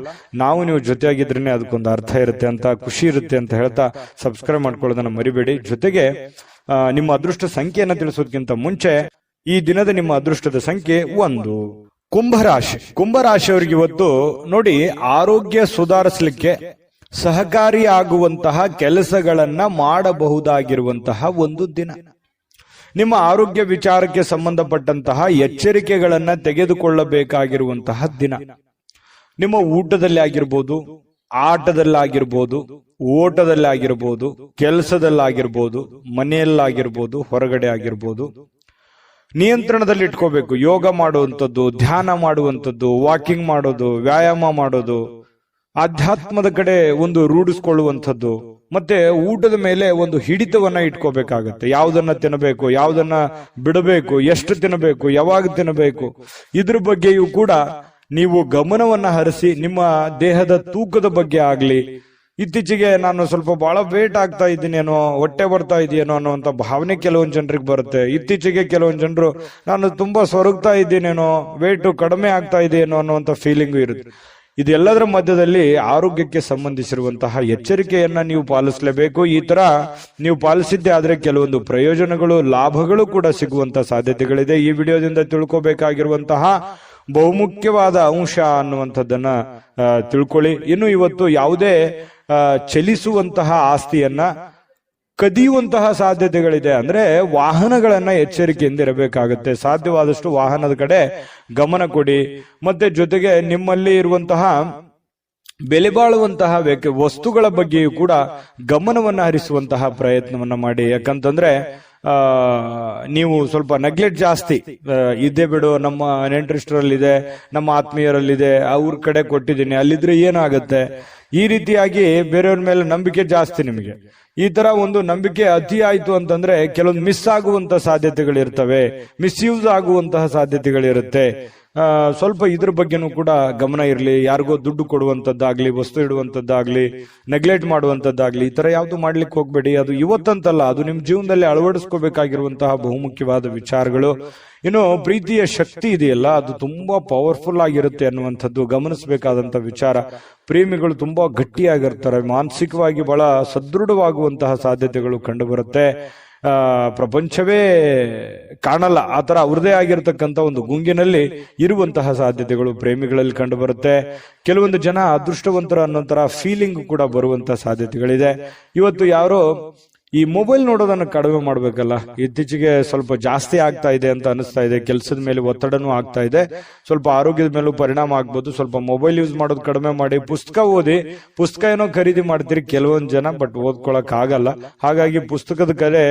ನಾವು ನೀವು ಜೊತೆಯಾಗಿದ್ರೇನೆ ಅದಕ್ಕೊಂದು ಅರ್ಥ ಇರುತ್ತೆ ಅಂತ, ಖುಷಿ ಇರುತ್ತೆ ಅಂತ ಹೇಳ್ತಾ ಸಬ್ಸ್ಕ್ರೈಬ್ ಮಾಡ್ಕೊಳ್ಳೋದನ್ನ ಮರಿಬೇಡಿ. ಜೊತೆಗೆ ನಿಮ್ಮ ಅದೃಷ್ಟ ಸಂಖ್ಯೆಯನ್ನು ತಿಳಿಸೋದಕ್ಕಿಂತ ಮುಂಚೆ ಈ ದಿನದ ನಿಮ್ಮ ಅದೃಷ್ಟದ ಸಂಖ್ಯೆ 1. ಕುಂಭರಾಶಿ. ಕುಂಭರಾಶಿಯವರಿಗೆ ಇವತ್ತು ನೋಡಿ, ಆರೋಗ್ಯ ಸುಧಾರಿಸಲಿಕ್ಕೆ ಸಹಕಾರಿಯಾಗುವಂತಹ ಕೆಲಸಗಳನ್ನ ಮಾಡಬಹುದಾಗಿರುವಂತಹ ಒಂದು ದಿನ. ನಿಮ್ಮ ಆರೋಗ್ಯ ವಿಚಾರಕ್ಕೆ ಸಂಬಂಧಪಟ್ಟಂತಹ ಎಚ್ಚರಿಕೆಗಳನ್ನ ತೆಗೆದುಕೊಳ್ಳಬೇಕಾಗಿರುವಂತಹ ದಿನ. ನಿಮ್ಮ ಊಟದಲ್ಲಿ ಆಗಿರ್ಬೋದು, ಆಟದಲ್ಲಾಗಿರ್ಬೋದು, ಓಟದಲ್ಲಾಗಿರ್ಬೋದು, ಕೆಲಸದಲ್ಲಾಗಿರ್ಬೋದು, ಮನೆಯಲ್ಲಾಗಿರ್ಬೋದು, ಹೊರಗಡೆ ಆಗಿರ್ಬೋದು, ನಿಯಂತ್ರಣದಲ್ಲಿ ಇಟ್ಕೋಬೇಕು. ಯೋಗ ಮಾಡುವಂಥದ್ದು, ಧ್ಯಾನ ಮಾಡುವಂಥದ್ದು, ವಾಕಿಂಗ್ ಮಾಡೋದು, ವ್ಯಾಯಾಮ ಮಾಡೋದು, ಆಧ್ಯಾತ್ಮದ ಕಡೆ ಒಂದು ರೂಢಿಸ್ಕೊಳ್ಳುವಂಥದ್ದು, ಮತ್ತೆ ಊಟದ ಮೇಲೆ ಒಂದು ಹಿಡಿತವನ್ನ ಇಟ್ಕೋಬೇಕಾಗತ್ತೆ. ಯಾವುದನ್ನ ತಿನ್ನಬೇಕು, ಯಾವುದನ್ನ ಬಿಡಬೇಕು, ಎಷ್ಟು ತಿನ್ನಬೇಕು, ಯಾವಾಗ ತಿನ್ನಬೇಕು, ಇದ್ರ ಬಗ್ಗೆಯೂ ಕೂಡ ನೀವು ಗಮನವನ್ನ ಹರಿಸಿ. ನಿಮ್ಮ ದೇಹದ ತೂಕದ ಬಗ್ಗೆ ಆಗ್ಲಿ, ಇತ್ತೀಚೆಗೆ ನಾನು ಸ್ವಲ್ಪ ಬಹಳ ವೇಟ್ ಆಗ್ತಾ ಇದ್ದೀನೇನೋ, ಹೊಟ್ಟೆ ಬರ್ತಾ ಇದೆಯೇನೋ ಅನ್ನುವಂತ ಭಾವನೆ ಕೆಲವೊಂದು ಜನರಿಗೆ ಬರುತ್ತೆ. ಇತ್ತೀಚೆಗೆ ಕೆಲವೊಂದು ಜನರು ನಾನು ತುಂಬಾ ಸೊರಗ್ತಾ ಇದ್ದೀನೇನೋ, ವೇಟ್ ಕಡಿಮೆ ಆಗ್ತಾ ಇದೆಯೇನೋ ಅನ್ನುವಂತ ಫೀಲಿಂಗು ಇರುತ್ತೆ. ಇದೆಲ್ಲದರ ಮಧ್ಯದಲ್ಲಿ ಆರೋಗ್ಯಕ್ಕೆ ಸಂಬಂಧಿಸಿರುವಂತಹ ಎಚ್ಚರಿಕೆಯನ್ನ ನೀವು ಪಾಲಿಸಲೇಬೇಕು. ಈ ತರ ನೀವು ಪಾಲಿಸಿದ್ದೆ ಆದ್ರೆ ಕೆಲವೊಂದು ಪ್ರಯೋಜನಗಳು, ಲಾಭಗಳು ಕೂಡ ಸಿಗುವಂತ ಸಾಧ್ಯತೆಗಳಿದೆ. ಈ ವಿಡಿಯೋದಿಂದ ತಿಳ್ಕೋಬೇಕಾಗಿರುವಂತಹ ಬಹುಮುಖ್ಯವಾದ ಅಂಶ ಅನ್ನುವಂಥದ್ದನ್ನ ತಿಳ್ಕೊಳ್ಳಿ. ಇನ್ನು ಇವತ್ತು ಯಾವುದೇ ಚಲಿಸುವಂತಹ ಆಸ್ತಿಯನ್ನ ಕದಿಯುವಂತಹ ಸಾಧ್ಯತೆಗಳಿದೆ. ಅಂದ್ರೆ ವಾಹನಗಳನ್ನ ಎಚ್ಚರಿಕೆಯಿಂದ ಇರಬೇಕಾಗುತ್ತೆ. ಸಾಧ್ಯವಾದಷ್ಟು ವಾಹನದ ಕಡೆ ಗಮನ ಕೊಡಿ. ಮತ್ತೆ ಜೊತೆಗೆ ನಿಮ್ಮಲ್ಲಿ ಇರುವಂತಹ ಬೆಲೆ ಬಾಳುವಂತಹ ವಸ್ತುಗಳ ಬಗ್ಗೆಯೂ ಕೂಡ ಗಮನವನ್ನ ಹರಿಸುವಂತಹ ಪ್ರಯತ್ನವನ್ನ ಮಾಡಿ. ಯಾಕಂತಂದ್ರೆ ನೀವು ಸ್ವಲ್ಪ ನೆಗ್ಲೆಕ್ಟ್ ಜಾಸ್ತಿ, ಇದೇ ಬಿಡು, ನಮ್ಮ ನೆಂಟರಿಷ್ಟರಲ್ಲಿದೆ, ನಮ್ಮ ಆತ್ಮೀಯರಲ್ಲಿದೆ, ಅವ್ರ ಕಡೆ ಕೊಟ್ಟಿದ್ದೀನಿ, ಅಲ್ಲಿದ್ರೆ ಏನಾಗುತ್ತೆ, ಈ ರೀತಿಯಾಗಿ ಬೇರೆಯವ್ರ ಮೇಲೆ ನಂಬಿಕೆ ಜಾಸ್ತಿ ನಿಮಗೆ. ಈ ತರ ಒಂದು ನಂಬಿಕೆ ಅತಿ ಆಯ್ತು ಅಂತಂದ್ರೆ ಕೆಲವೊಂದು ಮಿಸ್ ಆಗುವಂತ ಸಾಧ್ಯತೆಗಳಿರ್ತವೆ, ಮಿಸ್ಯೂಸ್ ಆಗುವಂತಹ ಸಾಧ್ಯತೆಗಳಿರುತ್ತೆ. ಸ್ವಲ್ಪ ಇದ್ರ ಬಗ್ಗೆನೂ ಕೂಡ ಗಮನ ಇರಲಿ. ಯಾರಿಗೋ ದುಡ್ಡು ಕೊಡುವಂತದ್ದಾಗ್ಲಿ, ವಸ್ತು ಇಡುವಂತದ್ದಾಗ್ಲಿ, ನೆಗ್ಲೆಕ್ಟ್ ಮಾಡುವಂತದ್ದಾಗ್ಲಿ, ಈ ತರ ಯಾವ್ದು ಮಾಡ್ಲಿಕ್ಕೆ ಹೋಗ್ಬೇಡಿ. ಅದು ಇವತ್ತಂತಲ್ಲ, ಅದು ನಿಮ್ ಜೀವನದಲ್ಲಿ ಅಳವಡಿಸ್ಕೋಬೇಕಾಗಿರುವಂತಹ ಬಹುಮುಖ್ಯವಾದ ವಿಚಾರಗಳು. ಇನ್ನು ಪ್ರೀತಿಯ ಶಕ್ತಿ ಇದೆಯಲ್ಲ, ಅದು ತುಂಬಾ ಪವರ್ಫುಲ್ ಆಗಿರುತ್ತೆ ಅನ್ನುವಂಥದ್ದು ಗಮನಿಸಬೇಕಾದಂತ ವಿಚಾರ. ಪ್ರೇಮಿಗಳು ತುಂಬಾ ಗಟ್ಟಿಯಾಗಿರ್ತಾರೆ, ಮಾನಸಿಕವಾಗಿ ಬಹಳ ಸದೃಢವಾಗುವಂತಹ ಸಾಧ್ಯತೆಗಳು ಕಂಡುಬರುತ್ತೆ. ಪ್ರಪಂಚವೇ ಕಾಣಲ್ಲ ಆ ತರ ಅವ್ರದೇ ಆಗಿರ್ತಕ್ಕಂಥ ಒಂದು ಗುಂಗಿನಲ್ಲಿ ಇರುವಂತಹ ಸಾಧ್ಯತೆಗಳು ಪ್ರೇಮಿಗಳಲ್ಲಿ ಕಂಡು ಬರುತ್ತೆ. ಕೆಲವೊಂದು ಜನ ಅದೃಷ್ಟವಂತರು ಅನ್ನೋ ತರ ಫೀಲಿಂಗ್ ಕೂಡ ಬರುವಂತಹ ಸಾಧ್ಯತೆಗಳಿದೆ. ಇವತ್ತು ಯಾರೋ ಈ ಮೊಬೈಲ್ ನೋಡೋದನ್ನ ಕಡಿಮೆ ಮಾಡ್ಬೇಕಲ್ಲ, ಇತ್ತೀಚೆಗೆ ಸ್ವಲ್ಪ ಜಾಸ್ತಿ ಆಗ್ತಾ ಇದೆ ಅಂತ ಅನಿಸ್ತಾ ಇದೆ. ಕೆಲಸದ ಮೇಲೆ ಒತ್ತಡನೂ ಆಗ್ತಾ ಇದೆ, ಸ್ವಲ್ಪ ಆರೋಗ್ಯದ ಮೇಲೂ ಪರಿಣಾಮ ಆಗ್ಬೋದು. ಸ್ವಲ್ಪ ಮೊಬೈಲ್ ಯೂಸ್ ಮಾಡೋದು ಕಡಿಮೆ ಮಾಡಿ, ಪುಸ್ತಕ ಓದಿ. ಪುಸ್ತಕ ಏನೋ ಖರೀದಿ ಮಾಡ್ತೀರಿ ಕೆಲವೊಂದು ಜನ, ಬಟ್ ಓದ್ಕೊಳಕ್ ಆಗಲ್ಲ. ಹಾಗಾಗಿ ಪುಸ್ತಕದ ಕಡೆ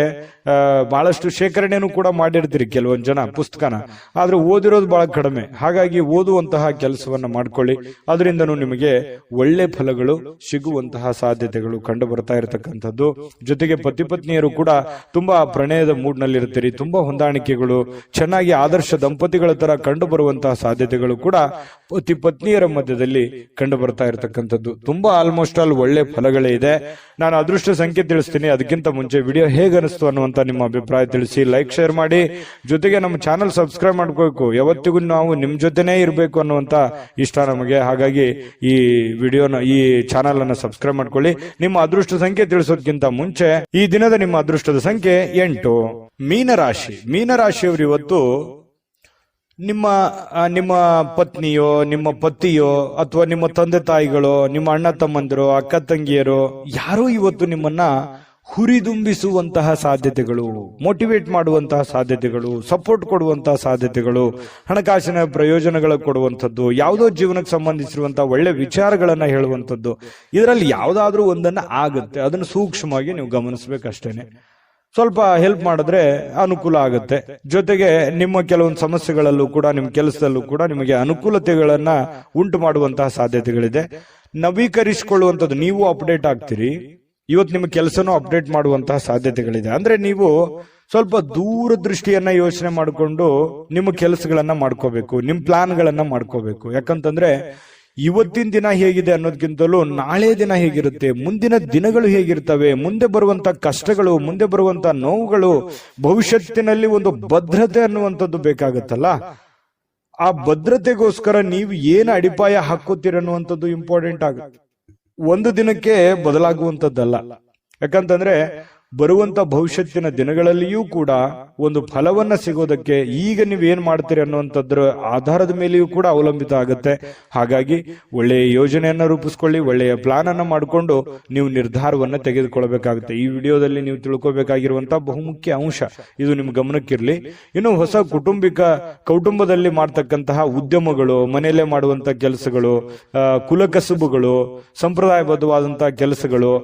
ಬಹಳಷ್ಟು ಶೇಖರಣೆನೂ ಕೂಡ ಮಾಡಿರ್ತೀರಿ ಕೆಲವೊಂದು ಜನ ಪುಸ್ತಕನ, ಆದ್ರೆ ಓದಿರೋದು ಬಹಳ ಕಡಿಮೆ. ಹಾಗಾಗಿ ಓದುವಂತಹ ಕೆಲಸವನ್ನ ಮಾಡ್ಕೊಳ್ಳಿ, ಅದರಿಂದನೂ ನಿಮಗೆ ಒಳ್ಳೆ ಫಲಗಳು ಸಿಗುವಂತಹ ಸಾಧ್ಯತೆಗಳು ಕಂಡು ಬರ್ತಾ ಇರತಕ್ಕಂಥದ್ದು. ಜೊತೆಗೆ ಪತಿ ಪತ್ನಿಯರು ಕೂಡ ತುಂಬಾ ಪ್ರಣಯದ ಮೂಡ್ ನಲ್ಲಿ ಇರ್ತೀರಿ, ತುಂಬಾ ಹೊಂದಾಣಿಕೆಗಳು, ಚೆನ್ನಾಗಿ ಆದರ್ಶ ದಂಪತಿಗಳ ತರ ಕಂಡು ಬರುವಂತಹ ಸಾಧ್ಯತೆಗಳು ಕೂಡ ಪತಿ ಪತ್ನಿಯರ ಮಧ್ಯದಲ್ಲಿ ಕಂಡು ಬರ್ತಾ ಇರತಕ್ಕಂಥದ್ದು. ತುಂಬಾ ಆಲ್ಮೋಸ್ಟ್ ಆಲ್ ಒಳ್ಳೆ ಫಲಗಳೇ ಇದೆ. ನಾನು ಅದೃಷ್ಟ ಸಂಖ್ಯೆ ತಿಳಿಸ್ತೀನಿ. ಅದಕ್ಕಿಂತ ಮುಂಚೆ ವಿಡಿಯೋ ಹೇಗೆ ಅನಿಸ್ತು ಅನ್ನುವಂತ ನಿಮ್ಮ ಅಭಿಪ್ರಾಯ ತಿಳಿಸಿ, ಲೈಕ್ ಶೇರ್ ಮಾಡಿ. ಜೊತೆಗೆ ನಮ್ಮ ಚಾನಲ್ ಸಬ್ಸ್ಕ್ರೈಬ್ ಮಾಡ್ಕೋಬೇಕು. ಯಾವತ್ತಿಗೂ ನಾವು ನಿಮ್ ಜೊತೆನೇ ಇರಬೇಕು ಅನ್ನುವಂತ ಇಷ್ಟ ನಮಗೆ. ಹಾಗಾಗಿ ಈ ವಿಡಿಯೋನ, ಈ ಚಾನಲ್ ಅನ್ನ ಸಬ್ಸ್ಕ್ರೈಬ್ ಮಾಡ್ಕೊಳ್ಳಿ. ನಿಮ್ಮ ಅದೃಷ್ಟ ಸಂಖ್ಯೆ ತಿಳಿಸೋದಕ್ಕಿಂತ ಮುಂಚೆ ಈ ದಿನದ ನಿಮ್ಮ ಅದೃಷ್ಟದ ಸಂಖ್ಯೆ 8. ಮೀನರಾಶಿ. ಮೀನರಾಶಿಯವರು ಇವತ್ತು ನಿಮ್ಮ ಪತ್ನಿಯೋ, ನಿಮ್ಮ ಪತಿಯೋ, ಅಥವಾ ನಿಮ್ಮ ತಂದೆ ತಾಯಿಗಳೋ, ನಿಮ್ಮ ಅಣ್ಣ ತಮ್ಮಂದಿರೋ, ಅಕ್ಕ ತಂಗಿಯರೋ ಯಾರೋ ಇವತ್ತು ನಿಮ್ಮನ್ನ ಹುರಿದುಂಬಿಸುವಂತಹ ಸಾಧ್ಯತೆಗಳು, ಮೋಟಿವೇಟ್ ಮಾಡುವಂತಹ ಸಾಧ್ಯತೆಗಳು, ಸಪೋರ್ಟ್ ಕೊಡುವಂತಹ ಸಾಧ್ಯತೆಗಳು, ಹಣಕಾಸಿನ ಪ್ರಯೋಜನಗಳ ಕೊಡುವಂಥದ್ದು, ಯಾವುದೋ ಜೀವನಕ್ಕೆ ಸಂಬಂಧಿಸಿರುವಂತಹ ಒಳ್ಳೆ ವಿಚಾರಗಳನ್ನ ಹೇಳುವಂಥದ್ದು, ಇದರಲ್ಲಿ ಯಾವುದಾದ್ರೂ ಒಂದನ್ನ ಆಗುತ್ತೆ. ಅದನ್ನು ಸೂಕ್ಷ್ಮವಾಗಿ ನೀವು ಗಮನಿಸಬೇಕಷ್ಟೇನೆ. ಸ್ವಲ್ಪ ಹೆಲ್ಪ್ ಮಾಡಿದ್ರೆ ಅನುಕೂಲ ಆಗುತ್ತೆ. ಜೊತೆಗೆ ನಿಮ್ಮ ಕೆಲವೊಂದು ಸಮಸ್ಯೆಗಳಲ್ಲೂ ಕೂಡ, ನಿಮ್ಮ ಕೆಲಸದಲ್ಲೂ ಕೂಡ ನಿಮಗೆ ಅನುಕೂಲತೆಗಳನ್ನ ಉಂಟು ಮಾಡುವಂತಹ ಸಾಧ್ಯತೆಗಳಿದೆ. ನವೀಕರಿಸಿಕೊಳ್ಳುವಂಥದ್ದು, ನೀವು ಅಪ್ಡೇಟ್ ಆಗ್ತೀರಿ. ಇವತ್ತು ನಿಮ್ಮ ಕೆಲಸನೂ ಅಪ್ಡೇಟ್ ಮಾಡುವಂತಹ ಸಾಧ್ಯತೆಗಳಿದೆ. ಅಂದ್ರೆ ನೀವು ಸ್ವಲ್ಪ ದೂರದೃಷ್ಟಿಯನ್ನ ಯೋಚನೆ ಮಾಡಿಕೊಂಡು ನಿಮ್ಮ ಕೆಲಸಗಳನ್ನ ಮಾಡ್ಕೋಬೇಕು, ನಿಮ್ಮ ಪ್ಲಾನ್ಗಳನ್ನ ಮಾಡ್ಕೋಬೇಕು. ಯಾಕಂತಂದ್ರೆ ಇವತ್ತಿನ ದಿನ ಹೇಗಿದೆ ಅನ್ನೋದಕ್ಕಿಂತಲೂ ನಾಳೆ ದಿನ ಹೇಗಿರುತ್ತೆ, ಮುಂದಿನ ದಿನಗಳು ಹೇಗಿರ್ತವೆ, ಮುಂದೆ ಬರುವಂತ ಕಷ್ಟಗಳು, ಮುಂದೆ ಬರುವಂತ ನೋವುಗಳು, ಭವಿಷ್ಯತ್ತಿನಲ್ಲಿ ಒಂದು ಭದ್ರತೆ ಅನ್ನುವಂಥದ್ದು ಬೇಕಾಗುತ್ತಲ್ಲ. ಆ ಭದ್ರತೆಗೋಸ್ಕರ ನೀವು ಏನು ಅಡಿಪಾಯ ಹಾಕೋತೀರ ಅನ್ನುವಂಥದ್ದು ಇಂಪಾರ್ಟೆಂಟ್ ಆಗುತ್ತೆ. ಒಂದು ದಿನಕ್ಕೆ ಬದಲಾಗುವಂಥದ್ದಲ್ಲ. ಯಾಕಂತಂದ್ರೆ ಬರುವಂತ ಭವಿಷ್ಯತ್ತಿನ ದಿನಗಳಲ್ಲಿಯೂ ಕೂಡ ಒಂದು ಫಲವನ್ನ ಸಿಗೋದಕ್ಕೆ ಈಗ ನೀವು ಏನ್ ಮಾಡ್ತೀರಿ ಅನ್ನುವಂಥದ್ರ ಆಧಾರದ ಮೇಲೆಯೂ ಕೂಡ ಅವಲಂಬಿತ ಆಗುತ್ತೆ. ಹಾಗಾಗಿ ಒಳ್ಳೆಯ ಯೋಜನೆಯನ್ನ ರೂಪಿಸ್ಕೊಳ್ಳಿ, ಒಳ್ಳೆಯ ಪ್ಲಾನ್ ಅನ್ನ ಮಾಡಿಕೊಂಡು ನೀವು ನಿರ್ಧಾರವನ್ನ ತೆಗೆದುಕೊಳ್ಬೇಕಾಗುತ್ತೆ. ಈ ವಿಡಿಯೋದಲ್ಲಿ ನೀವು ತಿಳ್ಕೊಬೇಕಾಗಿರುವಂತಹ ಬಹುಮುಖ್ಯ ಅಂಶ ಇದು ನಿಮ್ಮ ಗಮನಕ್ಕಿರ್ಲಿ. ಇನ್ನು ಹೊಸ ಕೌಟುಂಬದಲ್ಲಿ ಮಾಡ್ತಕ್ಕಂತಹ ಉದ್ಯಮಗಳು, ಮನೆಯಲ್ಲೇ ಮಾಡುವಂತ ಕೆಲಸಗಳು, ಕುಲಕಸುಬುಗಳು, ಸಂಪ್ರದಾಯಬದ್ಧವಾದಂತಹ ಕೆಲಸಗಳು,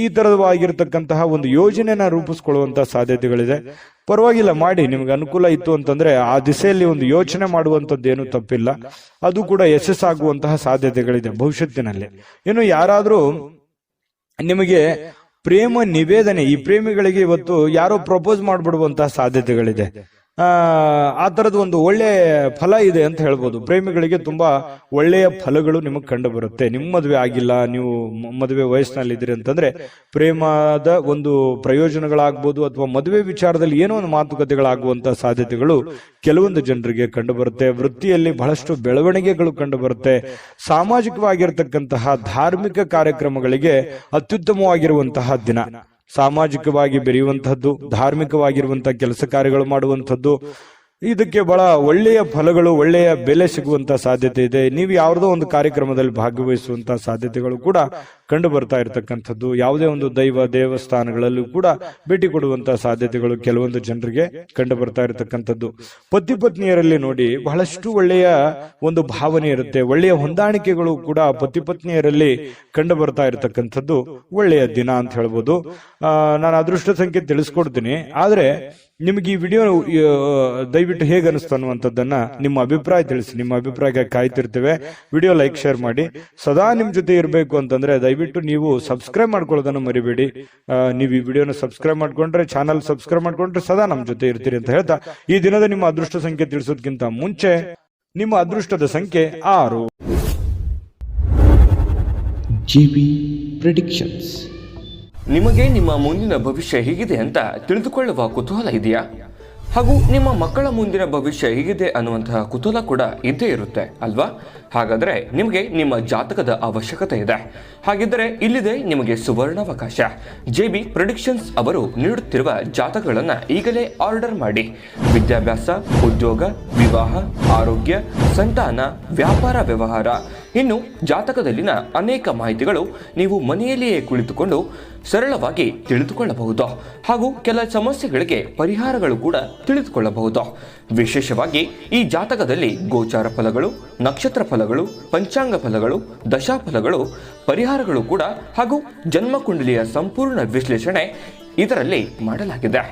ಈ ತರವಾಗಿರ್ತಕ್ಕಂತಹ ಒಂದು ಯೋಜನೆಯನ್ನ ರೂಪಿಸ್ಕೊಳ್ಳುವಂತಹ ಸಾಧ್ಯತೆಗಳಿದೆ. ಪರವಾಗಿಲ್ಲ, ಮಾಡಿ. ನಿಮ್ಗೆ ಅನುಕೂಲ ಇತ್ತು ಅಂತಂದ್ರೆ ಆ ದಿಸೆಯಲ್ಲಿ ಒಂದು ಯೋಚನೆ ಮಾಡುವಂತದ್ದು ಏನು ತಪ್ಪಿಲ್ಲ. ಅದು ಕೂಡ ಯಶಸ್ಸಾಗುವಂತಹ ಸಾಧ್ಯತೆಗಳಿದೆ ಭವಿಷ್ಯತ್ತಿನಲ್ಲಿ. ಇನ್ನು ಯಾರಾದ್ರೂ ನಿಮಗೆ ಪ್ರೇಮ ನಿವೇದನೆ, ಈ ಪ್ರೇಮಿಗಳಿಗೆ ಇವತ್ತು ಯಾರೋ ಪ್ರಪೋಸ್ ಮಾಡ್ಬಿಡುವಂತಹ ಸಾಧ್ಯತೆಗಳಿದೆ. ಆ ತರದ ಒಂದು ಒಳ್ಳೆ ಫಲ ಇದೆ ಅಂತ ಹೇಳ್ಬೋದು. ಪ್ರೇಮಿಗಳಿಗೆ ತುಂಬಾ ಒಳ್ಳೆಯ ಫಲಗಳು ನಿಮಗೆ ಕಂಡು ಬರುತ್ತೆ. ನಿಮ್ಮ ಮದುವೆ ಆಗಿಲ್ಲ, ನೀವು ಮದುವೆ ವಯಸ್ಸಿನಲ್ಲಿದ್ದೀರಿ ಅಂತಂದ್ರೆ ಪ್ರೇಮದ ಒಂದು ಪ್ರಯೋಜನಗಳಾಗ್ಬೋದು, ಅಥವಾ ಮದುವೆ ವಿಚಾರದಲ್ಲಿ ಏನೋ ಒಂದು ಮಾತುಕತೆಗಳಾಗುವಂತಹ ಸಾಧ್ಯತೆಗಳು ಕೆಲವೊಂದು ಜನರಿಗೆ ಕಂಡು ಬರುತ್ತೆ. ವೃತ್ತಿಯಲ್ಲಿ ಬಹಳಷ್ಟು ಬೆಳವಣಿಗೆಗಳು ಕಂಡು ಬರುತ್ತೆ. ಸಾಮಾಜಿಕವಾಗಿರ್ತಕ್ಕಂತಹ ಧಾರ್ಮಿಕ ಕಾರ್ಯಕ್ರಮಗಳಿಗೆ ಅತ್ಯುತ್ತಮವಾಗಿರುವಂತಹ ದಿನ. ಸಾಮಾಜಿಕವಾಗಿ ಬೆರೆಯುವಂತಹದ್ದು, ಧಾರ್ಮಿಕವಾಗಿರುವಂತಹ ಕೆಲಸ ಕಾರ್ಯಗಳು ಮಾಡುವಂಥದ್ದು, ಇದಕ್ಕೆ ಬಹಳ ಒಳ್ಳೆಯ ಫಲಗಳು, ಒಳ್ಳೆಯ ಬೆಲೆ ಸಿಗುವಂತಹ ಸಾಧ್ಯತೆ ಇದೆ. ನೀವು ಯಾವುದೋ ಒಂದು ಕಾರ್ಯಕ್ರಮದಲ್ಲಿ ಭಾಗವಹಿಸುವಂತಹ ಸಾಧ್ಯತೆಗಳು ಕೂಡ ಕಂಡು ಬರ್ತಾ ಇರತಕ್ಕಂಥದ್ದು. ಯಾವುದೇ ಒಂದು ದೈವ ದೇವಸ್ಥಾನಗಳಲ್ಲೂ ಕೂಡ ಭೇಟಿ ಕೊಡುವಂತಹ ಸಾಧ್ಯತೆಗಳು ಕೆಲವೊಂದು ಜನರಿಗೆ ಕಂಡು ಬರ್ತಾ ಇರತಕ್ಕಂಥದ್ದು. ಪತಿ ಪತ್ನಿಯರಲ್ಲಿ ನೋಡಿ ಬಹಳಷ್ಟು ಒಳ್ಳೆಯ ಒಂದು ಭಾವನೆ ಇರುತ್ತೆ, ಒಳ್ಳೆಯ ಹೊಂದಾಣಿಕೆಗಳು ಕೂಡ ಪತಿ ಪತ್ನಿಯರಲ್ಲಿ ಕಂಡು ಬರ್ತಾ ಇರತಕ್ಕಂಥದ್ದು ಒಳ್ಳೆಯ ದಿನ ಅಂತ ಹೇಳ್ಬೋದು. ನಾನು ಅದೃಷ್ಟ ಸಂಖ್ಯೆ ತಿಳಿಸ್ಕೊಡ್ತೀನಿ, ಆದ್ರೆ ನಿಮ್ಗೆ ಈ ವಿಡಿಯೋ ದಯವಿಟ್ಟು ಹೇಗೆ ಅನಿಸ್ತು ಅನ್ನುವಂಥದ್ದನ್ನ ನಿಮ್ಮ ಅಭಿಪ್ರಾಯ ತಿಳಿಸಿ. ನಿಮ್ಮ ಅಭಿಪ್ರಾಯಕ್ಕೆ ಕಾಯ್ತಿರ್ತೇವೆ. ವಿಡಿಯೋ ಲೈಕ್ ಶೇರ್ ಮಾಡಿ. ಸದಾ ನಿಮ್ ಜೊತೆ ಇರಬೇಕು ಅಂತಂದ್ರೆ ದಯವಿಟ್ಟು ನೀವು ಸಬ್ಸ್ಕ್ರೈಬ್ ಮಾಡ್ಕೊಳ್ಳೋದನ್ನು ಮರಿಬೇಡಿ. ನೀವು ಈ ವಿಡಿಯೋನ ಸಬ್ಸ್ಕ್ರೈಬ್ ಮಾಡ್ಕೊಂಡ್ರೆ, ಚಾನಲ್ ಸಬ್ಸ್ಕ್ರೈಬ್ ಮಾಡ್ಕೊಂಡ್ರೆ ಸದಾ ನಮ್ ಜೊತೆ ಇರ್ತೀರಿ ಅಂತ ಹೇಳ್ತಾ, ಈ ದಿನದ ನಿಮ್ಮ ಅದೃಷ್ಟ ಸಂಖ್ಯೆ ತಿಳಿಸೋದಕ್ಕಿಂತ ಮುಂಚೆ ನಿಮ್ಮ ಅದೃಷ್ಟದ ಸಂಖ್ಯೆ 6. GB predictions. ನಿಮಗೆ ನಿಮ್ಮ ಮುಂದಿನ ಭವಿಷ್ಯ ಹೇಗಿದೆ ಅಂತ ತಿಳಿದುಕೊಳ್ಳುವ ಕುತೂಹಲ ಇದೆಯಾ? ಹಾಗೂ ನಿಮ್ಮ ಮಕ್ಕಳ ಮುಂದಿನ ಭವಿಷ್ಯ ಹೇಗಿದೆ ಅನ್ನುವಂತಹ ಕುತೂಹಲ ಕೂಡ ಇದ್ದೇ ಇರುತ್ತೆ ಅಲ್ವಾ? ಹಾಗಾದರೆ ನಿಮಗೆ ನಿಮ್ಮ ಜಾತಕದ ಅವಶ್ಯಕತೆ ಇದೆ. ಹಾಗಿದ್ದರೆ ಇಲ್ಲಿದೆ ನಿಮಗೆ ಸುವರ್ಣಾವಕಾಶ. JB ಪ್ರೆಡಿಕ್ಷನ್ಸ್ ಅವರು ನೀಡುತ್ತಿರುವ ಜಾತಕಗಳನ್ನು ಈಗಲೇ ಆರ್ಡರ್ ಮಾಡಿ. ವಿದ್ಯಾಭ್ಯಾಸ, ಉದ್ಯೋಗ, ವಿವಾಹ, ಆರೋಗ್ಯ, ಸಂತಾನ, ವ್ಯಾಪಾರ ವ್ಯವಹಾರ, ಇನ್ನು ಜಾತಕದಲ್ಲಿನ ಅನೇಕ ಮಾಹಿತಿಗಳು ನೀವು ಮನೆಯಲ್ಲಿಯೇ ಕುಳಿತುಕೊಂಡು ಸರಳವಾಗಿ ತಿಳಿದುಕೊಳ್ಳಬಹುದು. ಹಾಗೂ ಕೆಲ ಸಮಸ್ಯೆಗಳಿಗೆ ಪರಿಹಾರಗಳು ಕೂಡ ತಿಳಿದುಕೊಳ್ಳಬಹುದು. ವಿಶೇಷವಾಗಿ ಈ ಜಾತಕದಲ್ಲಿ ಗೋಚಾರ ಫಲಗಳು, ನಕ್ಷತ್ರ ಫಲಗಳು, ಪಂಚಾಂಗ ಫಲಗಳು, ದಶಾಫಲಗಳು, ಪರಿಹಾರಗಳು ಕೂಡ ಹಾಗೂ ಜನ್ಮಕುಂಡಲಿಯ ಸಂಪೂರ್ಣ ವಿಶ್ಲೇಷಣೆ ಇದರಲ್ಲಿ ಮಾಡಲಾಗಿದೆ.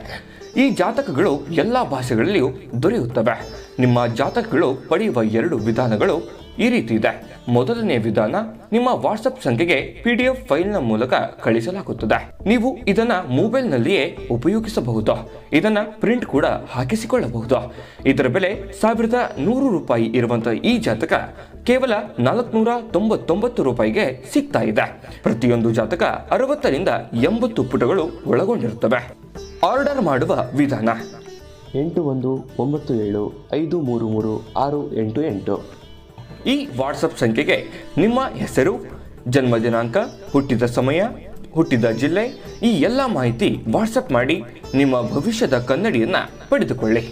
ಈ ಜಾತಕಗಳು ಎಲ್ಲ ಭಾಷೆಗಳಲ್ಲಿಯೂ ದೊರೆಯುತ್ತವೆ. ನಿಮ್ಮ ಜಾತಕಗಳು ಪಡೆಯುವ 2 ವಿಧಾನಗಳು ಈ ರೀತಿ ಇದೆ. ಮೊದಲನೇ ವಿಧಾನ, ನಿಮ್ಮ ವಾಟ್ಸಪ್ ಸಂಖ್ಯೆಗೆ PDF ಫೈಲ್ನ ಮೂಲಕ ಕಳಿಸಲಾಗುತ್ತದೆ. ನೀವು ಇದನ್ನ ಮೊಬೈಲ್ನಲ್ಲಿಯೇ ಉಪಯೋಗಿಸಬಹುದು. ಇದನ್ನ ಪ್ರಿಂಟ್ ಕೂಡ ಹಾಕಿಸಿಕೊಳ್ಳಬಹುದು. ಇದರ ಬೆಲೆ 1100 ರೂಪಾಯಿ ಇರುವಂತಹ ಈ ಜಾತಕ ಕೇವಲ 499 ರೂಪಾಯಿಗೆ ಸಿಗ್ತಾ ಇದೆ. ಪ್ರತಿಯೊಂದು ಜಾತಕ 60 ರಿಂದ 80 ಪುಟಗಳು ಒಳಗೊಂಡಿರುತ್ತವೆ. ಆರ್ಡರ್ ಮಾಡುವ ವಿಧಾನ: 8197533688. ಈ ವಾಟ್ಸಪ್ ಸಂಖ್ಯೆಗೆ ನಿಮ್ಮ ಹೆಸರು, ಜನ್ಮ ದಿನಾಂಕ, ಹುಟ್ಟಿದ ಸಮಯ, ಹುಟ್ಟಿದ ಜಿಲ್ಲೆ, ಈ ಎಲ್ಲ ಮಾಹಿತಿ ವಾಟ್ಸಪ್ ಮಾಡಿ ನಿಮ್ಮ ಭವಿಷ್ಯದ ಕನ್ನಡಿಯನ್ನ ಪಡೆದುಕೊಳ್ಳಿ.